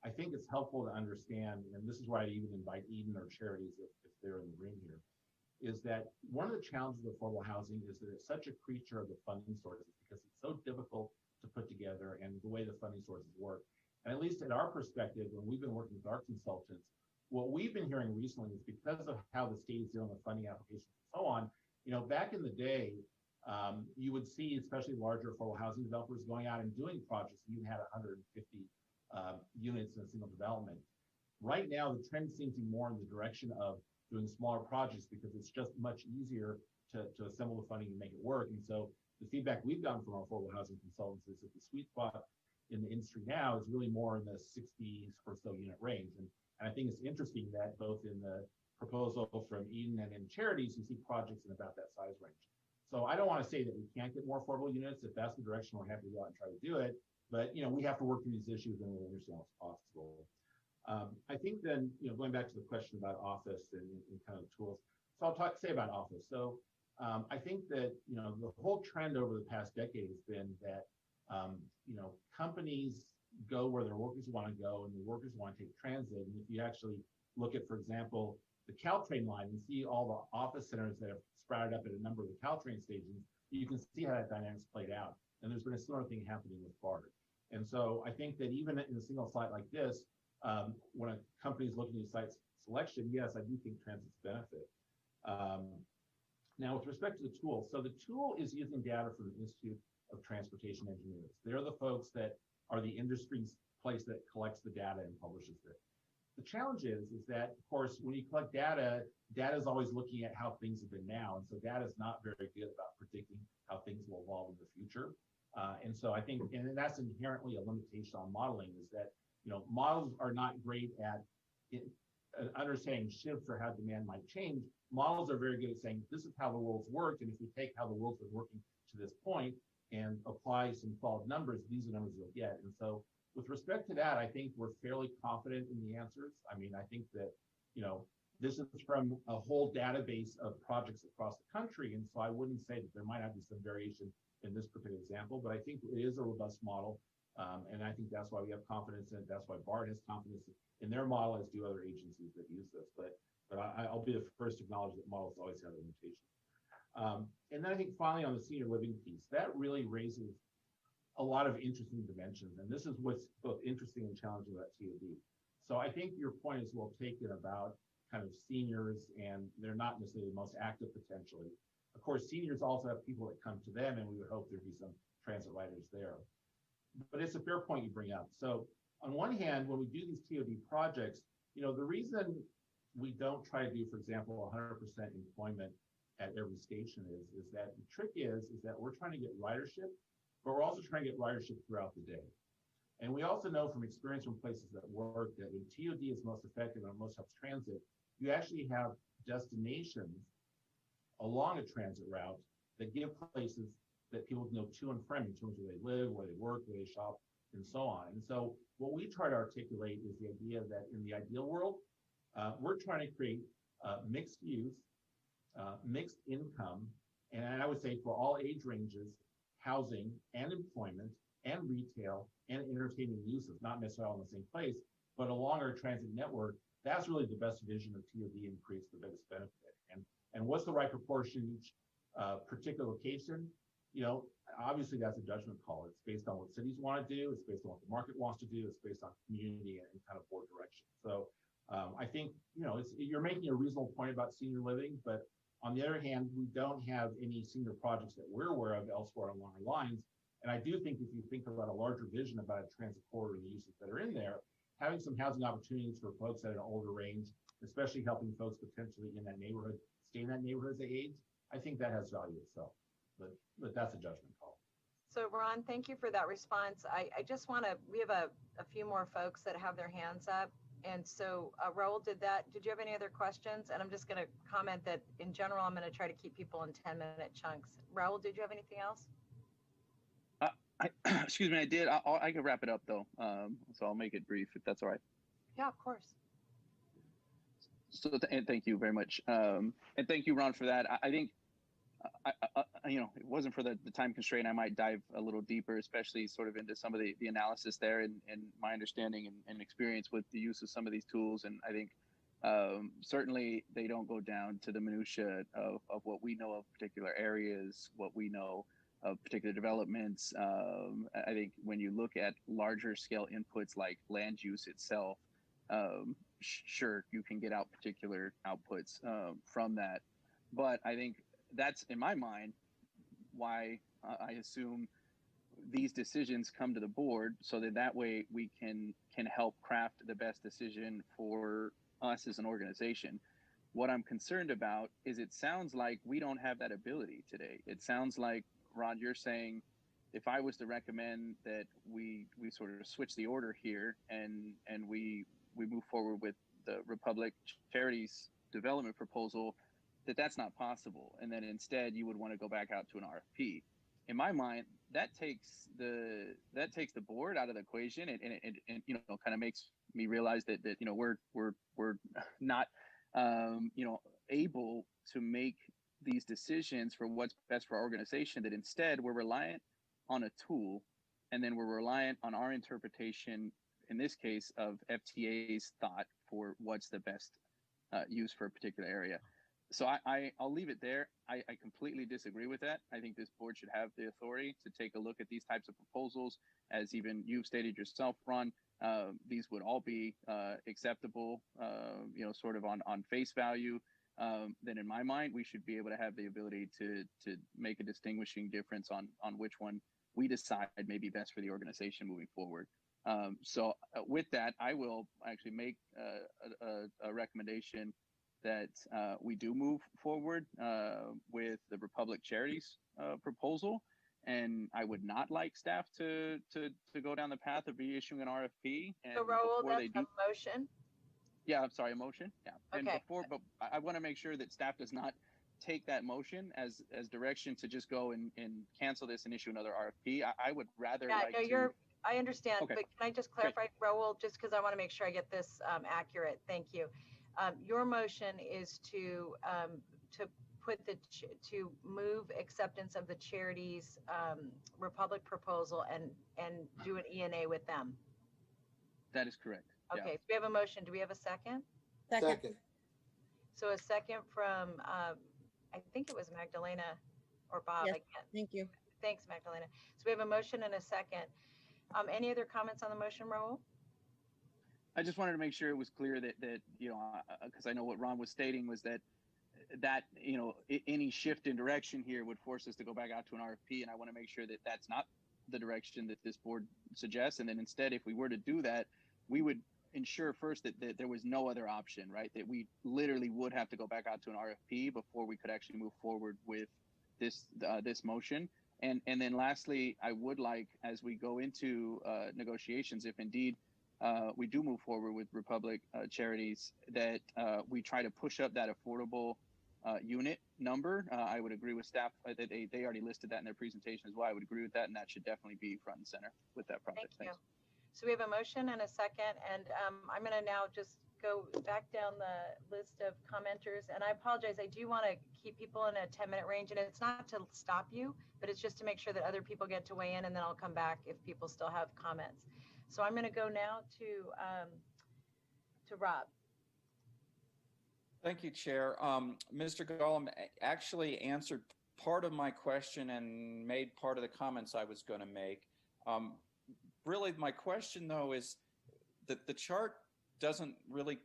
I think it's helpful to understand, and this is why I even invite Eden or Charities if they're in the room here, is that one of the challenges of affordable housing is that it's such a creature of the funding sources because it's so difficult to put together and the way the funding sources work. And at least in our perspective, when we've been working with our consultants, what we've been hearing recently is because of how the state is dealing with funding applications and so on, back in the day, you would see, especially larger affordable housing developers going out and doing projects. You had 150 units in a single development. Right now, the trend seems to be more in the direction of doing smaller projects because it's just much easier to assemble the funding and make it work. And so the feedback we've gotten from our affordable housing consultants is that the sweet spot in the industry now is really more in the 60 or so unit range. And I think it's interesting that both in the proposal from Eden and in Charities, you see projects in about that size range. So I don't want to say that we can't get more affordable units. If that's the direction, we're happy to go out and try to do it. But we have to work through these issues and really understand what's possible. I think then, going back to the question about office and kind of the tools. So I'll say about office. So I think that the whole trend over the past decade has been that companies go where their workers want to go, and the workers want to take transit. And if you actually look at, for example, the Caltrain line and see all the office centers that have sprouted up at a number of the Caltrain stations, you can see how that dynamic's played out. And there's been a similar thing happening with BART. And so I think that even in a single site like this, when a company is looking at site selection, yes, I do think transit's benefit. Now, with respect to the tool, so the tool is using data from the Institute of Transportation Engineers. They're the folks that are the industry's place that collects the data and publishes it. The challenge is that, of course, when you collect data, data is always looking at how things have been now. And so data is not very good about predicting how things will evolve in the future. And so I think, and that's inherently a limitation on modeling, is that, models are not great at understanding shifts or how demand might change. Models are very good at saying, this is how the world's worked. And if we take how the world's been working to this point and apply some solid numbers, these are numbers you'll get. And so with respect to that, I think we're fairly confident in the answers. I mean, I think that, this is from a whole database of projects across the country. And so I wouldn't say that there might not be some variation in this particular example, but I think it is a robust model. And I think that's why we have confidence in it. That's why BART has confidence in their model, as do other agencies that use this. But I'll be the first to acknowledge that models always have limitations. And then I think finally on the senior living piece, that really raises a lot of interesting dimensions. And this is what's both interesting and challenging about TOD. So I think your point is well taken about kind of seniors, and they're not necessarily the most active potentially. Of course, seniors also have people that come to them, and we would hope there'd be some transit riders there. But it's a fair point you bring up. So on one hand, when we do these TOD projects, the reason we don't try to do, for example, 100% employment at every station is that the trick is that we're trying to get ridership, but we're also trying to get ridership throughout the day. And we also know from experience from places that work that when TOD is most effective and most helps transit, you actually have destinations along a transit route that give places that people know to and from in terms of where they live, where they work, where they shop, and so on. And so what we try to articulate is the idea that in the ideal world, we're trying to create mixed use, mixed income, and I would say for all age ranges, housing and employment and retail and entertainment uses, not necessarily all in the same place, but along our transit network. That's really the best vision of TOD and creates the biggest benefit. And what's the right proportion in each particular location? Obviously that's a judgment call. It's based on what cities want to do. It's based on what the market wants to do. It's based on community and kind of board direction. So I think, you're making a reasonable point about senior living, but on the other hand, we don't have any senior projects that we're aware of elsewhere along our lines. And I do think if you think about a larger vision about a transit corridor and the uses that are in there, having some housing opportunities for folks at an older range, especially helping folks potentially in that neighborhood, stay in that neighborhood as they age, I think that has value itself. But that's a judgment call. So Ron, thank you for that response. I just want to, we have a few more folks that have their hands up. And so Raul, did you have any other questions? And I'm just going to comment that in general, I'm going to try to keep people in 10-minute chunks. Raul, did you have anything else? Excuse me, I did. I can wrap it up though. So I'll make it brief if that's all right. Yeah, of course. So and thank you very much. And thank you, Ron, for that. I think, it wasn't for the time constraint, I might dive a little deeper, especially sort of into some of the analysis there and my understanding and experience with the use of some of these tools. And I think certainly they don't go down to the minutia of what we know of particular areas, what we know of particular developments. I think when you look at larger scale inputs like land use itself, sure, you can get out particular outputs from that. But I think that's, in my mind, why I assume these decisions come to the board, so that way we can help craft the best decision for us as an organization. What I'm concerned about is it sounds like we don't have that ability today. It sounds like, Ron, you're saying if I was to recommend that we sort of switch the order here and we move forward with the Republic Charities development proposal, that that's not possible, and that instead you would want to go back out to an RFP. In my mind, that takes the board out of the equation, and you know, kind of makes me realize that you know, we're not you know, able to make these decisions for what's best for our organization, that instead we're reliant on a tool, and then we're reliant on our interpretation, in this case, of FTA's thought for what's the best use for a particular area. So I'll leave it there. I completely disagree with that. I think this board should have the authority to take a look at these types of proposals. As even you've stated yourself, Ron, these would all be acceptable, you know, sort of on face value. Then in my mind, we should be able to have the ability to make a distinguishing difference on which one we decide may be best for the organization moving forward. So with that, I will actually make a recommendation that we do move forward with the Republic Charities proposal. And I would not like staff to go down the path of reissuing an RFP. And so Raul, before they that's do, a motion? yeah, I'm sorry, a motion. Yeah. And Okay. but I want to make sure that staff does not take that motion as direction to just go and cancel this and issue another RFP. I would rather Yeah, like no, to. I understand, Okay. but can I just clarify, Raul, just because I want to make sure I get this accurate. Thank you. Your motion is to put to move acceptance of the charities Republic proposal and do an ENA with them. That is correct. Okay, Yeah. so we have a motion. Do we have a second? Second. So a second from I think it was Magdalena or Bob. Yes, I can't. thank you. Thanks, Magdalena. So we have a motion and a second. Any other comments on the motion, Raul? I just wanted to make sure it was clear that you know, because I know what Ron was stating was that you know, any shift in direction here would force us to go back out to an RFP, and I want to make sure that that's not the direction that this board suggests. And then instead, if we were to do that, we would ensure first that there was no other option, right? That we literally would have to go back out to an RFP before we could actually move forward with this motion. And then lastly, I would like, as we go into negotiations, if indeed we do move forward with Republic Charities, that we try to push up that affordable unit number. I would agree with staff that they already listed that in their presentation as well. I would agree with that, and that should definitely be front and center with that project. Thank you. So we have a motion and a second, and I'm going to now just go back down the list of commenters. And I apologize, I do want to keep people in a 10-minute range, and it's not to stop you, but it's just to make sure that other people get to weigh in, and then I'll come back if people still have comments. So I'm going to go now to Rob. Thank you, Chair. Mr. Gollum actually answered part of my question and made part of the comments I was going to make. Really, my question, though, is that the chart doesn't really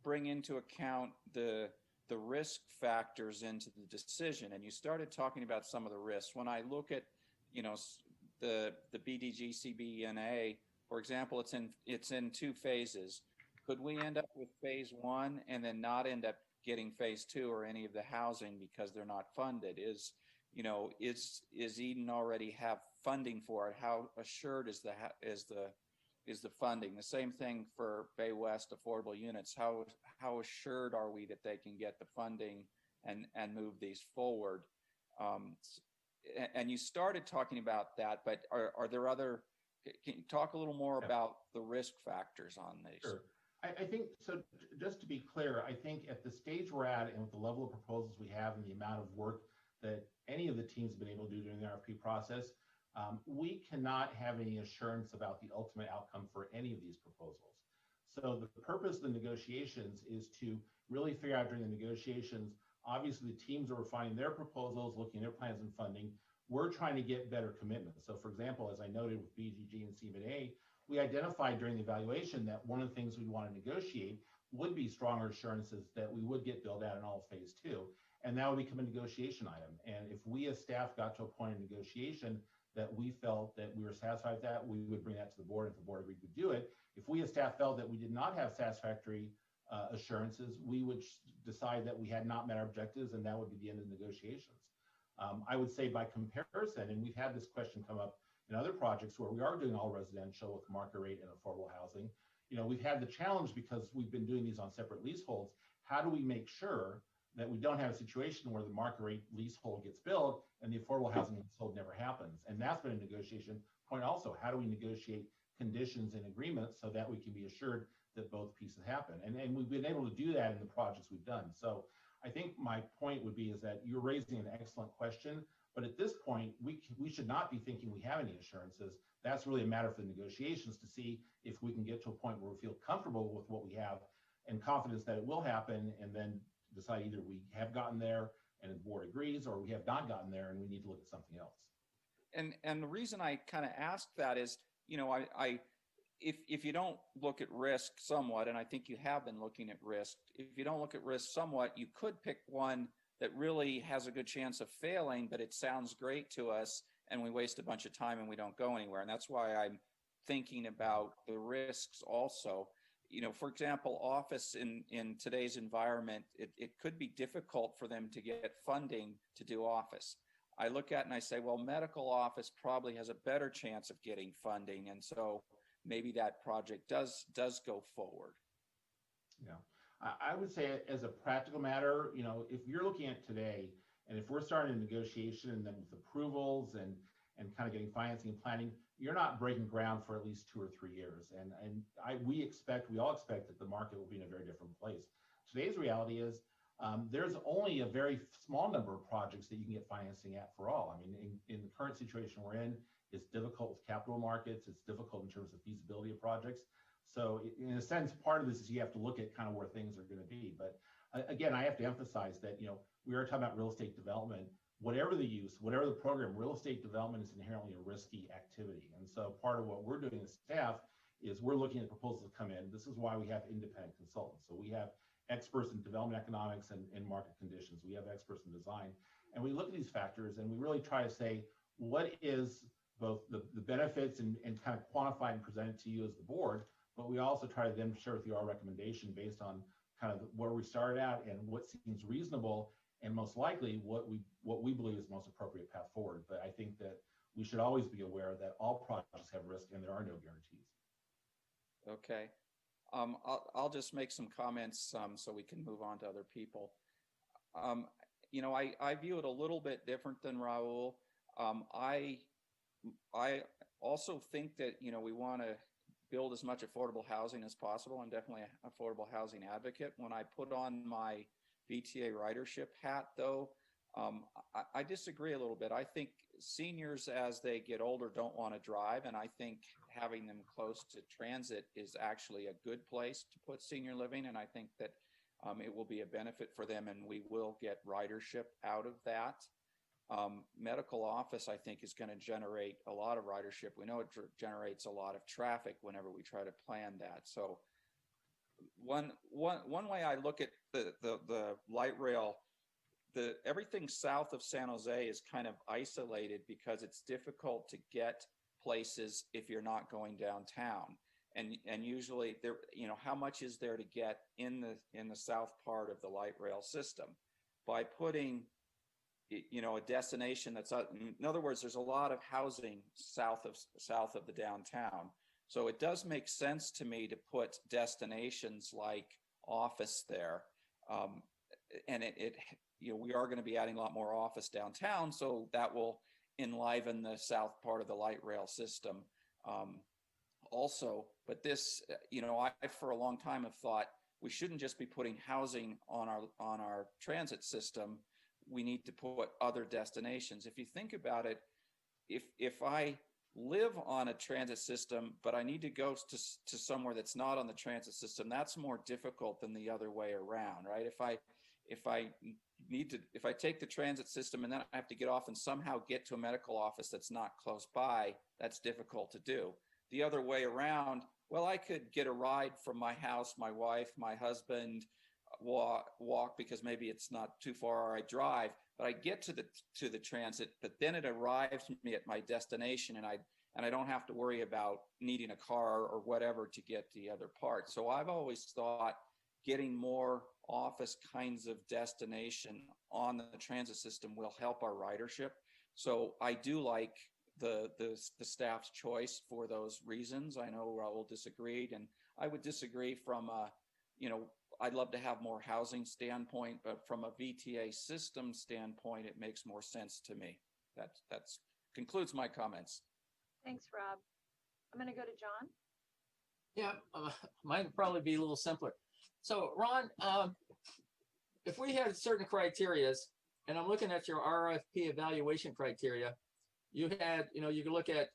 bring into account the risk factors into the decision. And you started talking about some of the risks. When I look at, you know, the BDG CBNA, for example, it's in two phases. Could we end up with phase one and then not end up getting phase two or any of the housing because they're not funded? Is Eden already have funding for it? How assured is the funding? The same thing for Bay West affordable units. How assured are we that they can get the funding and move these forward? And you started talking about that, but are there other? Can you talk a little more about the risk factors on these? Sure. I think so. Just to be clear, I think at the stage we're at and with the level of proposals we have and the amount of work that any of the teams have been able to do during the RFP process, we cannot have any assurance about the ultimate outcome for any of these proposals. So the purpose of the negotiations is to really figure out during the negotiations, obviously the teams are refining their proposals, looking at their plans and funding. We're trying to get better commitments. So for example, as I noted with BGG and CBNA, we identified during the evaluation that one of the things we'd want to negotiate would be stronger assurances that we would get billed out in all phase two. And that would become a negotiation item. And if we as staff got to a point of negotiation that we felt that we were satisfied with that, we would bring that to the board. If the board agreed to do it, if we as staff felt that we did not have satisfactory assurances, we would decide that we had not met our objectives, and that would be the end of the negotiations. I would say by comparison, and we've had this question come up in other projects where we are doing all residential with market rate and affordable housing, you know, we've had the challenge because we've been doing these on separate leaseholds. How do we make sure that we don't have a situation where the market rate leasehold gets built and the affordable housing leasehold never happens. And that's been a negotiation point also. How do we negotiate conditions and agreements so that we can be assured that both pieces happen? And we've been able to do that in the projects we've done. So I think my point would be is that you're raising an excellent question, but at this point, we should not be thinking we have any assurances. That's really a matter for the negotiations to see if we can get to a point where we feel comfortable with what we have and confidence that it will happen, and then decide either we have gotten there and the board agrees, or we have not gotten there and we need to look at something else. And the reason I kind of asked that is, you know, if you don't look at risk somewhat, and I think you have been looking at risk, if you don't look at risk somewhat, you could pick one that really has a good chance of failing, but it sounds great to us and we waste a bunch of time and we don't go anywhere. And that's why I'm thinking about the risks also. You know, for example, office in today's environment, it could be difficult for them to get funding to do office. I look at it and I say, well, medical office probably has a better chance of getting funding. And so maybe that project does go forward. Yeah, I would say as a practical matter, you know, if you're looking at today, and if we're starting a negotiation and then with approvals and kind of getting financing and planning, you're not breaking ground for at least 2 or 3 years. And we all expect that the market will be in a very different place. Today's reality is there's only a very small number of projects that you can get financing at for all. I mean, in the current situation we're in, it's difficult with capital markets. It's difficult in terms of feasibility of projects. So in a sense, part of this is you have to look at kind of where things are going to be. But again, I have to emphasize that, you know, we are talking about real estate development. Whatever the use, whatever the program, real estate development is inherently a risky activity. And so part of what we're doing as staff is we're looking at proposals that come in. This is why we have independent consultants. So we have experts in development economics and market conditions. We have experts in design. And we look at these factors and we really try to say, what is both the benefits and kind of quantify and present it to you as the board, but we also try to then share with you our recommendation based on kind of where we started at and what seems reasonable and most likely what we believe is the most appropriate path forward. But I think that we should always be aware that all projects have risk and there are no guarantees. Okay. I'll just make some comments so we can move on to other people. You know, I view it a little bit different than Raul. I also think that, you know, we want to build as much affordable housing as possible. I'm definitely an affordable housing advocate. When I put on my VTA ridership hat, though, I disagree a little bit. I think seniors, as they get older, don't want to drive, and I think having them close to transit is actually a good place to put senior living, and I think that it will be a benefit for them, and we will get ridership out of that. Medical office, I think, is going to generate a lot of ridership. We know it generates a lot of traffic whenever we try to plan that. So one way I look at the light rail, everything south of San Jose is kind of isolated because it's difficult to get places if you're not going downtown. And usually there, you know, how much is there to get in the south part of the light rail system? By putting, you know, a destination that's, in other words, there's a lot of housing south of the downtown. So it does make sense to me to put destinations like office there. And you know, we are going to be adding a lot more office downtown, so that will enliven the south part of the light rail system also. But this, you know, I for a long time have thought we shouldn't just be putting housing on our transit system. We need to put other destinations. If you think about it, if I live on a transit system, but I need to go to somewhere that's not on the transit system, that's more difficult than the other way around, right? If I take the transit system and then I have to get off and somehow get to a medical office that's not close by, that's difficult to do. The other way around, well, I could get a ride from my house, my wife, my husband, walk because maybe it's not too far, or I drive, but I get to the transit, but then it arrives me at my destination, and I don't have to worry about needing a car or whatever to get to the other part. So I've always thought getting more office kinds of destination on the transit system will help our ridership. So I do like the staff's choice for those reasons. I know Raul disagreed, and I would disagree from you know, I'd love to have more housing standpoint, but from a VTA system standpoint, it makes more sense to me. That's concludes my comments. Thanks, Rob. I'm going to go to John. Yeah, mine would probably be a little simpler. So, Ron, if we had certain criterias, and I'm looking at your RFP evaluation criteria, you had, you can look at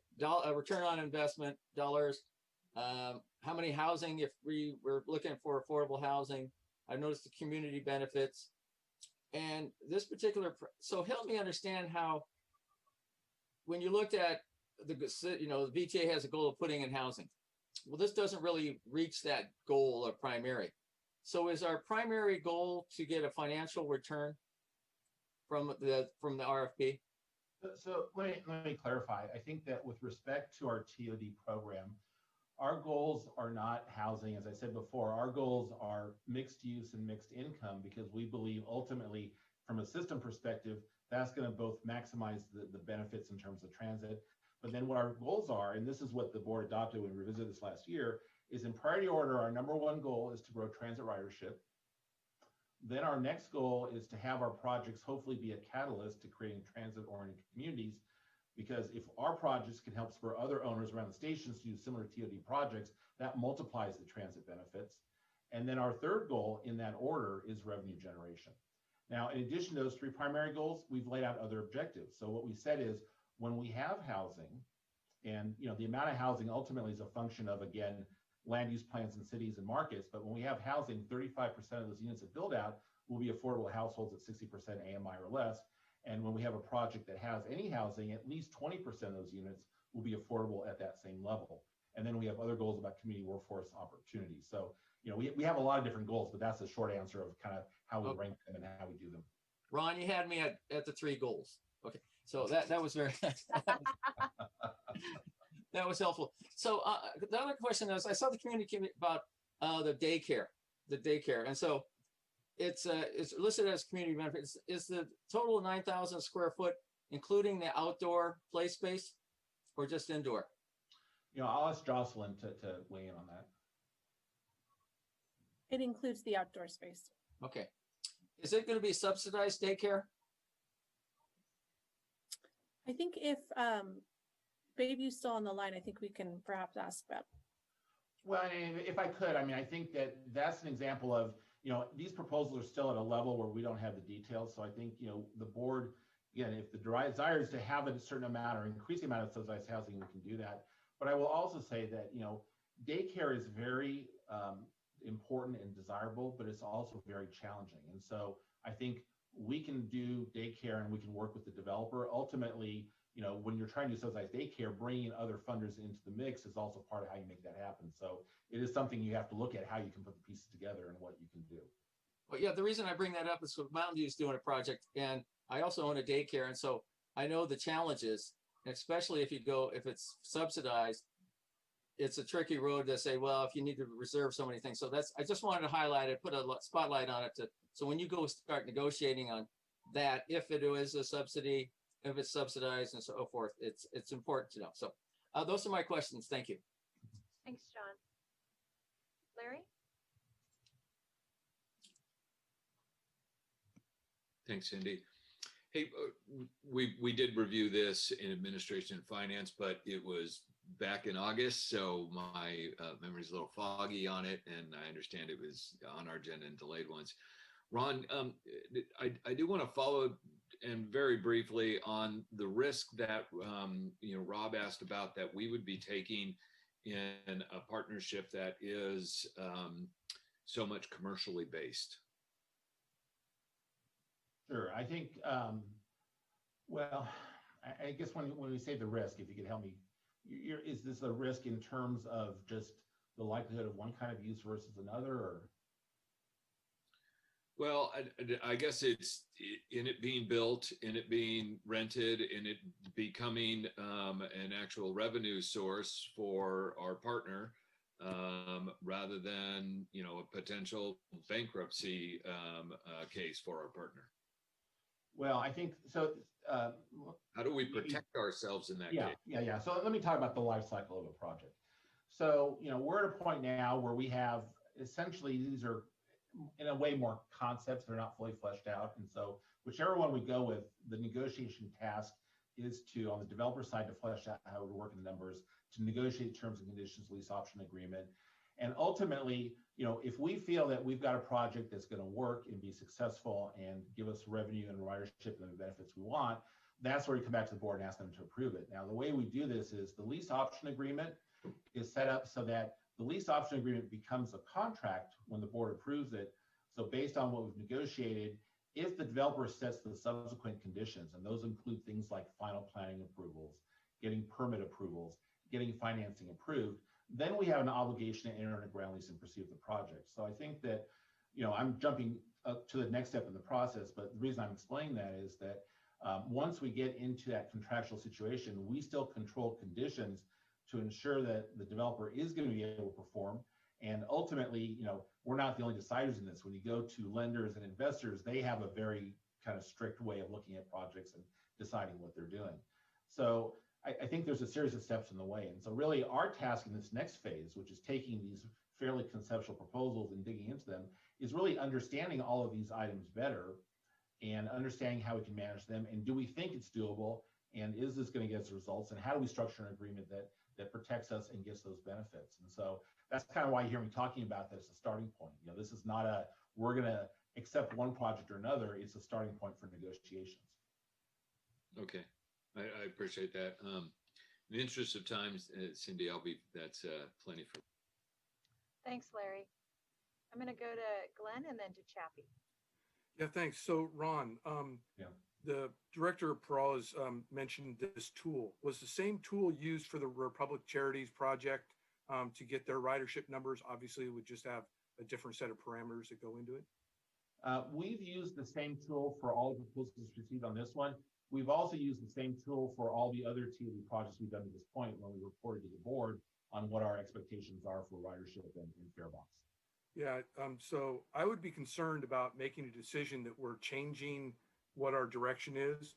return on investment, dollars, how many housing, if we were looking for affordable housing. I noticed the community benefits. And this particular, so help me understand how, when you looked at the VTA has a goal of putting in housing. Well, this doesn't really reach that goal of primary. So is our primary goal to get a financial return from the RFP? So let me clarify. I think that with respect to our TOD program, our goals are not housing. As I said before, our goals are mixed use and mixed income, because we believe ultimately from a system perspective, that's going to both maximize the benefits in terms of transit. But then what our goals are, and this is what the board adopted when we revisited this last year, is in priority order, our number one goal is to grow transit ridership. Then our next goal is to have our projects hopefully be a catalyst to creating transit-oriented communities, because if our projects can help spur other owners around the stations to do similar TOD projects, that multiplies the transit benefits. And then our third goal in that order is revenue generation. Now, in addition to those three primary goals, we've laid out other objectives. So what we said is, when we have housing, and the amount of housing ultimately is a function of, again, land use plans in cities and markets, but when we have housing, 35% of those units that build out will be affordable households at 60% AMI or less. And when we have a project that has any housing, at least 20% of those units will be affordable at that same level. And then we have other goals about community workforce opportunities. So, we have a lot of different goals, but that's a short answer of kind of how we rank them and how we do them. Ron, you had me at the three goals. Okay, so that was very, that was helpful. So the other question is, I saw the community about the daycare, and so it's listed as community benefits. Is the total 9,000 square foot including the outdoor play space, or just indoor? I'll ask Jocelyn to weigh in on that. It includes the outdoor space. Okay. Is it going to be subsidized daycare? I think if Bayview's still on the line, I think we can perhaps ask that. Well, if I could, I think that that's an example of, these proposals are still at a level where we don't have the details. So I think, the board, again, if the desire is to have a certain amount or increase the amount of subsidized housing, we can do that. But I will also say that, daycare is very important and desirable, but it's also very challenging. And so I think we can do daycare and we can work with the developer. Ultimately, when you're trying to subsidize daycare, bringing in other funders into the mix is also part of how you make that happen. So it is something you have to look at, how you can put the pieces together and what you can do. Well, yeah, the reason I bring that up is Mountain View is doing a project, and I also own a daycare, and so I know the challenges, especially if it's subsidized. It's a tricky road to say, well, if you need to reserve so many things. So I just wanted to highlight it, put a spotlight on it. So when you go start negotiating on that, if it is a subsidy, if it's subsidized and so forth, it's important to know. So those are my questions. Thank you. Thanks, John. Larry? Thanks, Cindy. Hey, we did review this in administration and finance, but it was back in August, so my memory's a little foggy on it, and I understand it was on our agenda and delayed once. Ron, I do want to follow and very briefly on the risk that Rob asked about, that we would be taking in a partnership that is so much commercially based. Sure. I think, well, I guess when we say the risk, if you could help me, is this a risk in terms of just the likelihood of one kind of use versus another, or? Well, I guess it's in it being built, in it being rented, in it becoming an actual revenue source for our partner, rather than, a potential bankruptcy case for our partner. Well, I think so. How do we protect ourselves in that case? Yeah. So let me talk about the life cycle of a project. So, we're at a point now where we have essentially, these are in a way, more concepts. They're not fully fleshed out. And so whichever one we go with, the negotiation task is to, on the developer side, to flesh out how we work in the numbers, to negotiate terms and conditions, lease option agreement. And ultimately, if we feel that we've got a project that's going to work and be successful and give us revenue and ridership and the benefits we want, that's where we come back to the board and ask them to approve it. Now, the way we do this is the lease option agreement is set up so that the lease option agreement becomes a contract when the board approves it. So based on what we've negotiated, if the developer sets the subsequent conditions, and those include things like final planning approvals, getting permit approvals, getting financing approved, then we have an obligation to enter in a ground lease and proceed with the project. So I think that, I'm jumping up to the next step in the process, but the reason I'm explaining that is that once we get into that contractual situation, we still control conditions to ensure that the developer is going to be able to perform. And ultimately, we're not the only deciders in this. When you go to lenders and investors, they have a very kind of strict way of looking at projects and deciding what they're doing. So I think there's a series of steps in the way. And so really our task in this next phase, which is taking these fairly conceptual proposals and digging into them, is really understanding all of these items better and understanding how we can manage them. And do we think it's doable? And is this going to get us results? And how do we structure an agreement that protects us and gets those benefits? And so that's kind of why you hear me talking about this as a starting point. This is not we're going to accept one project or another. It's a starting point for negotiations. Okay, I appreciate that. In the interest of time, Cindy, that's plenty for. Thanks, Larry. I'm going to go to Glenn and then to Chappie. Yeah, thanks. So Ron, the director of Peralez mentioned this tool. Was the same tool used for the Republic Charities project to get their ridership numbers? Obviously, it would just have a different set of parameters that go into it. We've used the same tool for all the proposals received on this one. We've also used the same tool for all the other TOD projects we've done to this point when we reported to the board on what our expectations are for ridership and fare box. Yeah, so I would be concerned about making a decision that we're changing what our direction is.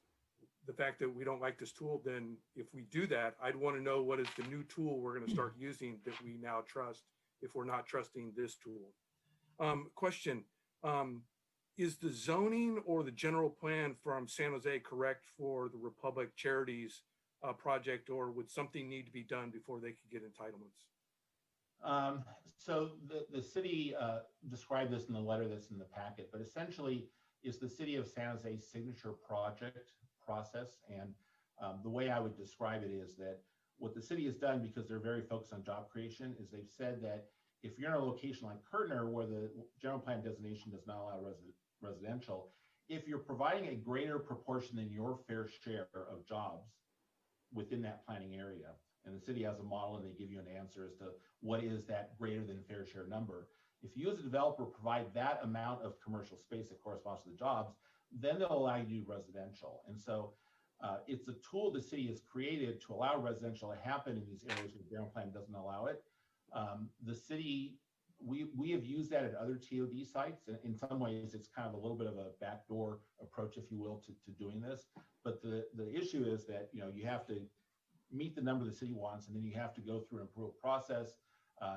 The fact that we don't like this tool, then if we do that, I'd want to know what is the new tool we're going to start using that we now trust if we're not trusting this tool. Question, is the zoning or the general plan from San Jose correct for the Republic Charities project, or would something need to be done before they could get entitlements? So the city described this in the letter that's in the packet, but essentially is the city of San Jose's signature project process. And the way I would describe it is that what the city has done, because they're very focused on job creation, is they've said that if you're in a location like Curtner, where the general plan designation does not allow residential, if you're providing a greater proportion than your fair share of jobs within that planning area, and the city has a model and they give you an answer as to what is that greater than fair share number. If you as a developer provide that amount of commercial space that corresponds to the jobs, then they'll allow you to do residential. And so it's a tool the city has created to allow residential to happen in these areas where the general plan doesn't allow it. The city, we have used that at other TOD sites. And in some ways, it's kind of a little bit of a backdoor approach, if you will, to doing this. But the issue is that, you have to meet the number the city wants, and then you have to go through an approval process.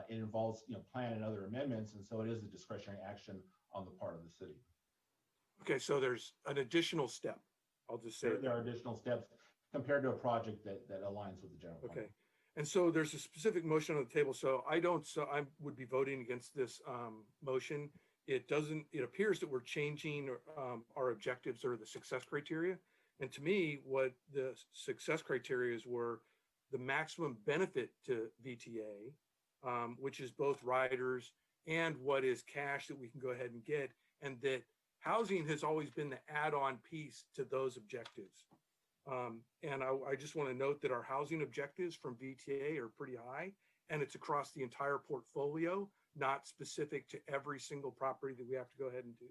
It involves, plan and other amendments. And so it is a discretionary action on the part of the city. Okay, so there's an additional step. I'll just say there are additional steps compared to a project that aligns with the general plan. Okay, and so there's a specific motion on the table. So I would be voting against this motion. It appears that we're changing our objectives or the success criteria. And to me, what the success criteria were the maximum benefit to VTA, which is both riders and what is cash that we can go ahead and get, and that housing has always been the add-on piece to those objectives. And I just want to note that our housing objectives from VTA are pretty high, and it's across the entire portfolio, not specific to every single property that we have to go ahead and do.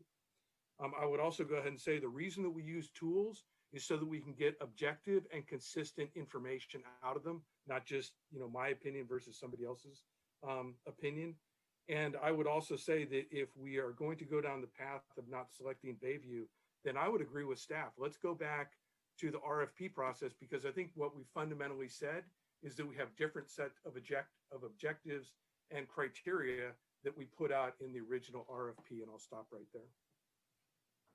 I would also go ahead and say the reason that we use tools is so that we can get objective and consistent information out of them, not just my opinion versus somebody else's opinion. And I would also say that if we are going to go down the path of not selecting Bayview, then I would agree with staff. Let's go back to the RFP process, because I think what we fundamentally said is that we have different set of objectives and criteria that we put out in the original RFP, and I'll stop right there.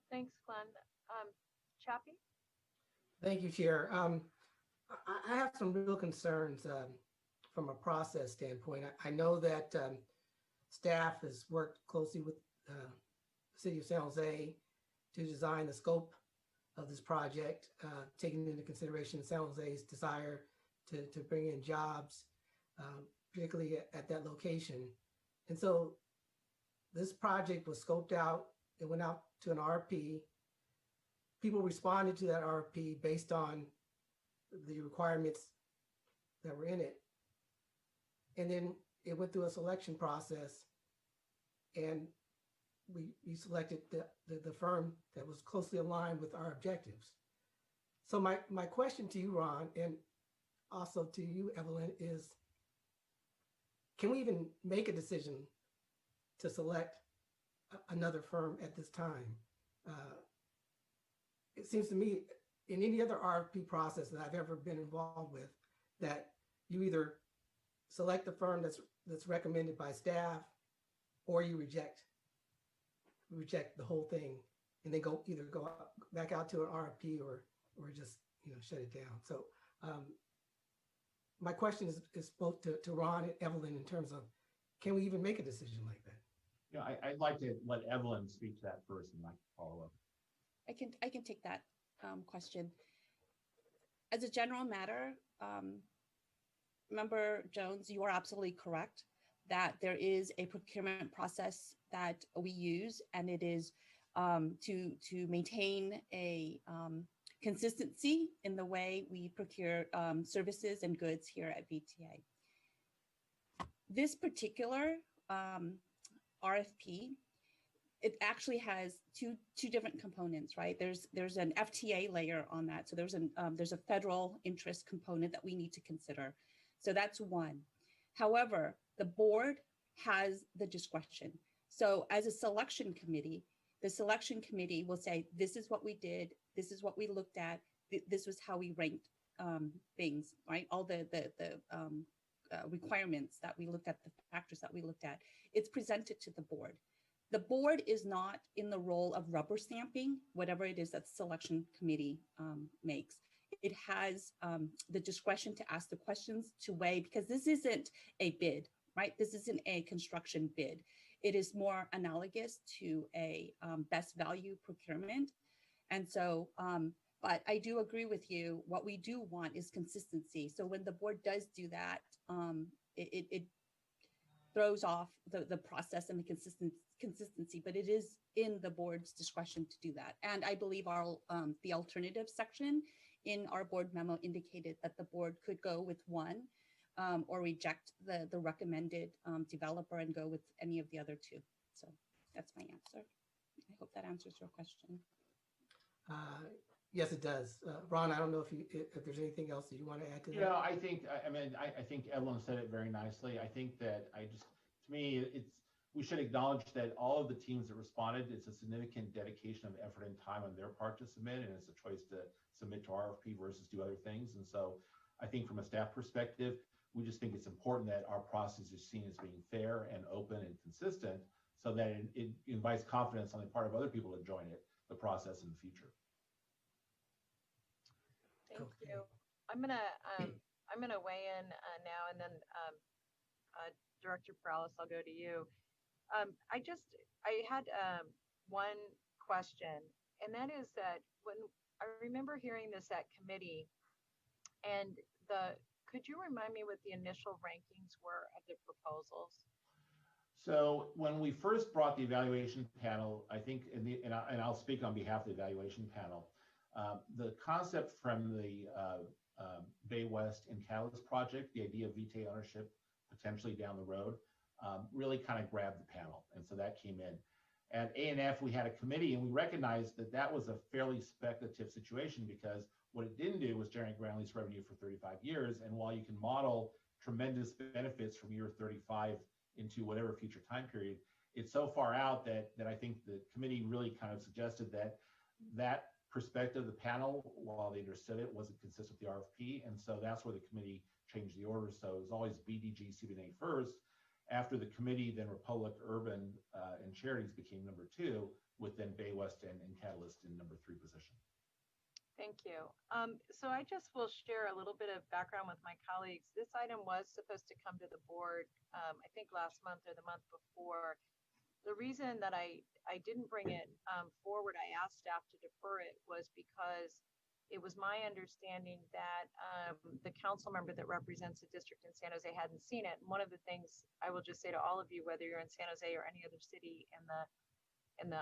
Thanks, Glenn. Chappie? Thank you, Chair. I have some real concerns from a process standpoint. I know that staff has worked closely with the City of San Jose to design the scope of this project, taking into consideration San Jose's desire to bring in jobs, particularly at that location. And so this project was scoped out. It went out to an RFP. People responded to that RFP based on the requirements that were in it. And then it went through a selection process, and we selected the firm that was closely aligned with our objectives. So my question to you, Ron, and also to you, Evelyn, is can we even make a decision to select another firm at this time? It seems to me in any other RFP process that I've ever been involved with, that you either select the firm that's recommended by staff, or you reject the whole thing, and then either go back out to an RFP or just shut it down. So my question is both to Ron and Evelyn in terms of, can we even make a decision like that? Yeah, I'd like to let Evelyn speak to that first, and I can follow up. I can take that question. As a general matter, Member Jones, you are absolutely correct that there is a procurement process that we use, and it is to maintain a consistency in the way we procure services and goods here at VTA. This particular RFP, it actually has two different components, right? There's an FTA layer on that. So there's a federal interest component that we need to consider. So that's one. However, the board has the discretion. So as a selection committee, the selection committee will say, this is what we did, this is what we looked at, this was how we ranked things, right? All the requirements that we looked at, the factors that we looked at, it's presented to the board. The board is not in the role of rubber stamping whatever it is that the selection committee makes. It has the discretion to ask the questions, to weigh, because this isn't a bid, right? This isn't a construction bid. It is more analogous to a best value procurement. And so, but I do agree with you. What we do want is consistency. So when the board does do that, it throws off the process and the consistency, but it is in the board's discretion to do that. And I believe our the alternative section in our board memo indicated that the board could go with one or reject the recommended developer and go with any of the other two. So that's my answer. I hope that answers your question. Yes, it does. Ron, I don't know if there's anything else that you want to add to that. Yeah, I think Evelyn said it very nicely. I think that to me, we should acknowledge that all of the teams that responded, it's a significant dedication of effort and time on their part to submit, and it's a choice to submit to RFP versus do other things. And so I think from a staff perspective, we just think it's important that our process is seen as being fair and open and consistent, so that it invites confidence on the part of other people to join the process in the future. Thank you. I'm gonna weigh in now, and then Director Perales, I'll go to you. I had one question, and that is that when I remember hearing this at committee, and could you remind me what the initial rankings were of the proposals? So when we first brought the evaluation panel, I think, and I'll speak on behalf of the evaluation panel, the concept from the Bay West and Catalyst project, the idea of VTA ownership potentially down the road, really kind of grabbed the panel. And so that came in. At A&F, we had a committee, and we recognized that that was a fairly speculative situation, because what it didn't do was generate ground lease revenue for 35 years. And while you can model tremendous benefits from year 35 into whatever future time period, it's so far out that I think the committee really kind of suggested that perspective of the panel, while they understood it, wasn't consistent with the RFP. And so that's where the committee changed the order. So it was always BDG, CBNA first. After the committee, then Republic, Urban, and Charities became number 2, with then Bay West and Catalyst in number 3 position. Thank you. So I just will share a little bit of background with my colleagues. This item was supposed to come to the board, I think last month or the month before. The reason that I didn't bring it forward, I asked staff to defer it, was because it was my understanding that the council member that represents the district in San Jose hadn't seen it. And one of the things I will just say to all of you, whether you're in San Jose or any other city in the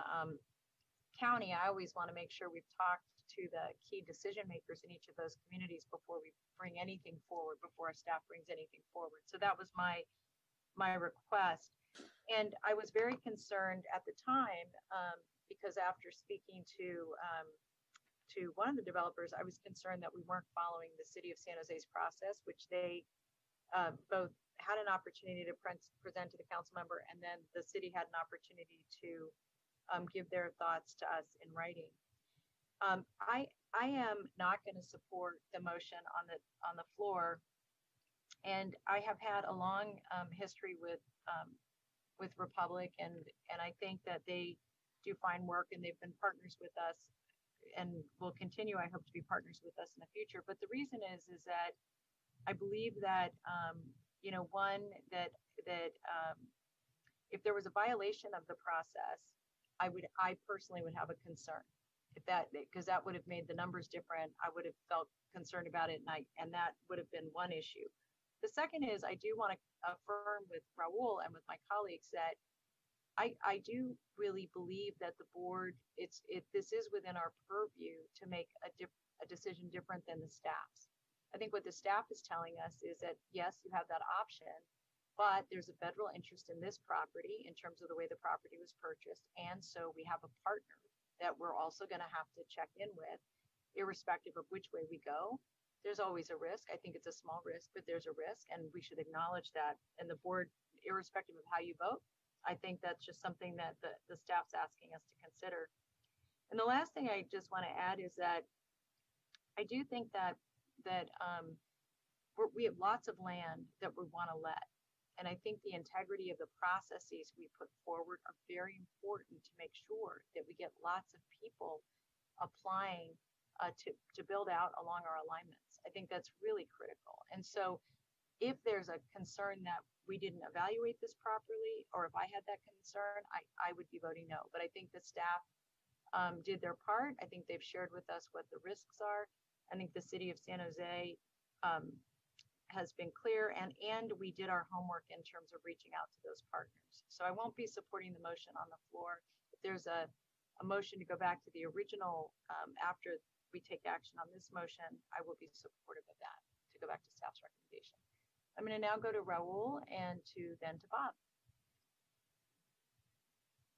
county, I always want to make sure we've talked to the key decision makers in each of those communities before we bring anything forward, before our staff brings anything forward. So that was my request. And I was very concerned at the time because after speaking to one of the developers, I was concerned that we weren't following the city of San Jose's process, which they both had an opportunity to present to the council member, and then the city had an opportunity to give their thoughts to us in writing. I am not going to support the motion on the floor, and I have had a long history with Republic, and I think that they do fine work, and they've been partners with us, and will continue, I hope, to be partners with us in the future. But the reason is that I believe that one, that if there was a violation of the process, I personally would have a concern. Because that would have made the numbers different, I would have felt concerned about it, and that would have been one issue. The second is I do want to affirm with Raul and with my colleagues that I do really believe that the board, this is within our purview to make a decision different than the staff's. I think what the staff is telling us is that, yes, you have that option, but there's a federal interest in this property in terms of the way the property was purchased. And so we have a partner that we're also going to have to check in with, irrespective of which way we go. There's always a risk. I think it's a small risk, but there's a risk, and we should acknowledge that. And the board, irrespective of how you vote, I think that's just something that the staff's asking us to consider. And the last thing I just want to add is that I do think that we have lots of land that we want to let. And I think the integrity of the processes we put forward are very important to make sure that we get lots of people applying to build out along our alignments. I think that's really critical. And so if there's a concern that we didn't evaluate this properly, or if I had that concern, I would be voting no. But I think the staff did their part. I think they've shared with us what the risks are. I think the city of San Jose has been clear, and we did our homework in terms of reaching out to those partners. So I won't be supporting the motion on the floor. If there's a motion to go back to the original after we take action on this motion, I will be supportive of that, to go back to staff's recommendation. I'm going to now go to Raul and then to Bob.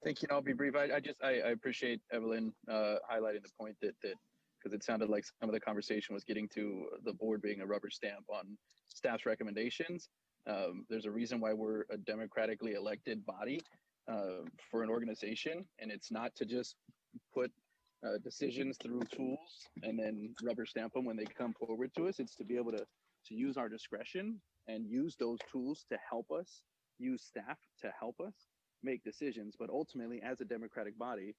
Thank you. I'll be brief. I appreciate Evelyn highlighting the point that because it sounded like some of the conversation was getting to the board being a rubber stamp on staff's recommendations. There's a reason why we're a democratically elected body for an organization, and it's not to just put decisions through tools and then rubber stamp them when they come forward to us. It's to be able to use our discretion and use those tools to help us, use staff to help us make decisions, but ultimately as a democratic body,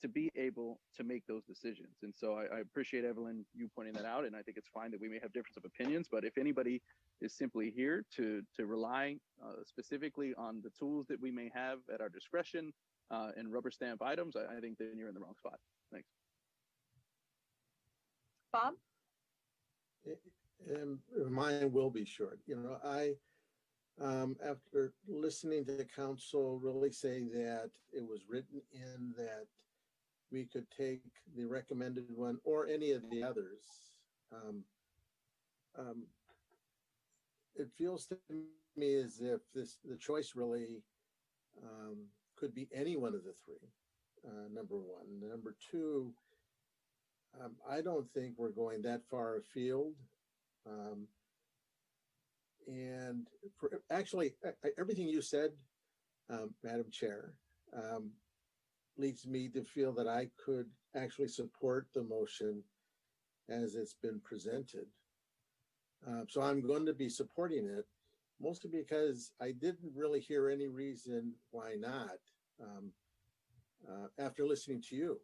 to be able to make those decisions. And so I appreciate, Evelyn, you pointing that out, and I think it's fine that we may have difference of opinions, but if anybody is simply here to rely specifically on the tools that we may have at our discretion and rubber stamp items, I think then you're in the wrong spot. Thanks. Bob? Mine will be short. After listening to the council really say that it was written in that we could take the recommended one or any of the others, it feels to me as if the choice really could be any one of the three, number one. Number two, I don't think we're going that far afield. And actually, everything you said, Madam Chair, leads me to feel that I could actually support the motion as it's been presented. So I'm going to be supporting it. mostly because I didn't really hear any reason why not after listening to you.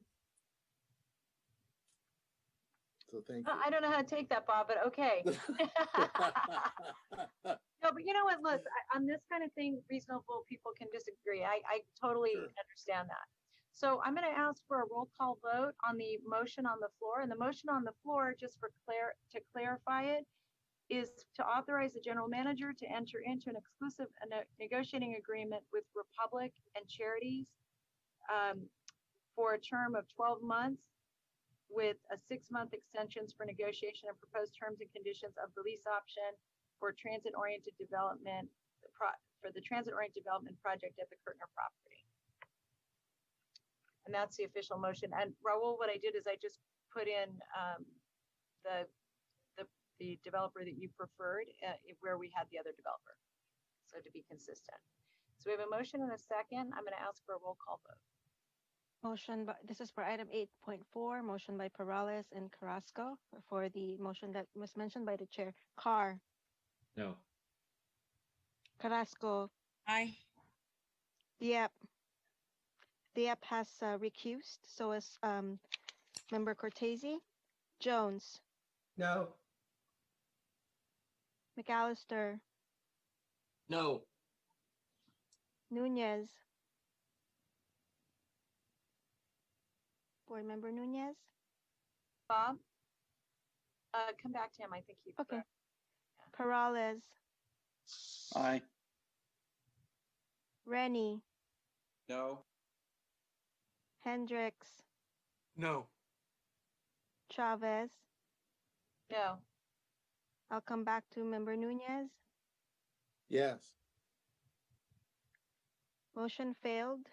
So thank you. I don't know how to take that, Bob, but okay. No, but you know what? Look, on this kind of thing, reasonable people can disagree. I totally understand that. So I'm going to ask for a roll call vote on the motion on the floor. And the motion on the floor, just for to clarify it, is to authorize the general manager to enter into an exclusive negotiating agreement with Republic and Charities for a term of 12 months with a 6-month extensions for negotiation and proposed terms and conditions of the lease option for transit-oriented development for the transit-oriented development project at the Curtner property. And that's the official motion. And Raul, what I did is I just put in the developer that you preferred where we had the other developer. So to be consistent. So we have a motion and a second. I'm going to ask for a roll call vote. Motion, this is for item 8.4, motion by Perales and Carrasco for the motion that was mentioned by the chair. Carr. No. Carrasco. Aye. Dieppe. Dieppe has recused, so is member Cortese. Jones. No. McAllister. No. Nunez. Board Member Nunez. Bob, come back to him. I think he. Okay. Yeah. Perales. Aye. Rennie. No. Hendricks. No. Chavez. No. I'll come back to Member Nunez. Yes. Motion failed.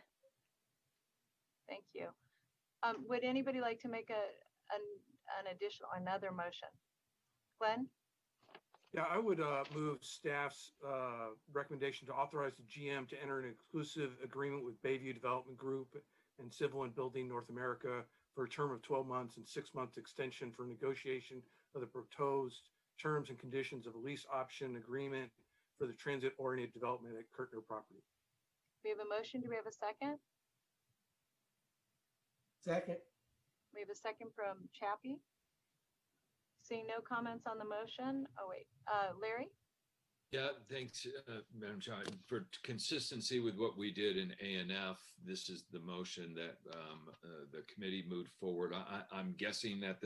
Thank you. Would anybody like to make another motion? Glenn? Yeah, I would move staff's recommendation to authorize the GM to enter an exclusive agreement with Bayview Development Group and Civil and Building North America for a term of 12 months and 6-month extension for negotiation of the proposed terms and conditions of a lease option agreement for the transit-oriented development at Curtner property. We have a motion. Do we have a second? Second. We have a second from Chappie. Seeing no comments on the motion. Oh, wait. Larry? Yeah, thanks, Madam Chair. For consistency with what we did in ANF, this is the motion that the committee moved forward. I'm guessing that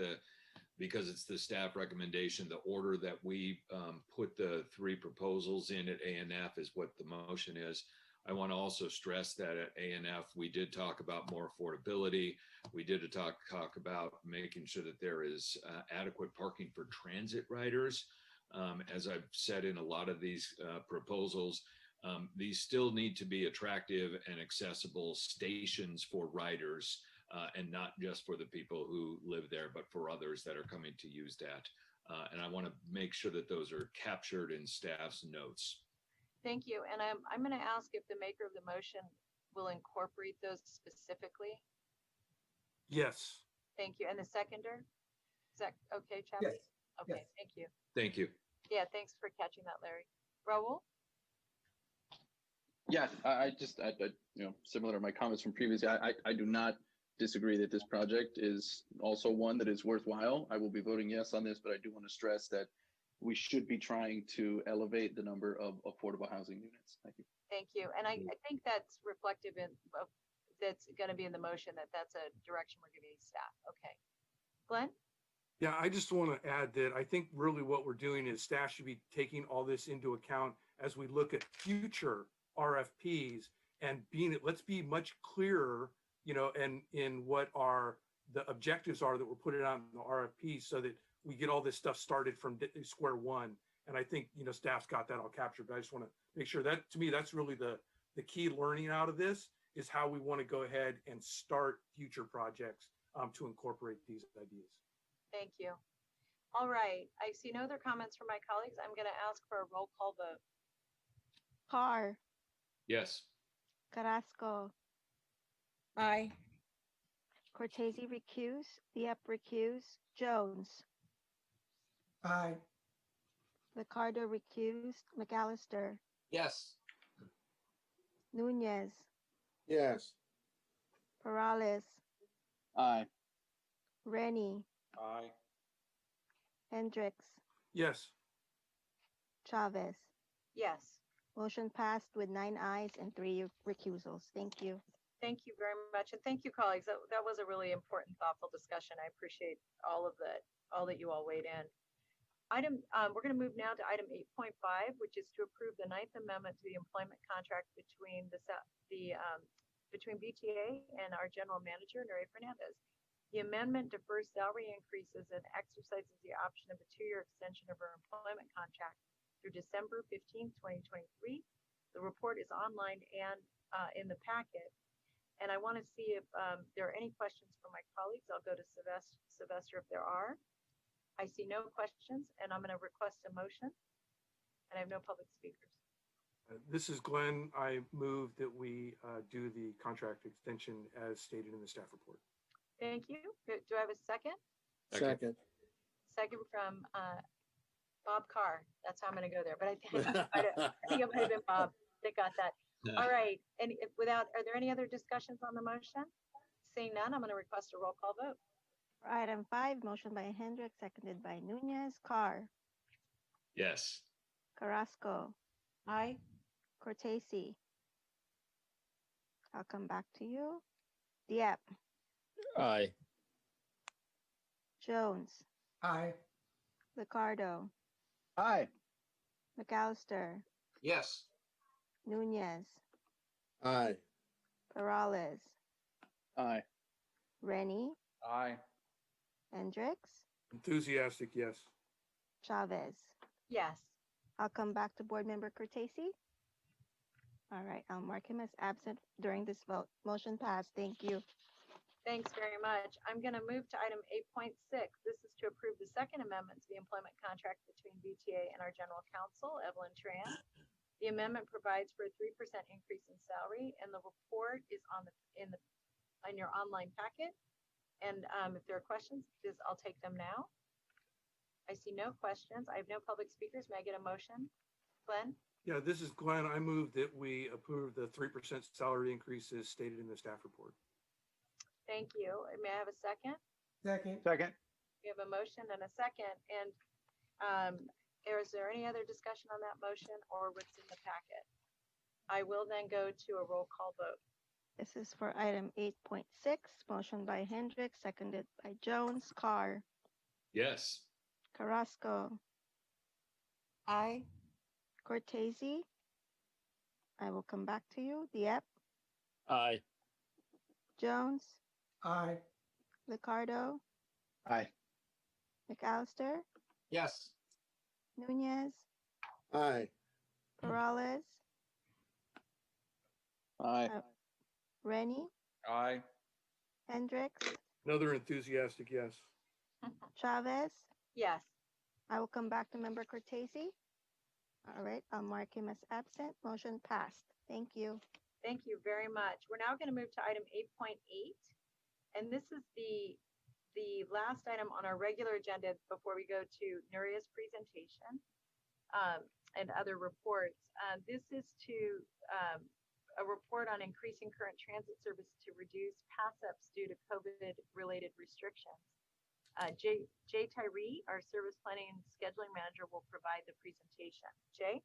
because it's the staff recommendation, the order that we put the 3 proposals in at ANF is what the motion is. I want to also stress that at ANF, we did talk about more affordability. We did talk about making sure that there is adequate parking for transit riders. As I've said in a lot of these proposals, these still need to be attractive and accessible stations for riders, and not just for the people who live there, but for others that are coming to use that. And I want to make sure that those are captured in staff's notes. Thank you. And I'm going to ask if the maker of the motion will incorporate those specifically. Yes. Thank you. And the seconder? Is that okay, Chappie? Yes. Okay, Yes. thank you. Thank you. Yeah, thanks for catching that, Larry. Raul? Yeah, I similar to my comments from previously, I do not disagree that this project is also one that is worthwhile. I will be voting yes on this, but I do want to stress that we should be trying to elevate the number of affordable housing units. Thank you. Thank you. And I think that's reflective that's going to be in the motion, that's a direction we're giving staff. Okay. Glenn? Yeah, I just want to add that I think really what we're doing is staff should be taking all this into account as we look at future RFPs and let's be much clearer, and in what the objectives are that we're putting out in the RFP so that we get all this stuff started from square one. And I think, staff's got that all captured, but I just want to make sure that, to me, that's really the key learning out of this is how we want to go ahead and start future projects to incorporate these ideas. Thank you. All right. I see no other comments from my colleagues. I'm going to ask for a roll call vote. Carr. Yes. Carrasco. Aye. Cortese recuse. Dieppe recuse. Jones. Aye. Ricardo recused. McAllister. Yes. Nunez. Yes. Perales. Aye. Rennie. Aye. Hendricks. Yes. Chavez. Yes. Motion passed with 9 ayes and 3 recusals. Thank you. Thank you very much. And thank you, colleagues. That was a really important, thoughtful discussion. I appreciate all that you all weighed in. We're going to move now to item 8.5, which is to approve the Ninth Amendment to the employment contract between between BTA and our general manager, Nuri Fernandez. The amendment defers salary increases and exercises the option of a 2-year extension of her employment contract through December 15, 2023. The report is online and in the packet. And I want to see if there are any questions from my colleagues. I'll go to Sylvester if there are. I see no questions, and I'm going to request a motion. And I have no public speakers. This is Glenn. I move that we do the contract extension as stated in the staff report. Thank you. Do I have a second? Second. Second from Bob Carr. That's how I'm going to go there. But I think it might have been Bob that got that. All right. And are there any other discussions on the motion? Seeing none, I'm going to request a roll call vote. For item 5, motion by Hendricks, seconded by Nunez. Carr. Yes. Carrasco. Aye. Cortese. I'll come back to you. Dieppe. Aye. Jones. Aye. Ricardo. Aye. McAllister. Yes. Nunez. Aye. Perales. Aye. Rennie. Aye. Hendricks. Enthusiastic, yes. Chavez. Yes. I'll come back to Board Member Cortese. All right, I'll mark him as absent during this vote. Motion passed. Thank you. Thanks very much. I'm going to move to item 8.6. This is to approve the Second Amendment to the employment contract between VTA and our General Counsel, Evelyn Tran. The amendment provides for a 3% increase in salary, and the report is in your online packet. And if there are questions, I'll take them now. I see no questions. I have no public speakers. May I get a motion? Glenn? Yeah, this is Glenn. I move that we approve the 3% salary increases stated in the staff report. Thank you. May I have a second? Second. Second. We have a motion and a second. And is there any other discussion on that motion or what's in the packet? I will then go to a roll call vote. This is for item 8.6, motion by Hendricks, seconded by Jones. Carr. Yes. Carrasco. Aye. Cortese. I will come back to you. Dieppe. Aye. Jones. Aye. Ricardo. Aye. McAllister. Yes. Nunez. Aye. Perales. Aye. Rennie. Aye. Hendricks. Another enthusiastic yes. Chavez. Yes. I will come back to Member Cortese. All right, I'll mark him as absent. Motion passed. Thank you. Thank you very much. We're now going to move to item 8.8. And this is the last item on our regular agenda before we go to Nuria's presentation and other reports. This is a report on increasing current transit service to reduce pass-ups due to COVID-related restrictions. Jay Tyree, our service planning and scheduling manager, will provide the presentation. Jay?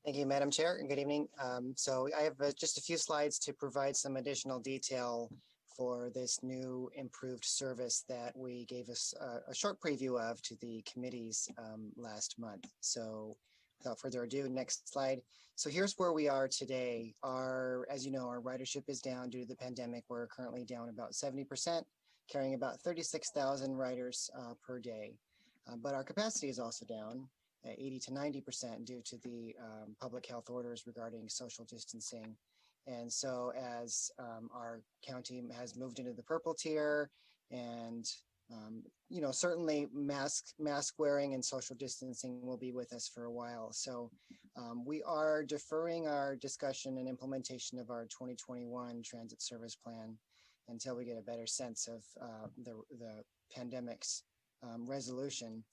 Thank you, Madam Chair, and good evening. So I have just a few slides to provide some additional detail for this new improved service that we gave us a short preview of to the committees last month. So without further ado, next slide. So here's where we are today. As you know, our ridership is down due to the pandemic. We're currently down about 70%, carrying about 36,000 riders per day. But our capacity is also down 80 to 90% due to the public health orders regarding social distancing. And so as our county has moved into the purple tier and certainly mask wearing and social distancing will be with us for a while. So we are deferring our discussion and implementation of our 2021 transit service plan until we get a better sense of the pandemic's resolution.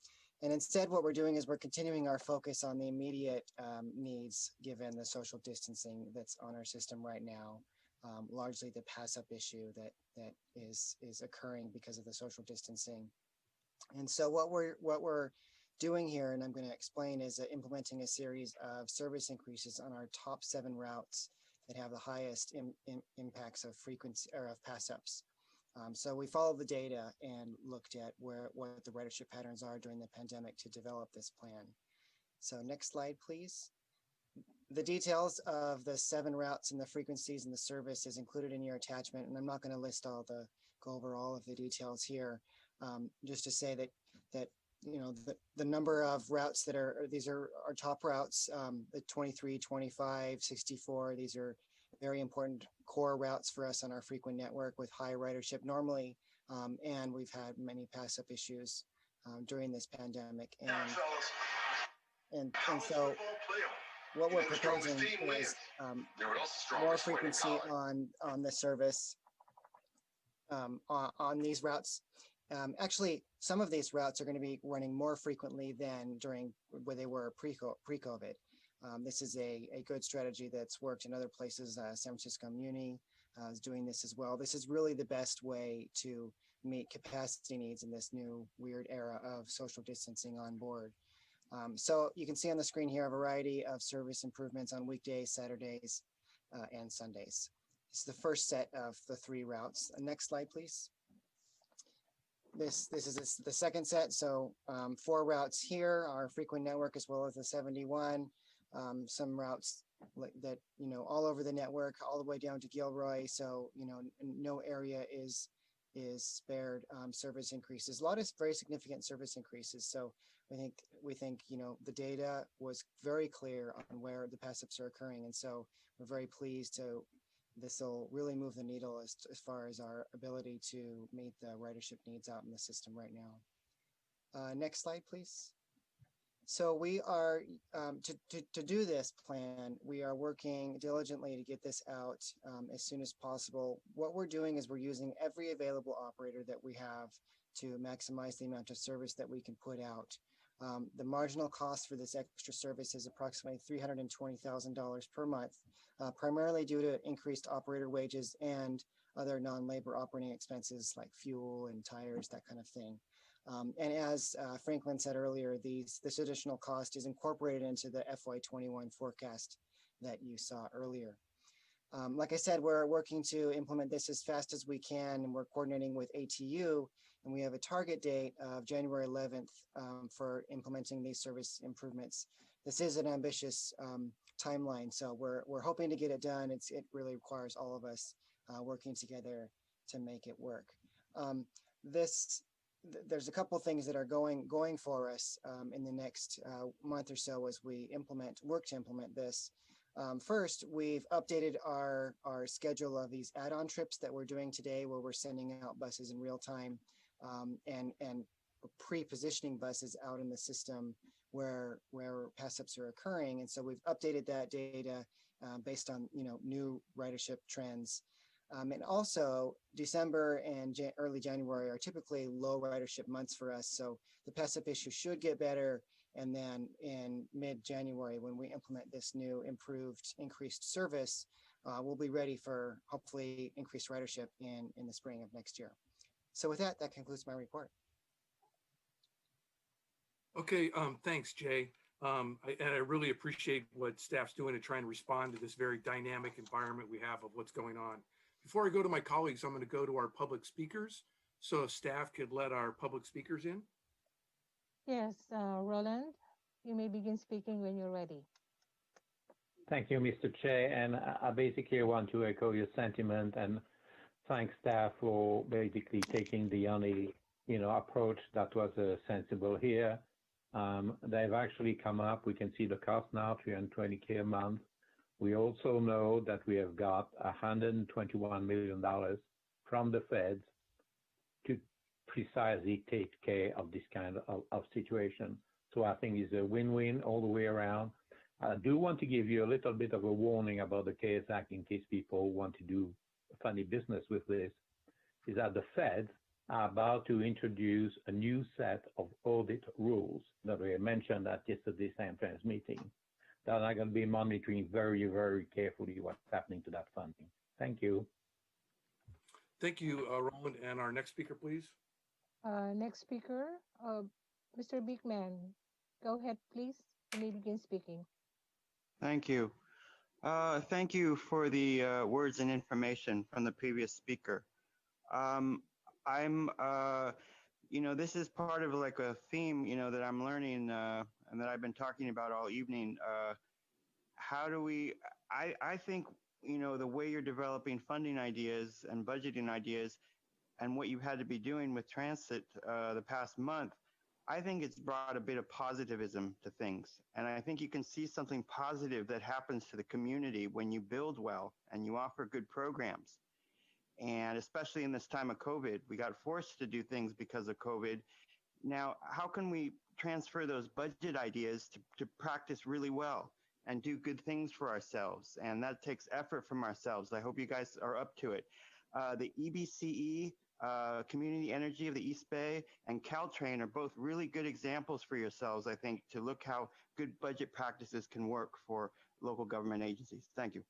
And instead, what we're doing is we're continuing our focus on the immediate needs given the social distancing that's on our system right now, largely the pass-up issue that is occurring because of the social distancing. And so what we're doing here, and I'm going to explain, is implementing a series of service increases on our top 7 routes that have the highest impacts of frequency or of pass-ups. So we followed the data and looked at what the ridership patterns are during the pandemic to develop this plan. So next slide, please. The details of the 7 routes and the frequencies and the service is included in your attachment, and I'm not going to go over all of the details here. Just to say that you know the number of routes that these are our top routes, the 23, 25, 64. These are very important core routes for us on our frequent network with high ridership normally, and we've had many pass-up issues during this pandemic. And so what we're proposing is more frequency on the service on these routes. Actually, some of these routes are going to be running more frequently than where they were pre-COVID. This is a good strategy that's worked in other places. San Francisco Muni is doing this as well. This is really the best way to meet capacity needs in this new weird era of social distancing on board. So you can see on the screen here a variety of service improvements on weekdays, Saturdays, and Sundays. This is the first set of the 3 routes. Next slide, please. This is the second set. So 4 routes here, our frequent network, as well as the 71. Some routes that, you know, all over the network, all the way down to Gilroy. So, you know, no area is spared service increases. A lot of very significant service increases. So we think, you know, the data was very clear on where the pass-ups are occurring. And so we're very pleased this will really move the needle as far as our ability to meet the ridership needs out in the system right now. Next slide, please. So we are, to do this plan, we are working diligently to get this out as soon as possible. What we're doing is we're using every available operator that we have to maximize the amount of service that we can put out. The marginal cost for this extra service is approximately $320,000 per month, primarily due to increased operator wages and other non-labor operating expenses like fuel and tires, that kind of thing. And as Franklin said earlier, this additional cost is incorporated into the FY21 forecast that you saw earlier. Like I said, we're working to implement this as fast as we can, and we're coordinating with ATU, and we have a target date of January 11th for implementing these service improvements. This is an ambitious timeline, so we're hoping to get it done. It really requires all of us working together to make it work. There's a couple of things that are going for us in the next month or so as we work to implement this. First, we've updated our schedule of these add-on trips that we're doing today, where we're sending out buses in real time and pre-positioning buses out in the system where pass-ups are occurring. And so we've updated that data based on, you know, new ridership trends. And also, December and early January are typically low ridership months for us. So the pass-up issue should get better. And then in mid-January, when we implement this new increased service, we'll be ready for hopefully increased ridership in the spring of next year. So with that concludes my report. Okay, thanks, Jay. And I really appreciate what staff's doing to try and respond to this very dynamic environment we have of what's going on. Before I go to my colleagues, I'm going to go to our public speakers. So if staff could let our public speakers in. Yes, Roland, you may begin speaking when you're ready. Thank you, Mr. Chair. And I basically want to echo your sentiment and thank staff for basically taking the only, you know, approach that was sensible here. They've actually come up. We can see the cost now, $320K a month. We also know that we have got $121 million from the feds to precisely take care of this kind of situation. So I think it's a win-win all the way around. I do want to give you a little bit of a warning about the CARES Act in case people want to do funny business with this, is that the feds are about to introduce a new set of audit rules that were mentioned at yesterday's Amtrans meeting that are going to be monitoring very, very carefully what's happening to that funding. Thank you. Thank you, Roland. And our next speaker, please. Next speaker, Mr. Beekman. Go ahead, please. You may begin speaking. Thank you. Thank you for the words and information from the previous speaker. This is part of like a theme, that I'm learning and that I've been talking about all evening. How do we, I think, the way you're developing funding ideas and budgeting ideas and what you've had to be doing with transit the past month, I think it's brought a bit of positivism to things. And I think you can see something positive that happens to the community when you build well and you offer good programs. And especially in this time of COVID, we got forced to do things because of COVID. Now, how can we transfer those budget ideas to practice really well and do good things for ourselves? And that takes effort from ourselves. I hope you guys are up to it. The EBCE, Community Energy of the East Bay, and Caltrain are both really good examples for yourselves, I think, to look how good budget practices can work for local government agencies. Thank you.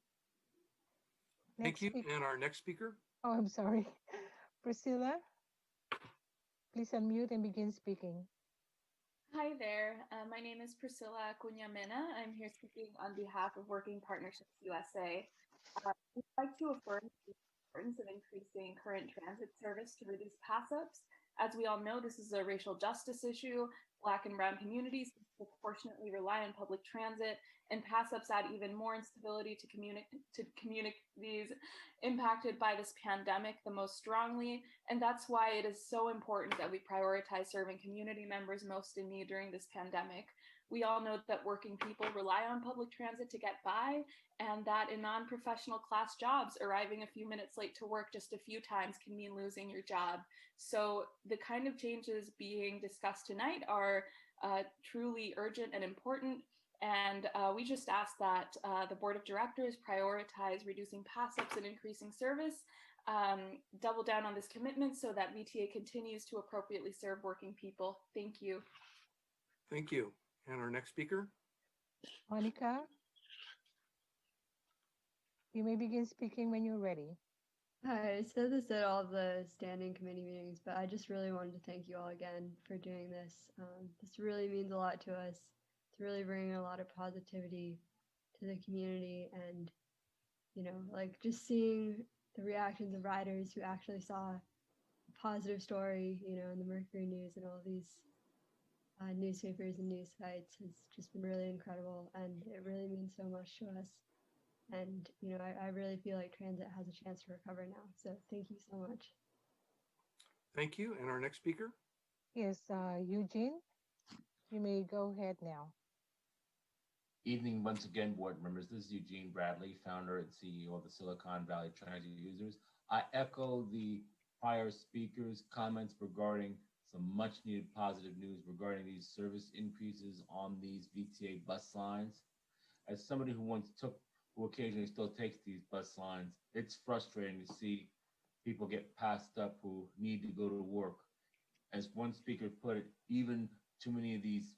Thank you. And our next speaker. Oh, I'm sorry. Priscilla, please unmute and begin speaking. Hi there. My name is Priscilla Cunha Mena. I'm here speaking on behalf of Working Partnerships USA. We'd like to affirm the importance of increasing current transit service to reduce pass-ups. As we all know, this is a racial justice issue. Black and brown communities disproportionately rely on public transit, and pass-ups add even more instability to communities impacted by this pandemic the most strongly. And that's why it is so important that we prioritize serving community members most in need during this pandemic. We all know that working people rely on public transit to get by, and that in non-professional class jobs, arriving a few minutes late to work just a few times can mean losing your job. So the kind of changes being discussed tonight are truly urgent and important. And we just ask that the board of directors prioritize reducing pass-ups and increasing service, double down on this commitment so that VTA continues to appropriately serve working people. Thank you. Thank you. And our next speaker. Monica, you may begin speaking when you're ready. Hi, I said this at all the standing committee meetings, but I just really wanted to thank you all again for doing this. This really means a lot to us. It's really bringing a lot of positivity to the community, and like just seeing the reactions of riders who actually saw a positive story, in the Mercury News and all these newspapers and news sites has just been really incredible, and it really means so much to us. And I really feel like transit has a chance to recover now. So thank you so much. Thank you. And our next speaker. Yes, Eugene, you may go ahead now. Evening once again, board members. This is Eugene Bradley, founder and CEO of the Silicon Valley Transit Users. I echo the prior speakers' comments regarding some much needed positive news regarding these service increases on these VTA bus lines. As somebody who occasionally still takes these bus lines, it's frustrating to see people get passed up who need to go to work. As one speaker put it, even too many of these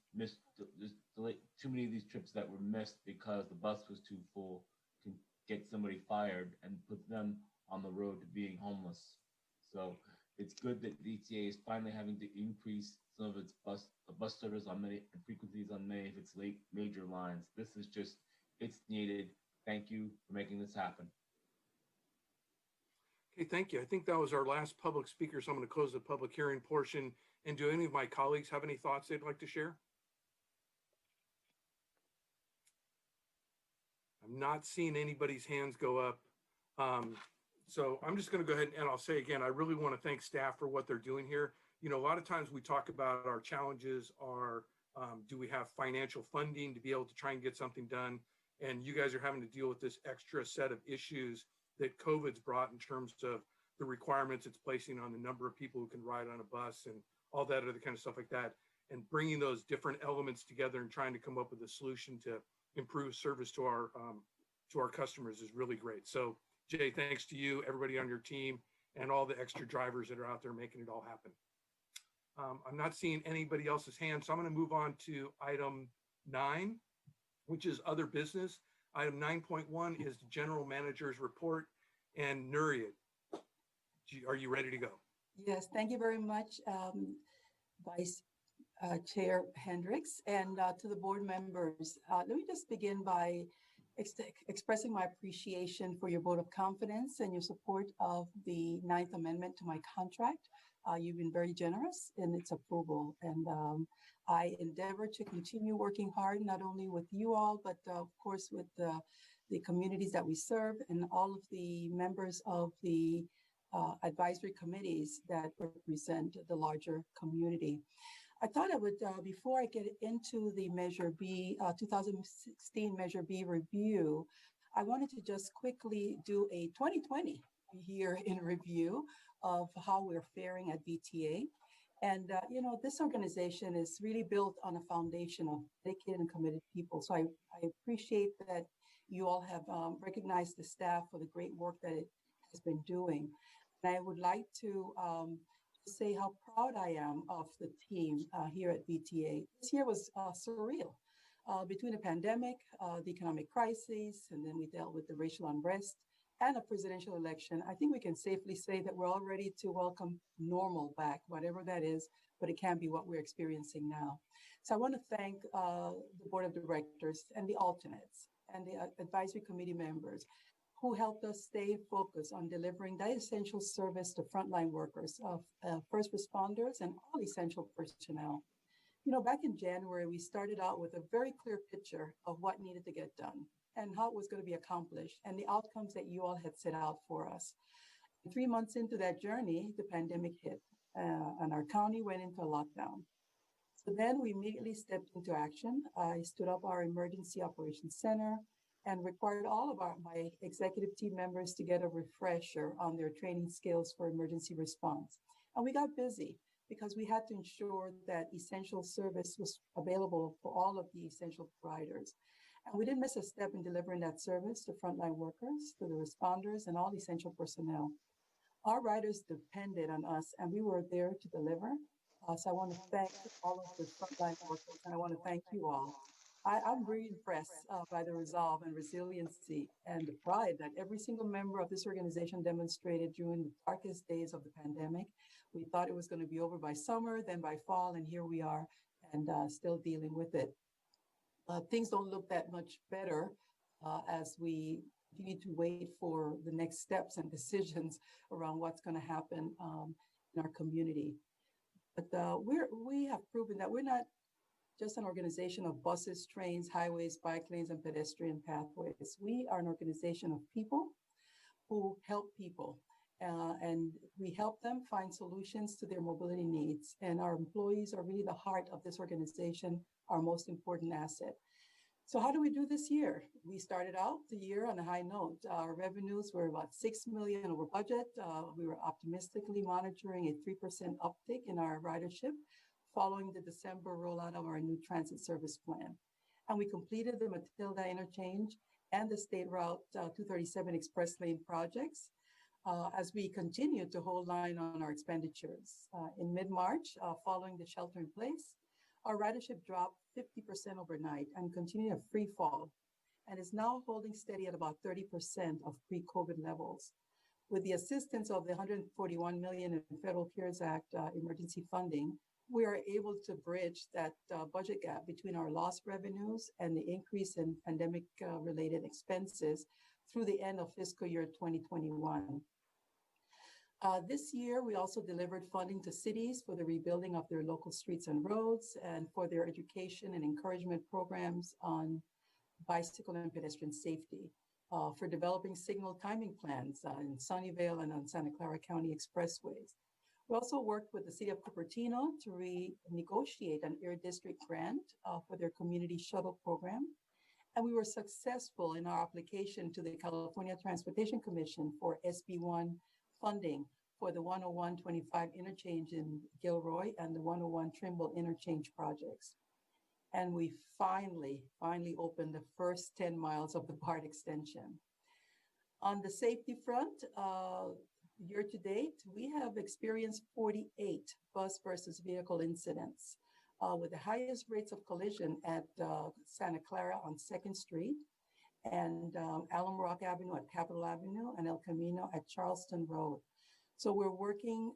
trips that were missed because the bus was too full can get somebody fired and put them on the road to being homeless. So it's good that VTA is finally having to increase some of its bus service on many frequencies on many of its major lines. This is just, it's needed. Thank you for making this happen. Okay, thank you. I think that was our last public speaker, so I'm going to close the public hearing portion. And do any of my colleagues have any thoughts they'd like to share? I'm not seeing anybody's hands go up. So I'm just going to go ahead and I'll say again, I really want to thank staff for what they're doing here. A lot of times we talk about our challenges are, do we have financial funding to be able to try and get something done? And you guys are having to deal with this extra set of issues that COVID's brought in terms of the requirements it's placing on the number of people who can ride on a bus and all that other kind of stuff like that. And bringing those different elements together and trying to come up with a solution to improve service to our customers is really great. So Jay, thanks to you, everybody on your team, and all the extra drivers that are out there making it all happen. I'm not seeing anybody else's hand, so I'm going to move on to item 9, which is other business. Item 9.1 is the general manager's report. And Nuria, are you ready to go? Yes, thank you very much, Vice Chair Hendricks, and to the board members. Let me just begin by expressing my appreciation for your vote of confidence and your support of the 9th Amendment to my contract. You've been very generous in its approval, and I endeavor to continue working hard, not only with you all, but of course with the communities that we serve and all of the members of the advisory committees that represent the larger community. I thought I would, before I get into the Measure B, 2016 Measure B review, I wanted to just quickly do a 2020 year in review of how we're faring at VTA. And, you know, this organization is really built on a foundation of dedicated and committed people. So I appreciate that you all have recognized the staff for the great work that it has been doing. And I would like to say how proud I am of the team here at VTA. This year was surreal. Between the pandemic, the economic crisis, and then we dealt with the racial unrest and a presidential election, I think we can safely say that we're all ready to welcome normal back, whatever that is, but it can't be what we're experiencing now. So I want to thank the board of directors and the alternates and the advisory committee members who helped us stay focused on delivering that essential service to frontline workers, of first responders and all essential personnel. You know, back in January, we started out with a very clear picture of what needed to get done and how it was going to be accomplished and the outcomes that you all had set out for us. 3 months into that journey, the pandemic hit and our county went into a lockdown. So then we immediately stepped into action. I stood up our Emergency Operations Center and required all of my executive team members to get a refresher on their training skills for emergency response. And we got busy because we had to ensure that essential service was available for all of the essential providers. And we didn't miss a step in delivering that service to frontline workers, to the responders, and all essential personnel. Our riders depended on us, and we were there to deliver. So I want to thank all of the frontline workers, and I want to thank you all. I'm really impressed by the resolve and resiliency and the pride that every single member of this organization demonstrated during the darkest days of the pandemic. We thought it was going to be over by summer, then by fall, and here we are, and still dealing with it. Things don't look that much better as we continue to wait for the next steps and decisions around what's going to happen in our community. But we have proven that we're not just an organization of buses, trains, highways, bike lanes, and pedestrian pathways. We are an organization of people who help people, and we help them find solutions to their mobility needs. And our employees are really the heart of this organization, our most important asset. So how do we do this year? We started out the year on a high note. Our revenues were about $6 million over budget. We were optimistically monitoring a 3% uptick in our ridership following the December rollout of our new transit service plan. And we completed the Matilda Interchange and the State Route 237 Express Lane projects as we continue to hold line on our expenditures. In mid-March, following the shelter in place, our ridership dropped 50% overnight and continued a free fall and is now holding steady at about 30% of pre-COVID levels. With the assistance of the $141 million in Federal CARES Act emergency funding, we are able to bridge that budget gap between our lost revenues and the increase in pandemic-related expenses through the end of fiscal year 2021. This year, we also delivered funding to cities for the rebuilding of their local streets and roads and for their education and encouragement programs on bicycle and pedestrian safety, for developing signal timing plans in Sunnyvale and on Santa Clara County expressways. We also worked with the city of Cupertino to renegotiate an Air District grant for their community shuttle program. And we were successful in our application to the California Transportation Commission for SB1 funding for the 101-25 interchange in Gilroy and the 101 Trimble interchange projects. And we finally opened the first 10 miles of the BART extension. On the safety front, Year to date, we have experienced 48 bus versus vehicle incidents, with the highest rates of collision at Santa Clara on 2nd Street and Alum Rock Avenue at Capitol Avenue and El Camino at Charleston Road. So we're working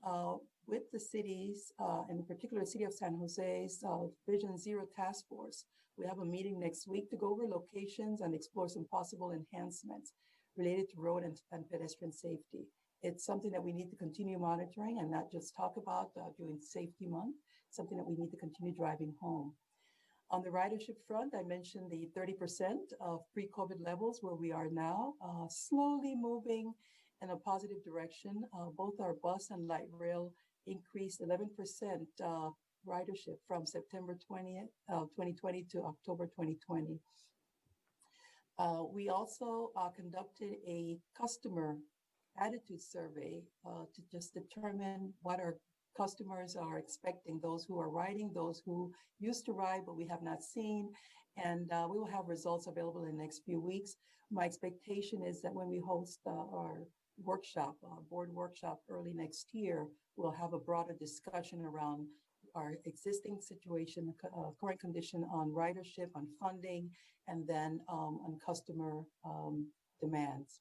with the cities, in particular, the City of San Jose's Vision Zero Task Force. We have a meeting next week to go over locations and explore some possible enhancements related to road and pedestrian safety. It's something that we need to continue monitoring and not just talk about during Safety Month, something that we need to continue driving home. On the ridership front, I mentioned the 30% of pre-COVID levels where we are now, slowly moving in a positive direction. Both our bus and light rail increased 11% ridership from September 20th, 2020 to October 2020. We also conducted a customer attitude survey to just determine what our customers are expecting, those who are riding, those who used to ride but we have not seen, and we will have results available in the next few weeks. My expectation is that when we host our workshop, board workshop early next year, we'll have a broader discussion around our existing situation, current condition on ridership, on funding, and then on customer demands.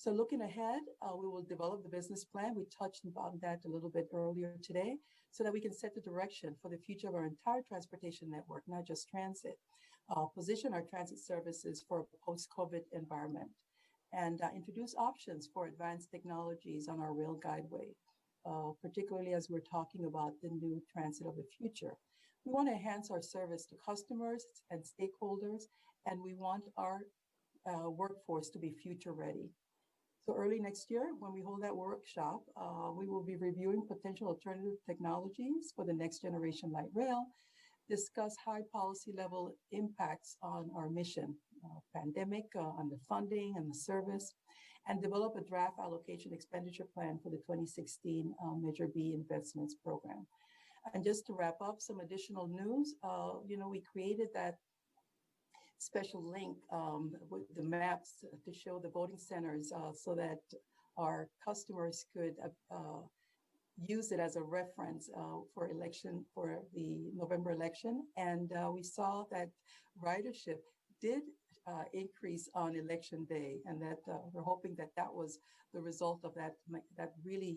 So looking ahead, we will develop the business plan. We touched on that a little bit earlier today, so that we can set the direction for the future of our entire transportation network, not just transit. Position our transit services for a post-COVID environment, and introduce options for advanced technologies on our rail guideway, particularly as we're talking about the new transit of the future. We want to enhance our service to customers and stakeholders, and we want our workforce to be future ready. So early next year, when we hold that workshop, we will be reviewing potential alternative technologies for the next generation light rail, discuss high policy level impacts on our mission, pandemic, on the funding and the service, and develop a draft allocation expenditure plan for the 2016 Measure B investments program. And just to wrap up some additional news, we created that special link with the maps to show the voting centers so that our customers could use it as a reference for the November election. And we saw that ridership did increase on election day, and that we're hoping that that was the result of that really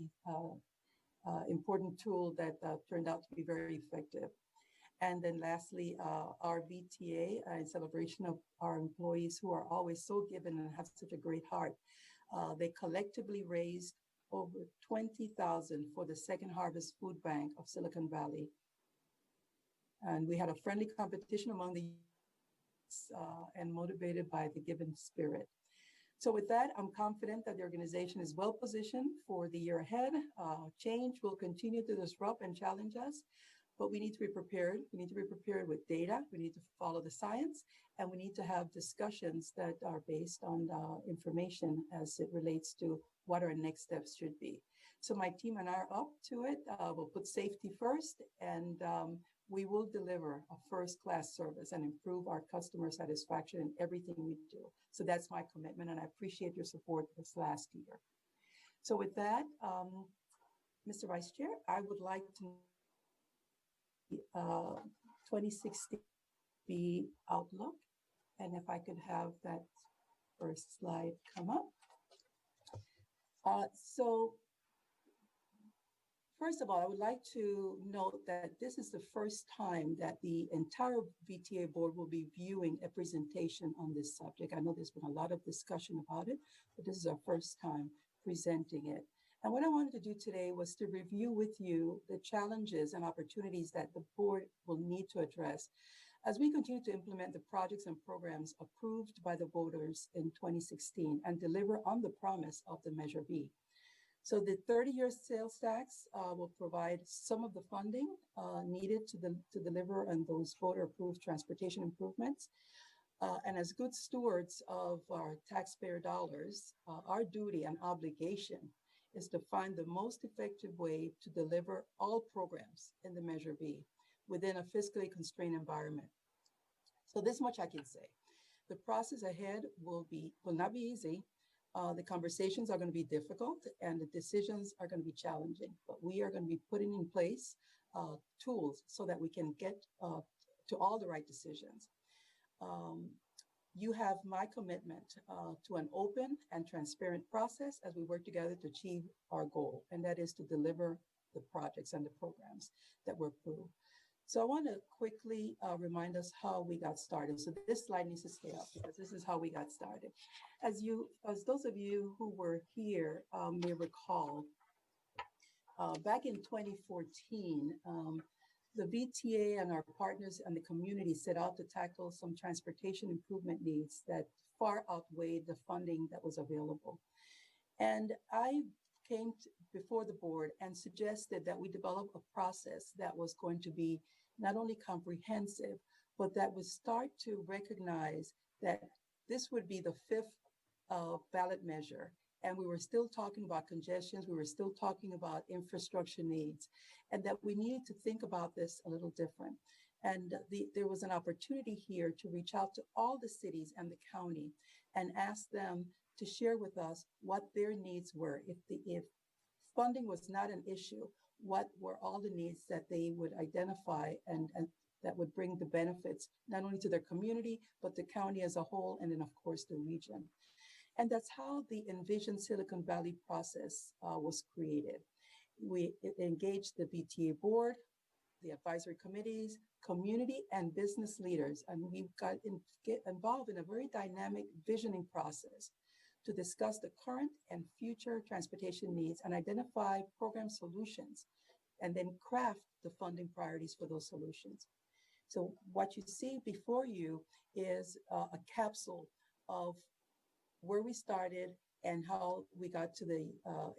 important tool that turned out to be very effective. And then lastly, our VTA, in celebration of our employees who are always so given and have such a great heart, they collectively raised over $20,000 for the Second Harvest Food Bank of Silicon Valley. And we had a friendly competition among the and motivated by the given spirit. So with that, I'm confident that the organization is well positioned for the year ahead. Change will continue to disrupt and challenge us, but we need to be prepared. We need to be prepared with data. We need to follow the science, and we need to have discussions that are based on information as it relates to what our next steps should be. So my team and I are up to it. We'll put safety first, and we will deliver a first-class service and improve our customer satisfaction in everything we do. So that's my commitment, and I appreciate your support this last year. So with that, Mr. Vice Chair, I would like to 2016 B outlook, and if I could have that first slide come up. So first of all, I would like to note that this is the first time that the entire VTA board will be viewing a presentation on this subject. I know there's been a lot of discussion about it, but this is our first time presenting it. And what I wanted to do today was to review with you the challenges and opportunities that the board will need to address as we continue to implement the projects and programs approved by the voters in 2016 and deliver on the promise of the Measure B. So the 30-year sales tax will provide some of the funding needed to deliver on those voter-approved transportation improvements. And as good stewards of our taxpayer dollars, our duty and obligation is to find the most effective way to deliver all programs in the Measure B within a fiscally constrained environment. So this much I can say. The process ahead will not be easy, The conversations are going to be difficult and the decisions are going to be challenging, but we are going to be putting in place tools so that we can get to all the right decisions. You have my commitment to an open and transparent process as we work together to achieve our goal, and that is to deliver the projects and the programs that were approved. So I want to quickly remind us how we got started. So this slide needs to stay up because this is how we got started. As those of you who were here may recall, back in 2014, the VTA and our partners and the community set out to tackle some transportation improvement needs that far outweighed the funding that was available. And I came before the board and suggested that we develop a process that was going to be not only comprehensive, but that would start to recognize that this would be the fifth ballot measure. And we were still talking about congestions, we were still talking about infrastructure needs, and that we needed to think about this a little different. And there was an opportunity here to reach out to all the cities and the county and ask them to share with us what their needs were. If funding was not an issue, what were all the needs that they would identify and that would bring the benefits, not only to their community, but the county as a whole, and then of course the region. And that's how the Envision Silicon Valley process was created. We engaged the VTA board, the advisory committees, community and business leaders, and we get involved in a very dynamic visioning process to discuss the current and future transportation needs and identify program solutions, and then craft the funding priorities for those solutions. So what you see before you is a capsule of where we started and how we got to the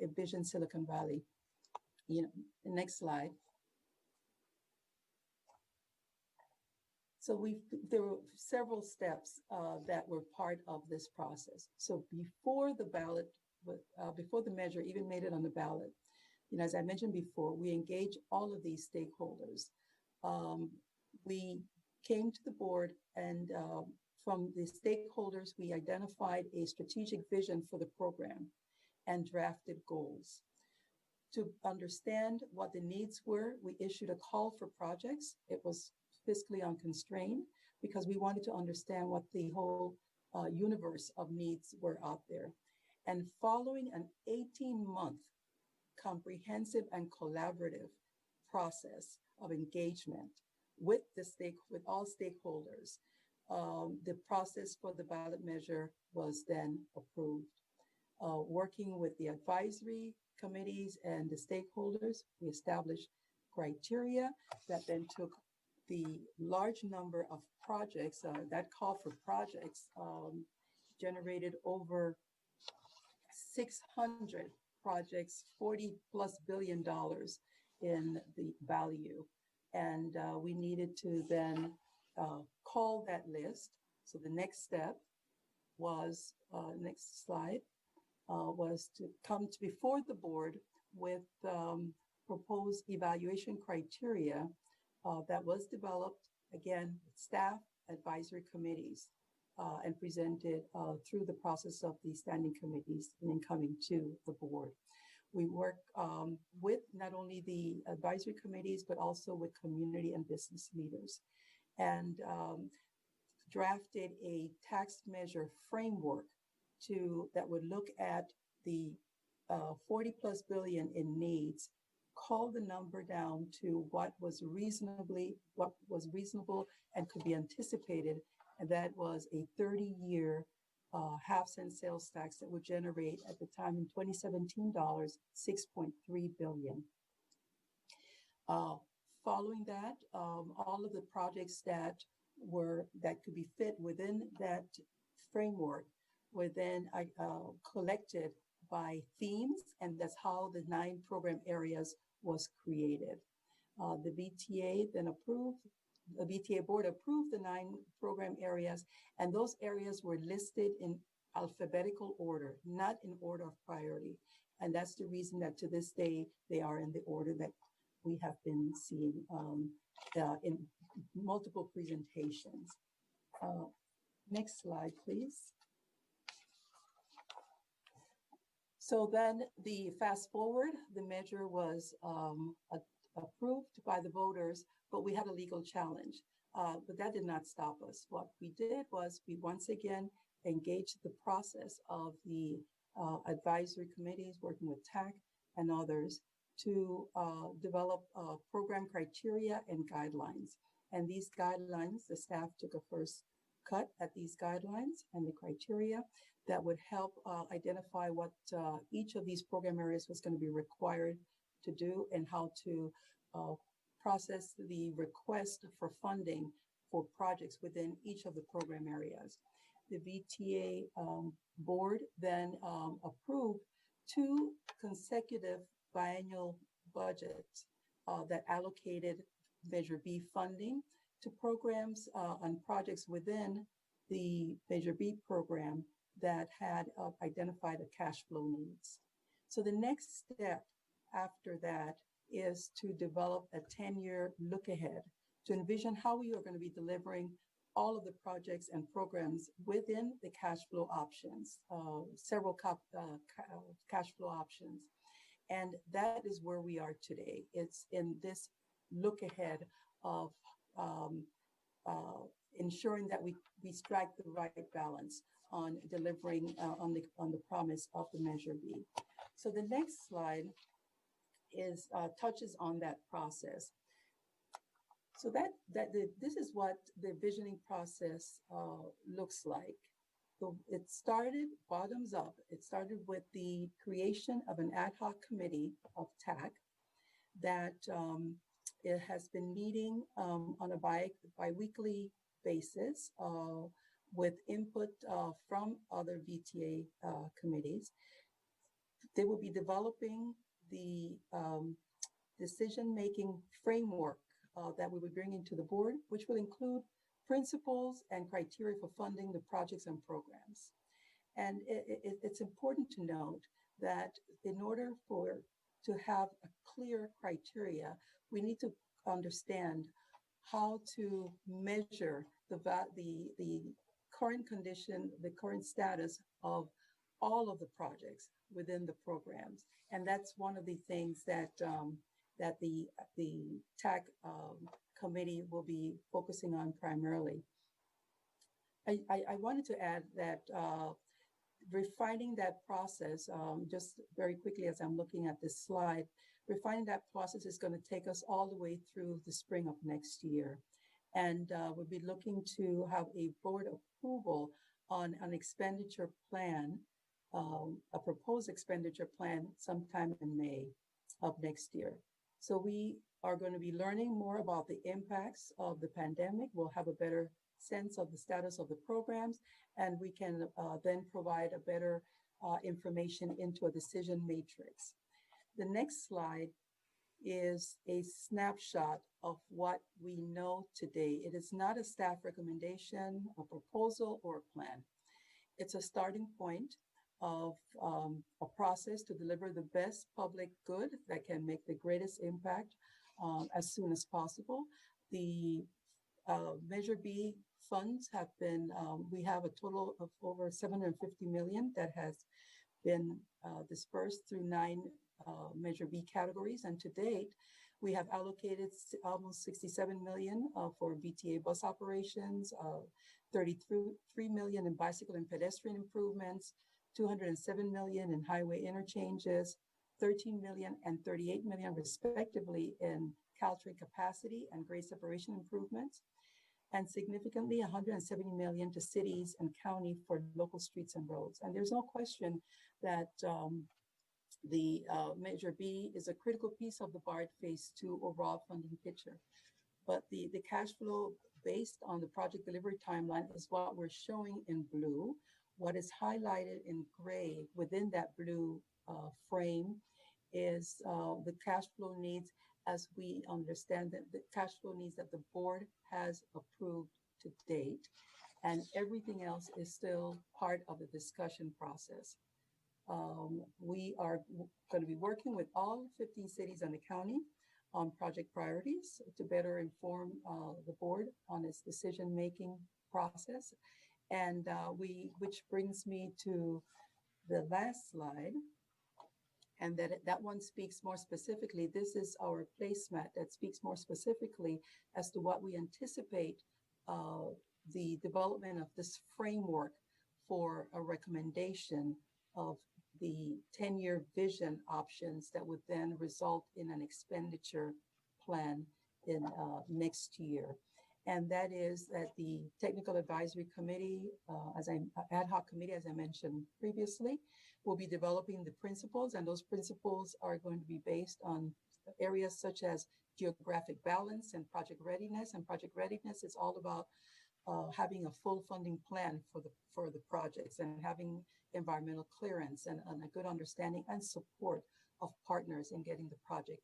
Envision Silicon Valley. The next slide. So there were several steps that were part of this process. So before the ballot, before the measure even made it on the ballot, as I mentioned before, we engaged all of these stakeholders. We came to the board and from the stakeholders, we identified a strategic vision for the program and drafted goals. To understand what the needs were, we issued a call for projects. It was fiscally unconstrained because we wanted to understand what the whole universe of needs were out there. And following an 18-month comprehensive and collaborative process of engagement with all stakeholders, the process for the ballot measure was then approved. Working with the advisory committees and the stakeholders, we established criteria that then took the large number of projects, that call for projects generated over 600 projects, $40+ billion in the value. And we needed to then call that list. So the next step was, next slide, was to come to before the board with proposed evaluation criteria that was developed, again, with staff, advisory committees, and presented through the process of the standing committees and then coming to the board. We work with not only the advisory committees, but also with community and business leaders, and drafted a tax measure framework that would look at the 40+ billion in needs, call the number down to what was reasonable and could be anticipated, and that was a 30-year half-cent sales tax that would generate at the time in 2017 $6.3 billion. Following that, all of the projects that could be fit within that framework were then collected by themes, and that's how the 9 program areas was created. The VTA then the VTA board approved the 9 program areas, and those areas were listed in alphabetical order, not in order of priority. And that's the reason that to this day, they are in the order that we have been seeing in multiple presentations. Next slide, please. So then the fast forward, the measure was approved by the voters, but we had a legal challenge. But that did not stop us. What we did was we once again engaged the process of the advisory committees working with TAC and others to develop program criteria and guidelines. And these guidelines, the staff took a first cut at these guidelines and the criteria that would help identify what each of these program areas was going to be required to do and how to process the request for funding for projects within each of the program areas. The VTA board then approved 2 consecutive biannual budgets that allocated Measure B funding to programs on projects within the Measure B program that had identified a cash flow needs. So the next step after that is to develop a 10-year look ahead to envision how we are going to be delivering all of the projects and programs within the cash flow options, several cash flow options. And that is where we are today. It's in this look ahead of ensuring that we strike the right balance on delivering on the promise of the Measure B. So the next slide is touches on that process. So this is what the visioning process looks like. So it started bottoms up. It started with the creation of an ad hoc committee of TAC that it has been meeting on a bi-weekly basis with input from other VTA committees. They will be developing the decision-making framework that we will bring into the board, which will include principles and criteria for funding the projects and programs. And it's important to note that in order to have a clear criteria, we need to understand how to measure the current condition, the current status of all of the projects within the programs. And that's one of the things that that the TAC committee will be focusing on primarily. I wanted to add that refining that process, just very quickly as I'm looking at this slide, refining that process is going to take us all the way through the spring of next year. And we'll be looking to have a board approval on an expenditure plan, a proposed expenditure plan sometime in May of next year. So we are going to be learning more about the impacts of the pandemic. We'll have a better sense of the status of the programs, and we can then provide a better information into a decision matrix. The next slide is a snapshot of what we know today. It is not a staff recommendation, a proposal, or a plan. It's a starting point of a process to deliver the best public good that can make the greatest impact as soon as possible. The Measure B funds have been, we have a total of over 750 million that has been dispersed through 9 Measure B categories. And to date, we have allocated almost 67 million for VTA bus operations, 33 million in bicycle and pedestrian improvements, 207 million in highway interchanges, 13 million and 38 million respectively in Caltrain capacity and grade separation improvements, and significantly 170 million to cities and county for local streets and roads. And there's no question that the Measure B is a critical piece of the BART Phase 2 overall funding picture. But the cash flow based on the project delivery timeline is what we're showing in blue. What is highlighted in gray within that blue frame is the cash flow needs as we understand that the cash flow needs that the board has approved to date, and everything else is still part of the discussion process. We are going to be working with all 15 cities and the county on project priorities to better inform the board on its decision-making process. And which brings me to the last slide, and that one speaks more specifically. This is our placemat that speaks more specifically as to what we anticipate the development of this framework for a recommendation of the 10-year vision options that would then result in an expenditure plan in next year. And that is that the Technical Advisory Committee, ad hoc committee, as I mentioned previously, will be developing the principles, and those principles are going to be based on areas such as geographic balance and project readiness. And project readiness is all about having a full funding plan for the projects and having environmental clearance and a good understanding and support of partners in getting the project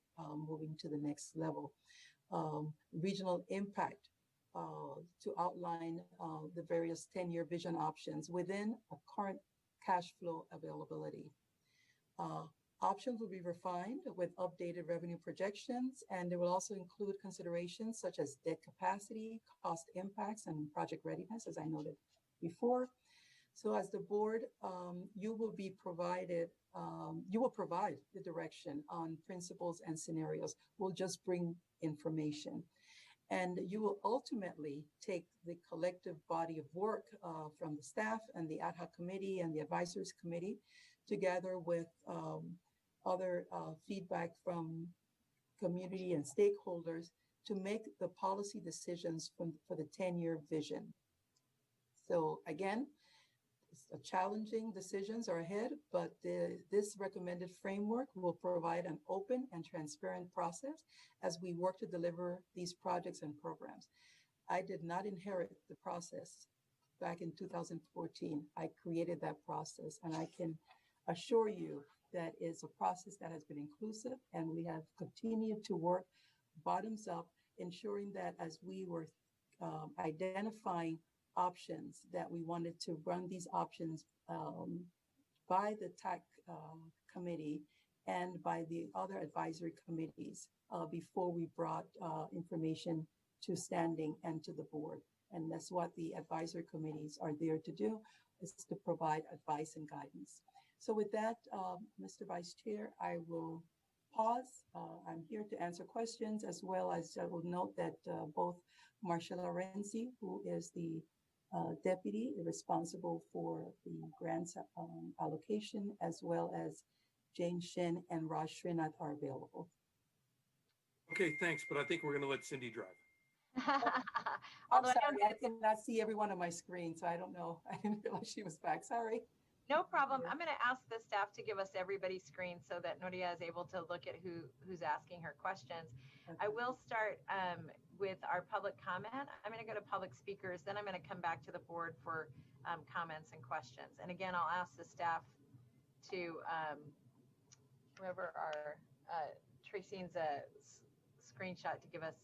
moving to the next level. Regional impact to outline the various 10-year vision options within a current cash flow availability. Options will be refined with updated revenue projections, and they will also include considerations such as debt capacity, cost impacts, and project readiness, as I noted before. So as the board, you will provide the direction on principles and scenarios. We'll just bring information. And you will ultimately take the collective body of work from the staff and the ad hoc committee and the advisors committee, together with other feedback from community and stakeholders to make the policy decisions for the 10-year vision. So again, challenging decisions are ahead, but this recommended framework will provide an open and transparent process as we work to deliver these projects and programs. I did not inherit the process back in 2014. I created that process, and I can assure you that it's a process that has been inclusive, and we have continued to work bottoms up, ensuring that as we were identifying options, that we wanted to run these options by the TAC committee and by the other advisory committees before we brought information to standing and to the board. And that's what the advisory committees are there to do, is to provide advice and guidance. So with that, Mr. Vice Chair, I will pause. I'm here to answer questions, as well as I will note that both Marcella Renzi, who is the deputy responsible for the grants allocation, as well as Jane Shin and Raj Srinath are available. Okay, thanks, but I think we're going to let Cindy drive. I'm sorry, I cannot see everyone on my screen, so I don't know. I didn't realize she was back. Sorry. No problem. I'm going to ask the staff to give us everybody's screen so that Nuria is able to look at who's asking her questions. Okay. I will start with our public comment. I'm going to go to public speakers, then I'm going to come back to the board for comments and questions. And again, I'll ask the staff to, whoever our, Tracine's a screenshot to give us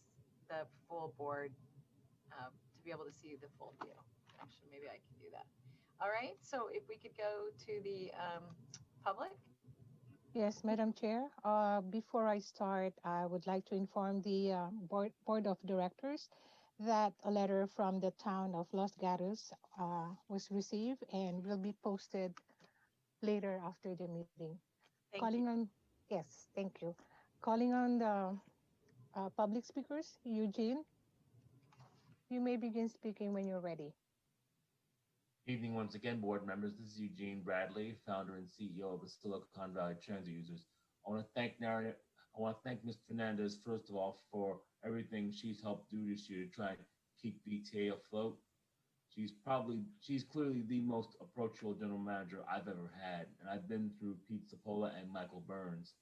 the full board to be able to see the full view. Actually, maybe I can do that. All right, so if we could go to the public. Yes, Madam Chair. Before I start, I would like to inform the board of directors that a letter from the town of Los Gatos was received and will be posted later after the meeting. Yes, thank you. Calling on the public speakers. Eugene, you may begin speaking when you're ready. Evening once again, board members. This is Eugene Bradley, founder and CEO of the Silicon Valley Transit Users. I want to thank Ms. Fernandez, first of all, for everything she's helped do this year to try and keep VTA afloat. She's clearly the most approachable general manager I've ever had, and I've been through Pete Cipolla and Michael Burns.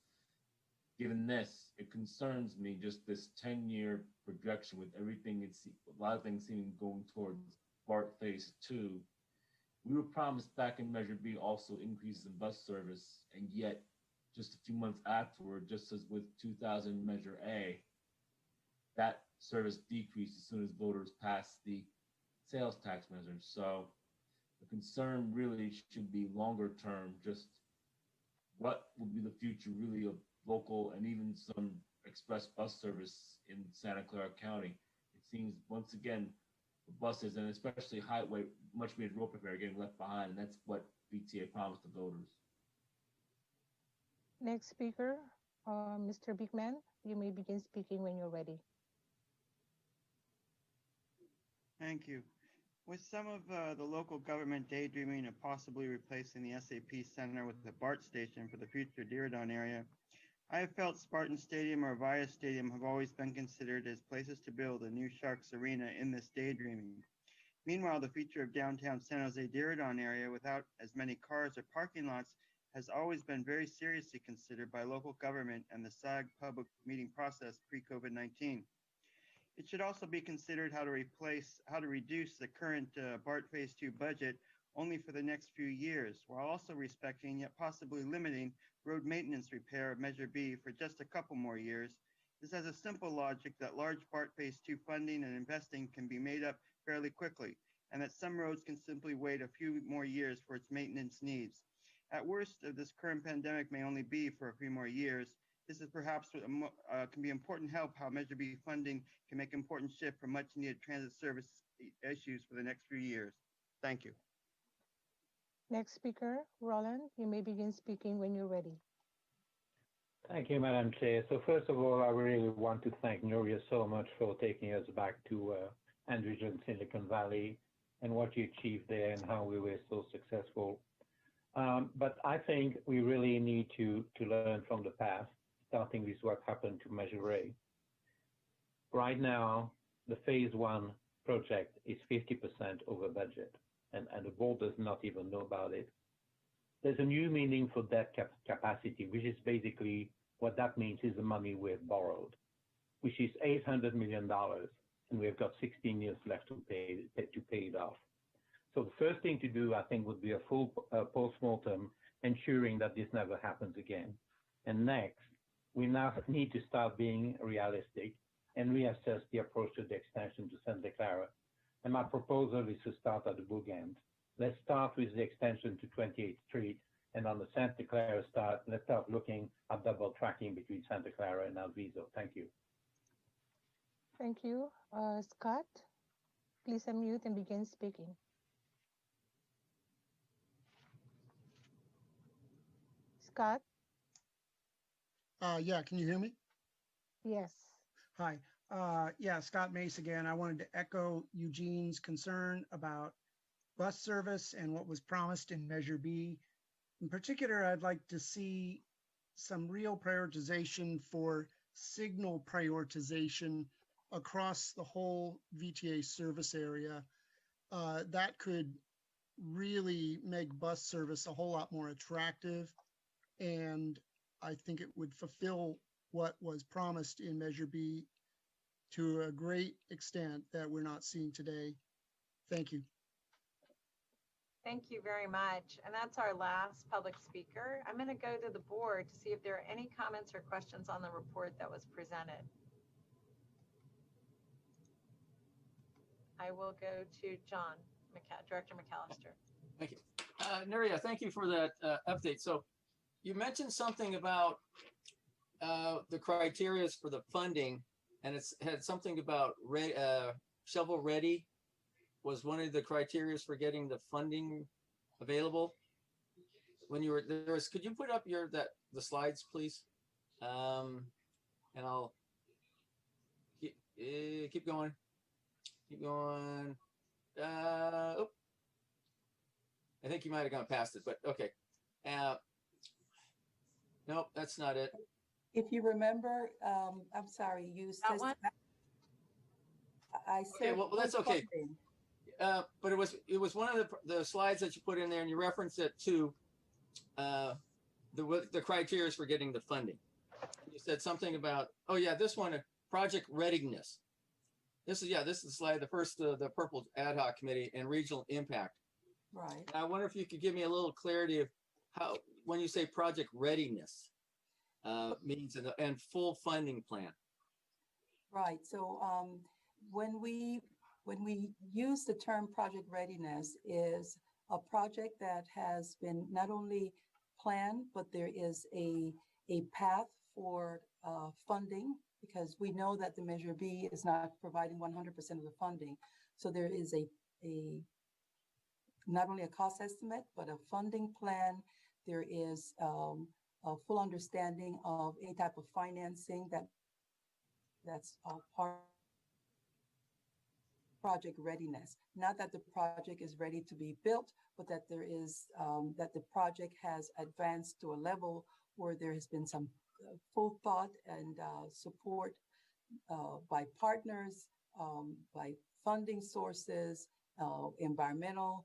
Given this, it concerns me just this 10-year projection with everything, a lot of things seeming going towards BART Phase 2. We were promised back in Measure B also increases in bus service, and yet just a few months afterward, just as with 2000 Measure A, that service decreased as soon as voters passed the sales tax measures. So the concern really should be longer term, just what will be the future really of local and even some express bus service in Santa Clara County. It seems once again, the buses, and especially highway, much needed road repair, are getting left behind, and that's what VTA promised the voters. Next speaker, Mr. Bigman, you may begin speaking when you're ready. Thank you. With some of the local government daydreaming of possibly replacing the SAP Center with the BART station for the future Diridon area, I have felt Spartan Stadium or Avaya Stadium have always been considered as places to build a new Sharks arena in this daydreaming. Meanwhile, the future of downtown San Jose Diridon area without as many cars or parking lots has always been very seriously considered by local government and the SAG public meeting process pre-COVID-19. It should also be considered how to reduce the current BART Phase 2 budget only for the next few years, while also respecting yet possibly limiting road maintenance repair of Measure B for just a couple more years. This has a simple logic that large BART Phase 2 funding and investing can be made up fairly quickly, and that some roads can simply wait a few more years for its maintenance needs. At worst, this current pandemic may only be for a few more years. This is perhaps can be important help how Measure B funding can make important shift for much needed transit service issues for the next few years. Thank you. Next speaker, Roland, you may begin speaking when you're ready. Thank you, Madam Chair. So first of all, I really want to thank Nuria so much for taking us back to Andrews and Silicon Valley and what you achieved there and how we were so successful. But I think we really need to learn from the past, starting with what happened to Measure A. Right now, the Phase 1 project is 50% over budget, and the board does not even know about it. There's a new meaning for debt capacity, which is basically what that means is the money we've borrowed, which is $800 million, and we've got 16 years left to pay it off. So the first thing to do, I think, would be a full post-mortem, ensuring that this never happens again. And next, we now need to start being realistic and reassess the approach to the extension to Santa Clara. And my proposal is to start at the bookend. Let's start with the extension to 28th Street, and on the Santa Clara let's start looking at double tracking between Santa Clara and Alviso. Thank you. Thank you. Scott, please unmute and begin speaking. Scott? Yeah, can you hear me? Yes. Hi. Yeah, Scott Mace again. I wanted to echo Eugene's concern about bus service and what was promised in Measure B. In particular, I'd like to see some real prioritization for signal prioritization across the whole VTA service area. That could really make bus service a whole lot more attractive, and I think it would fulfill what was promised in Measure B to a great extent that we're not seeing today. Thank you. Thank you very much. And that's our last public speaker. I'm going to go to the board to see if there are any comments or questions on the report that was presented. I will go to John, Director McAllister. Thank you. Nuria, thank you for that update. So you mentioned something about the criteria for the funding, and it's had something about shovel ready was one of the criteria for getting the funding available. When you were there, could you put up the slides, please? And I'll keep going. Keep going. Oh, I think you might have gone past it, but okay. Nope, that's not it. If you remember, I'm sorry, you said one? I said okay, well that's okay. But it was one of the slides that you put in there, and you referenced it to the criteria for getting the funding. You said something about, oh yeah, this one, project readiness. This is the slide, the first, the purple ad hoc committee and regional impact. Right. And I wonder if you could give me a little clarity of how, when you say project readiness, means and full funding plan. Right. So when we use the term project readiness, is a project that has been not only planned, but there is a path for funding, because we know that the Measure B is not providing 100% of the funding. So there is a not only a cost estimate, but a funding plan. There is a full understanding of any type of financing that's part project readiness. Not that the project is ready to be built, but that there is that the project has advanced to a level where there has been some full thought and support by partners, by funding sources, environmental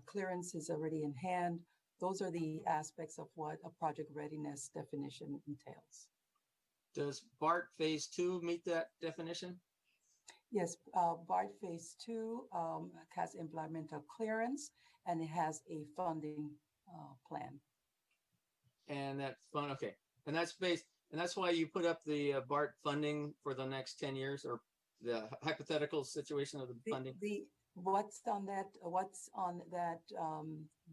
clearance is already in hand. Those are the aspects of what a project readiness definition entails. Does BART Phase 2 meet that definition? Yes, BART Phase 2 has environmental clearance and it has a funding plan. And that fund, okay. And that's based, and that's why you put up the BART funding for the next 10 years, or the hypothetical situation of the funding? What's on that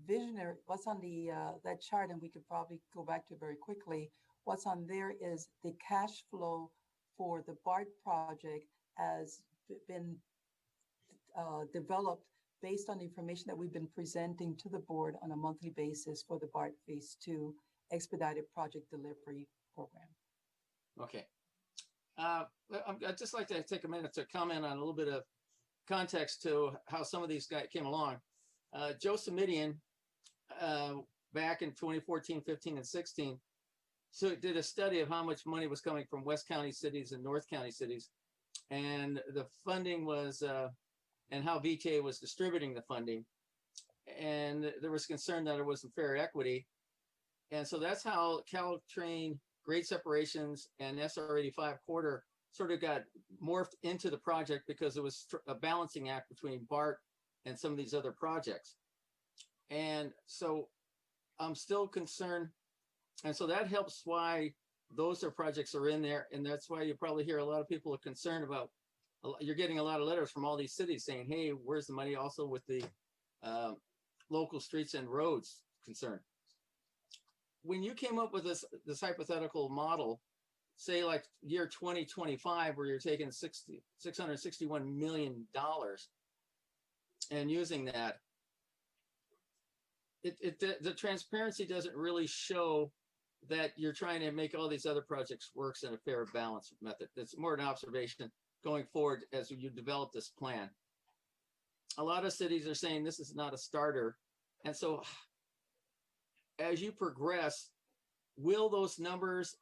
visionary, what's on the that chart, and we could probably go back to very quickly. What's on there is the cash flow for the BART project has been developed based on the information that we've been presenting to the board on a monthly basis for the BART Phase 2 expedited project delivery program. Okay. I'd just like to take a minute to comment on a little bit of context to how some of these guys came along. Joe Simidian, back in 2014, 15, and 16, so did a study of how much money was coming from West County cities and North County cities, and the funding was, and how VTA was distributing the funding. And there was concern that it wasn't fair equity. And so that's how Caltrain, grade separations, and SR 85 quarter sort of got morphed into the project, because it was a balancing act between BART and some of these other projects. And so I'm still concerned. And so that helps why those projects are in there. And that's why you probably hear a lot of people are concerned about, you're getting a lot of letters from all these cities saying, hey, where's the money, also with the local streets and roads concern. When you came up with this hypothetical model, say like year 2025, where you're taking $661 million and using that, the transparency doesn't really show that you're trying to make all these other projects work in a fair balance method. It's more an observation going forward as you develop this plan. A lot of cities are saying this is not a starter. And so as you progress, will those numbers,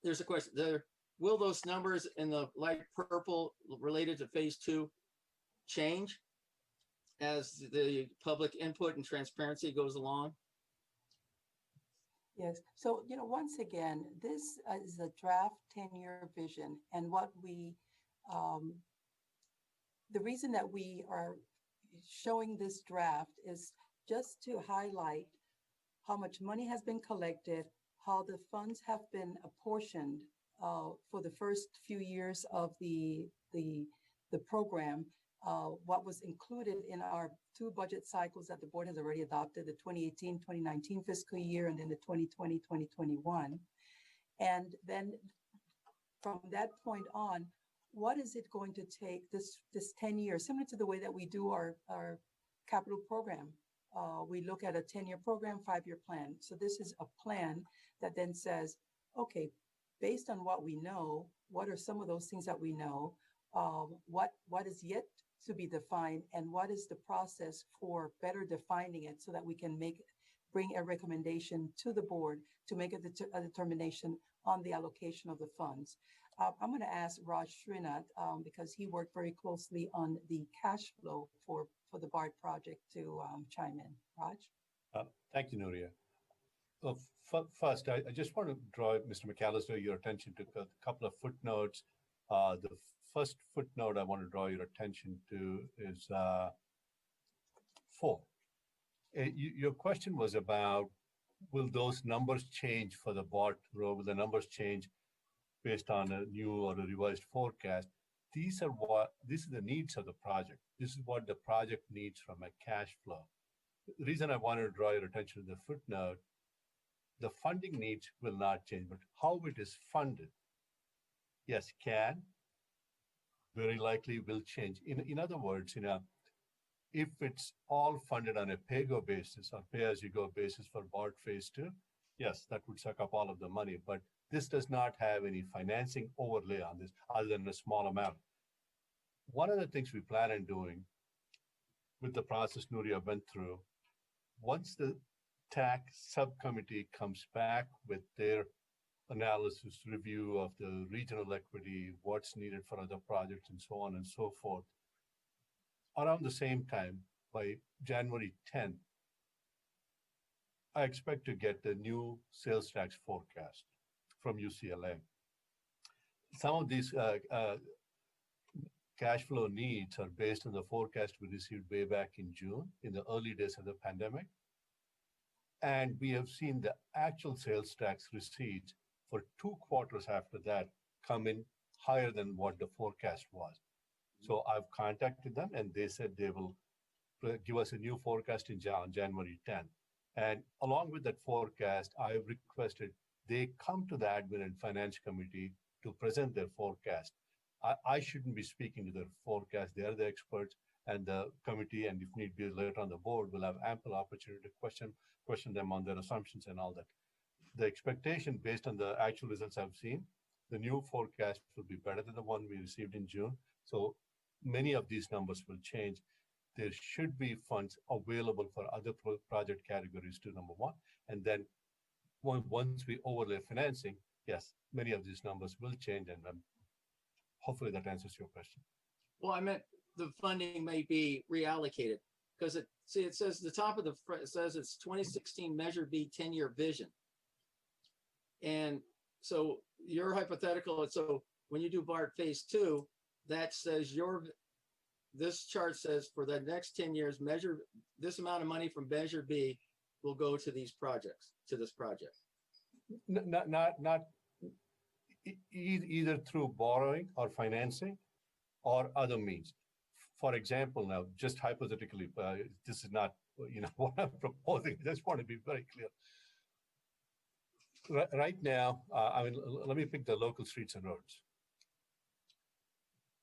there's a question there, will those numbers in the light purple related to Phase 2 change as the public input and transparency goes along? Yes. So, once again, this is a draft 10-year vision. And what we, the reason that we are showing this draft is just to highlight how much money has been collected, how the funds have been apportioned for the first few years of the program, what was included in our 2 budget cycles that the board has already adopted, the 2018-2019 fiscal year, and then the 2020-2021. And then from that point on, what is it going to take this 10 years, similar to the way that we do our capital program? We look at a 10-year program, 5-year plan. So this is a plan that then says, okay, based on what we know, what are some of those things that we know? What is yet to be defined, and what is the process for better defining it so that we can bring a recommendation to the board to make a determination on the allocation of the funds. I'm going to ask Raj Srinath, because he worked very closely on the cash flow for the BART project, to chime in. Raj? Thank you, Nuria. First, I just want to draw Mr. McAllister your attention to a couple of footnotes. The first footnote I want to draw your attention to is 4. Your question was about, will those numbers change for the BART row? Will the numbers change based on a new or a revised forecast? These are the needs of the project. This is what the project needs from a cash flow. The reason I wanted to draw your attention to the footnote, the funding needs will not change, but how it is funded, yes, can, very likely will change. In other words, if it's all funded on a pay-go basis or pay-as-you-go basis for BART Phase 2, yes, that would suck up all of the money, but this does not have any financing overlay on this other than a small amount. One of the things we plan on doing with the process Nuria went through, once the TAC subcommittee comes back with their analysis review of the regional equity, what's needed for other projects, and so on and so forth, around the same time, by January 10th, I expect to get the new sales tax forecast from UCLA. Some of these cash flow needs are based on the forecast we received way back in June, in the early days of the pandemic. And we have seen the actual sales tax receipts for 2 quarters after that come in higher than what the forecast was. So I've contacted them and they said they will give us a new forecast on January 10th. And along with that forecast, I have requested they come to the Admin and Finance Committee to present their forecast. I shouldn't be speaking to their forecast. They are the experts, and the committee, and if need be later on the board, will have ample opportunity to question them on their assumptions and all that. The expectation based on the actual results I've seen, the new forecast will be better than the one we received in June. So many of these numbers will change. There should be funds available for other project categories too, number one. And then once we overlay financing, yes, many of these numbers will change, and hopefully that answers your question. Well, I meant the funding may be reallocated because it says the top of the front, it says it's 2016 Measure B 10-year vision. And so your hypothetical, so when you do BART phase 2, that says this chart says for the next 10 years, this amount of money from Measure B will go to these projects, to this project. Not either through borrowing or financing or other means. For example, now, just hypothetically, this is not what I'm proposing. I just want to be very clear. Right now, let me pick the local streets and roads.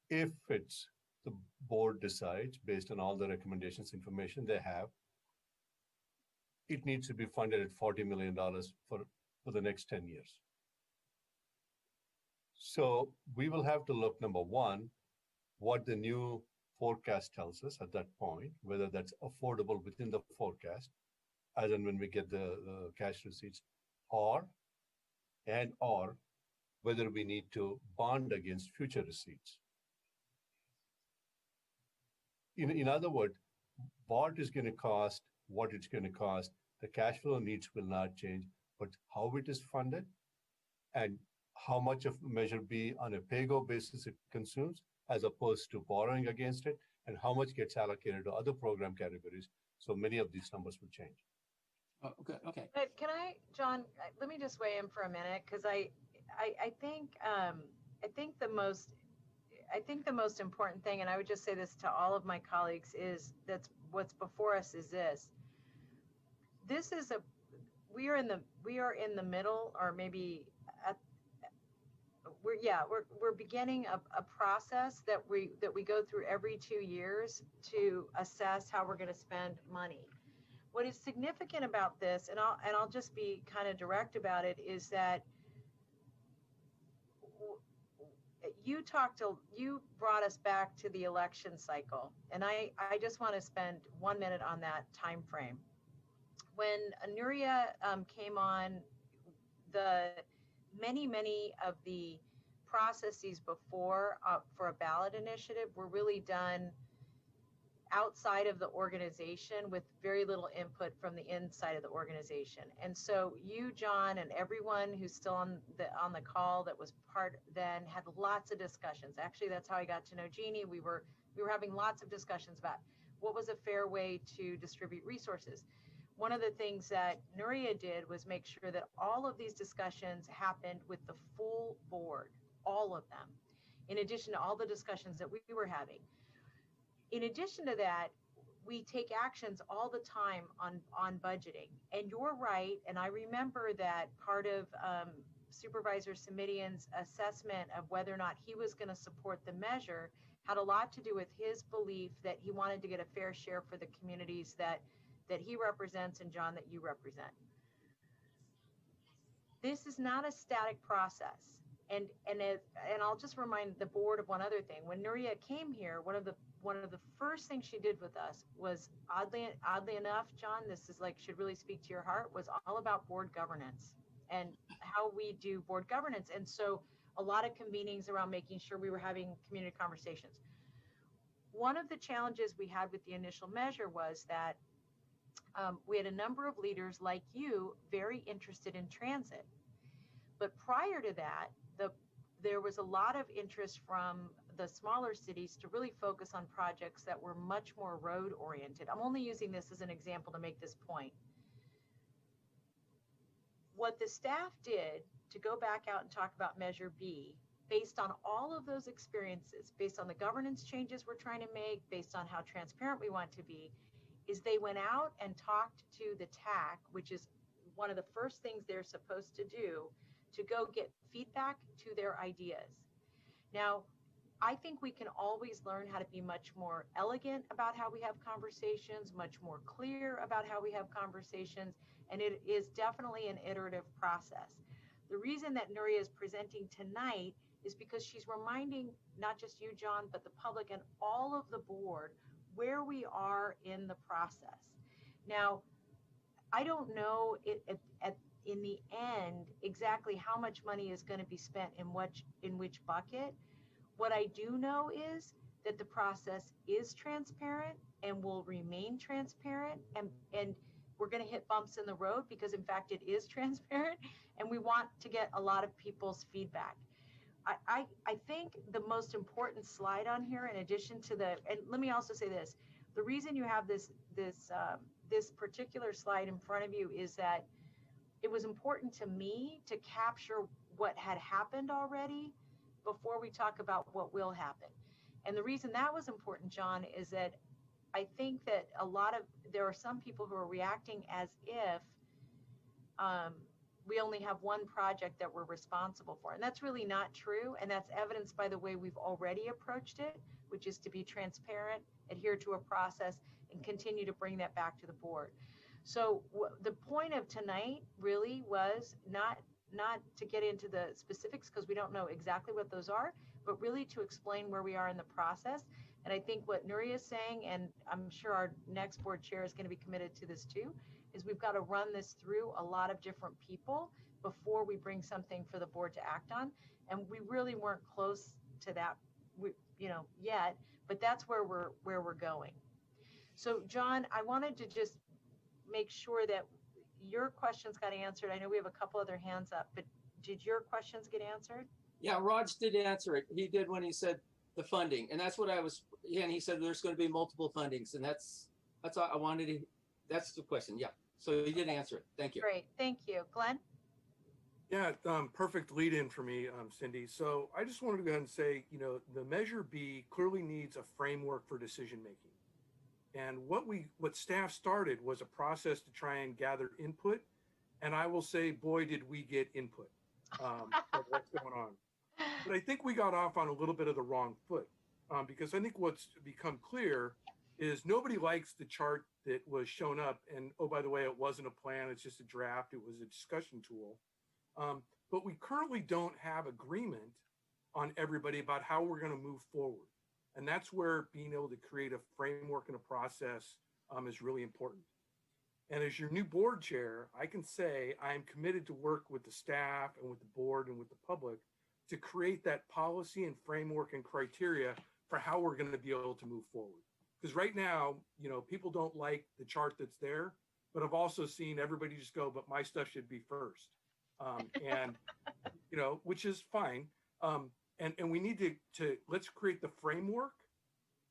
If it's the board decides, based on all the recommendations, information they have, it needs to be funded at $40 million for the next 10 years. So we will have to look, number one, what the new forecast tells us at that point, whether that's affordable within the forecast, as and when we get the cash receipts, or whether we need to bond against future receipts. In other words, BART is going to cost what it's going to cost. The cash flow needs will not change, but how it is funded and how much of Measure B on a pay-go basis it consumes, as opposed to borrowing against it, and how much gets allocated to other program categories. So many of these numbers will change. Oh, okay. But can I, John, let me just weigh in for a minute, because I think the most important thing, and I would just say this to all of my colleagues, is that's what's before us is this. We are in the middle, or maybe we're beginning a process that we go through every 2 years to assess how we're going to spend money. What is significant about this, and I'll just be kind of direct about it, is that you brought us back to the election cycle, and I just want to spend 1 minute on that time frame. When Nuria came on, the many of the processes before for a ballot initiative were really done outside of the organization with very little input from the inside of the organization. And so you, John, and everyone who's still on the call that was part then had lots of discussions. Actually, that's how I got to know Jeannie. We were having lots of discussions about what was a fair way to distribute resources. One of the things that Nuria did was make sure that all of these discussions happened with the full board, all of them, in addition to all the discussions that we were having. In addition to that, we take actions all the time on budgeting. And you're right, and I remember that part of Supervisor Simidian's assessment of whether or not he was going to support the measure had a lot to do with his belief that he wanted to get a fair share for the communities that he represents, and John, that you represent. this is not a static process. And I'll just remind the board of one other thing. When Nuria came here, one of the first things she did with us was, oddly enough, John, this is like, should really speak to your heart, was all about board governance and how we do board governance. And so a lot of convenings around making sure we were having community conversations. One of the challenges we had with the initial measure was that we had a number of leaders like you very interested in transit. But prior to that, there was a lot of interest from the smaller cities to really focus on projects that were much more road oriented. I'm only using this as an example to make this point. What the staff did to go back out and talk about Measure B, based on all of those experiences, based on the governance changes we're trying to make, based on how transparent we want to be, is they went out and talked to the TAC, which is one of the first things they're supposed to do, to go get feedback to their ideas. Now, I think we can always learn how to be much more elegant about how we have conversations, much more clear about how we have conversations, and it is definitely an iterative process. The reason that Nuria is presenting tonight is because she's reminding not just you, John, but the public and all of the board where we are in the process. Now, I don't know in the end exactly how much money is going to be spent in which bucket. What I do know is that the process is transparent and will remain transparent, and we're going to hit bumps in the road because in fact it is transparent, and we want to get a lot of people's feedback. I think the most important slide on here, in addition to and let me also say this, the reason you have this particular slide in front of you is that it was important to me to capture what had happened already before we talk about what will happen. And the reason that was important, John, is that I think that there are some people who are reacting as if we only have one project that we're responsible for. And that's really not true. And that's evidenced by the way we've already approached it, which is to be transparent, adhere to a process, and continue to bring that back to the board. So the point of tonight really was not to get into the specifics because we don't know exactly what those are, but really to explain where we are in the process. And I think what Nuria is saying, and I'm sure our next board chair is going to be committed to this too, is we've got to run this through a lot of different people before we bring something for the board to act on. And we really weren't close to that, yet, but that's where we're going. So John, I wanted to just make sure that your questions got answered. I know we have a couple other hands up, but did your questions get answered? Yeah, Raj did answer it. He did when he said the funding, and that's what I was. Yeah, and he said there's going to be multiple fundings, and that's all I wanted to. That's the question. Yeah, so he did answer it. Thank you. Great, thank you, Glenn. Yeah, perfect lead in for me, Cindy. So I just wanted to go ahead and say, the Measure B clearly needs a framework for decision making. And what staff started was a process to try and gather input. And I will say, boy, did we get input. What's going on? But I think we got off on a little bit of the wrong foot because I think what's become clear is nobody likes the chart that was shown up. And oh, by the way, it wasn't a plan. It's just a draft. It was a discussion tool. But we currently don't have agreement on everybody about how we're going to move forward. And that's where being able to create a framework and a process is really important. And as your new board chair, I can say I'm committed to work with the staff and with the board and with the public to create that policy and framework and criteria for how we're going to be able to move forward. Because right now, people don't like the chart that's there, but I've also seen everybody just go, but my stuff should be first. Which is fine. And we need to let's create the framework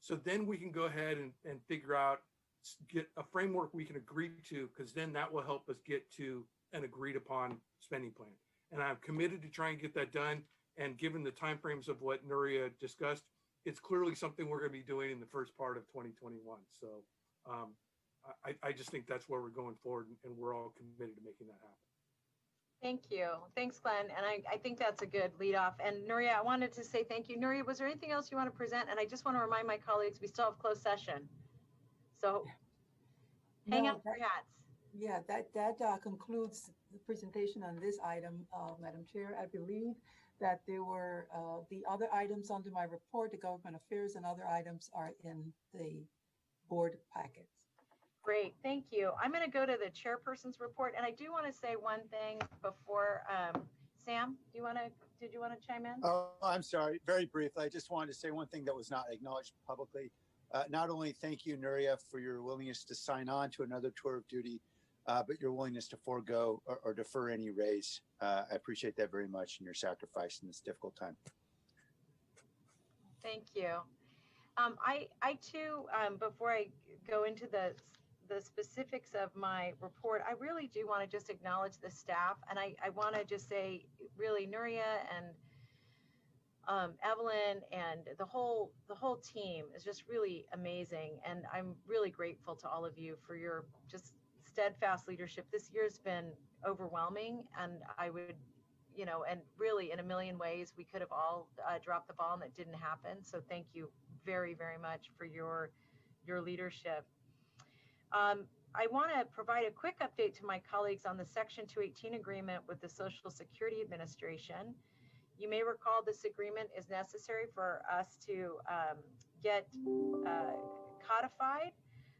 so then we can go ahead and figure out, get a framework we can agree to, because then that will help us get to an agreed upon spending plan. And I'm committed to try and get that done. And given the timeframes of what Nuria discussed, it's clearly something we're going to be doing in the first part of 2021. So I just think that's where we're going forward, and we're all committed to making that happen. Thank you. Thanks, Glenn. And I think that's a good lead off. And Nuria, I wanted to say thank you. Nuria, was there anything else you want to present? And I just want to remind my colleagues, we still have closed session. So hang up your hats. Yeah, that concludes the presentation on this item, Madam Chair. I believe that there were the other items under my report, the government affairs and other items are in the board packets. Great, thank you. I'm going to go to the chairperson's report, and I do want to say one thing before. Sam, did you want to chime in? Oh, I'm sorry. Very briefly, I just wanted to say one thing that was not acknowledged publicly. Not only thank you, Nuria, for your willingness to sign on to another tour of duty, but your willingness to forego or defer any raise. I appreciate that very much and your sacrifice in this difficult time. Thank you. I too, before I go into the specifics of my report, I really do want to just acknowledge the staff, and I want to just say, really, Nuria and Evelyn and the whole team is just really amazing, and I'm really grateful to all of you for your just steadfast leadership. This year's been overwhelming, and I would, and really in a million ways we could have all dropped the ball, and it didn't happen. So thank you very, very much for your leadership. I want to provide a quick update to my colleagues on the Section 218 agreement with the Social Security Administration. You may recall this agreement is necessary for us to get codified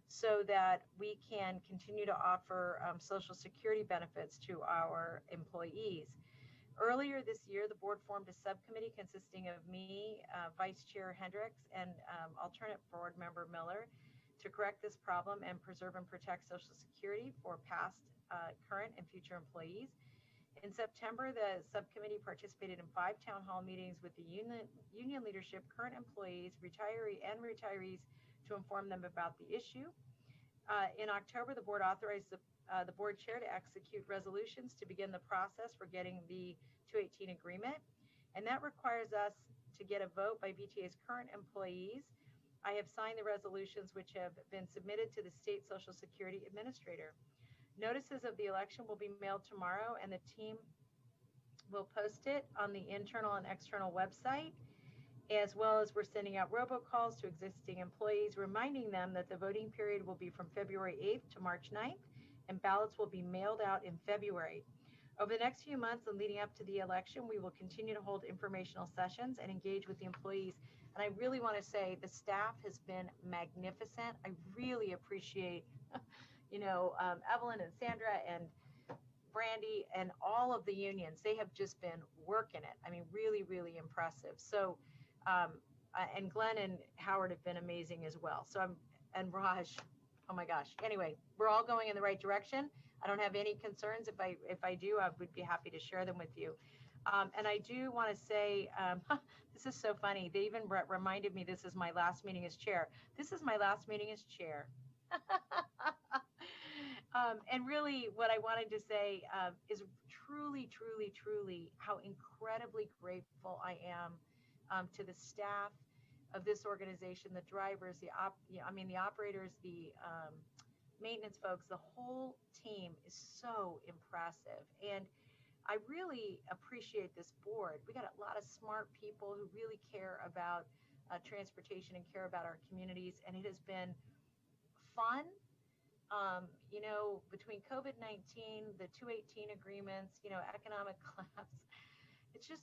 so that we can continue to offer Social Security benefits to our employees. Earlier this year, the board formed a subcommittee consisting of me, Vice Chair Hendricks, and alternate board member Miller to correct this problem and preserve and protect Social Security for past, current, and future employees. In September, the subcommittee participated in 5 town hall meetings with the union leadership, current employees, retirees to inform them about the issue. In October, the board authorized the board chair to execute resolutions to begin the process for getting the 218 agreement. And that requires us to get a vote by VTA's current employees. I have signed the resolutions which have been submitted to the state Social Security Administrator. Notices of the election will be mailed tomorrow, and the team will post it on the internal and external website, as well as we're sending out robocalls to existing employees, reminding them that the voting period will be from February 8th to March 9th, and ballots will be mailed out in February. Over the next few months and leading up to the election, we will continue to hold informational sessions and engage with the employees. And I really want to say the staff has been magnificent. I really appreciate, Evelyn and Sandra and Brandy and all of the unions. They have just been working it. I mean, really, really impressive. So, and Glenn and Howard have been amazing as well. So and Raj, oh my gosh. Anyway, we're all going in the right direction. I don't have any concerns. If I do, I would be happy to share them with you. And I do want to say, this is so funny. They even reminded me this is my last meeting as chair. This is my last meeting as chair. And really what I wanted to say is truly, truly, truly how incredibly grateful I am to the staff of this organization, the drivers, the operators, the maintenance folks. The whole team is so impressive. And I really appreciate this board. We got a lot of smart people who really care about transportation and care about our communities. And it has been fun. Between COVID-19, the 218 agreements, economic collapse, it's just,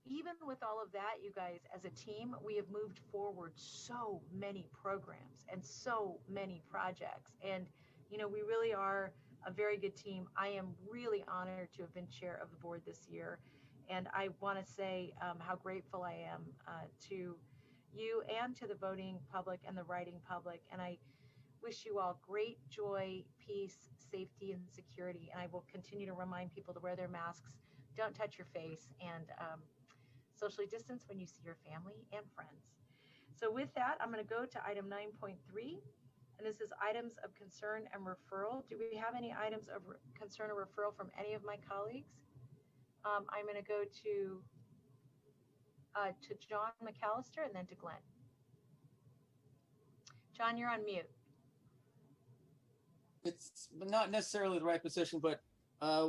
even with all of that, you guys, as a team, we have moved forward so many programs and so many projects. And, we really are a very good team. I am really honored to have been chair of the board this year. And I want to say how grateful I am to you and to the voting public and the writing public. And I wish you all great joy, peace, safety, and security. And I will continue to remind people to wear their masks, don't touch your face, and socially distance when you see your family and friends. So with that, I'm going to go to item 9.3. And this is items of concern and referral. Do we have any items of concern or referral from any of my colleagues? I'm going to go to John McAllister and then to Glenn. John, you're on mute. It's not necessarily the right position, but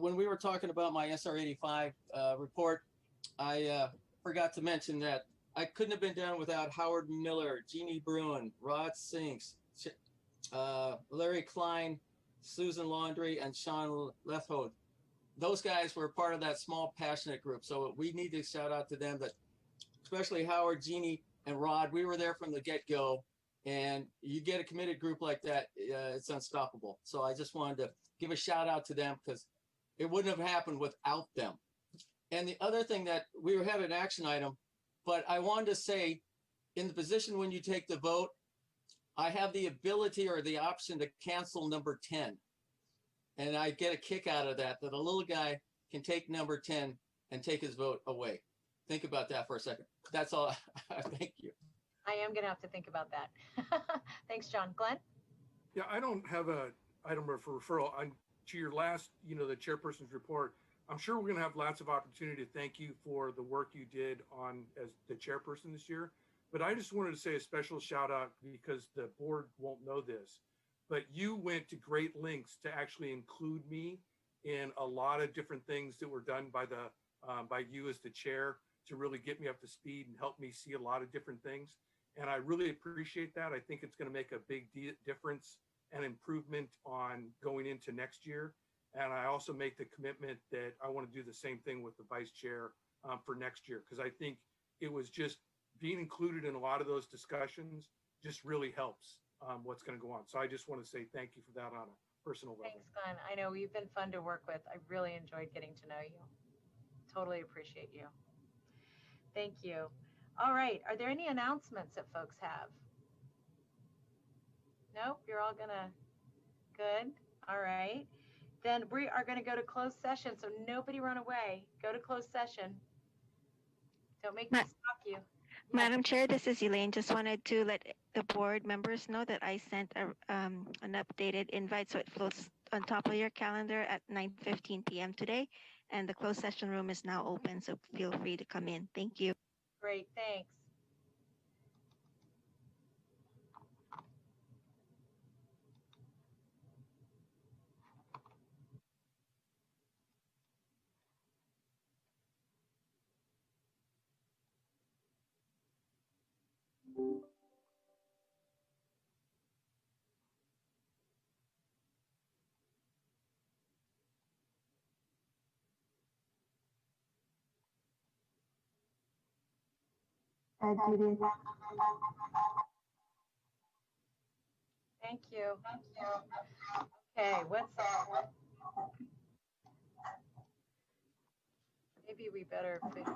when we were talking about my SR 85 report, I forgot to mention that I couldn't have been done without Howard Miller, Jeannie Bruin, Rod Sinks, Larry Klein, Susan Laundry, and Sean Lethode. Those guys were part of that small, passionate group. So we need to shout out to them, that especially Howard, Jeannie, and Rod. We were there from the get-go. And you get a committed group like that, it's unstoppable. So I just wanted to give a shout out to them, because it wouldn't have happened without them. And the other thing that we had an action item, but I wanted to say, in the position when you take the vote, I have the ability or the option to cancel number 10. And I get a kick out of that, that a little guy can take number 10 and take his vote away. Think about that for a second. That's all. Thank you. I am going to have to think about that. Thanks, John. Glenn? Yeah, I don't have a item for referral. To your last, the chairperson's report, I'm sure we're going to have lots of opportunity to thank you for the work you did on as the chairperson this year. But I just wanted to say a special shout out, because the board won't know this, but you went to great lengths to actually include me in a lot of different things that were done by you as the chair, to really get me up to speed and help me see a lot of different things. And I really appreciate that. I think it's going to make a big difference and improvement on going into next year. And I also make the commitment that I want to do the same thing with the vice chair for next year, because I think it was just being included in a lot of those discussions just really helps what's going to go on. So I just want to say thank you for that on a personal level. Thanks, Glenn. I know you've been fun to work with. I really enjoyed getting to know you. Totally appreciate you. Thank you. All right. Are there any announcements that folks have? Nope. You're all gonna. Good. All right. Then we are going to go to closed session. So nobody run away. Go to closed session. Don't make me stop you. Madam Chair, this is Elaine. Just wanted to let the board members know that I sent an updated invite, so it floats on top of your calendar at 9:15 p.m. today. And the closed session room is now open, so feel free to come in. Thank you. Great, thanks. Thank you. Okay, what's maybe we better fix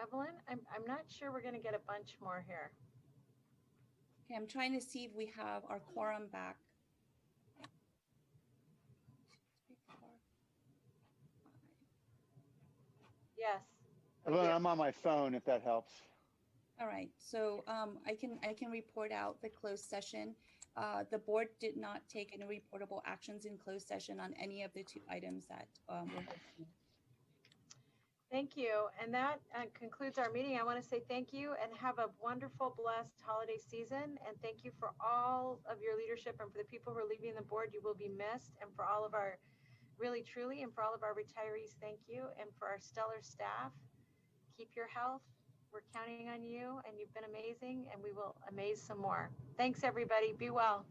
Evelyn, I'm not sure we're going to get a bunch more here. Okay, I'm trying to see if we have our quorum back. Yes. Evelyn, I'm on my phone if that helps. All right, so I can report out the closed session. The board did not take any reportable actions in closed session on any of the two items that were. Thank you. And that concludes our meeting. I want to say thank you and have a wonderful, blessed holiday season. And thank you for all of your leadership and for the people who are leaving the board. You will be missed. And for all of our, really, truly, and for all of our retirees, thank you. And for our stellar staff, keep your health. We're counting on you and you've been amazing and we will amaze some more. Thanks, everybody. Be well.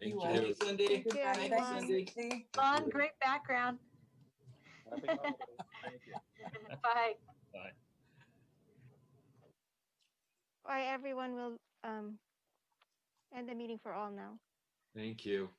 Thank you. Thank you, Cindy. Thank you, Thanks, everyone. Cindy. Fun, great background. Happy holidays. Thank you. Bye. Bye. All right, everyone will end the meeting for all now. Thank you.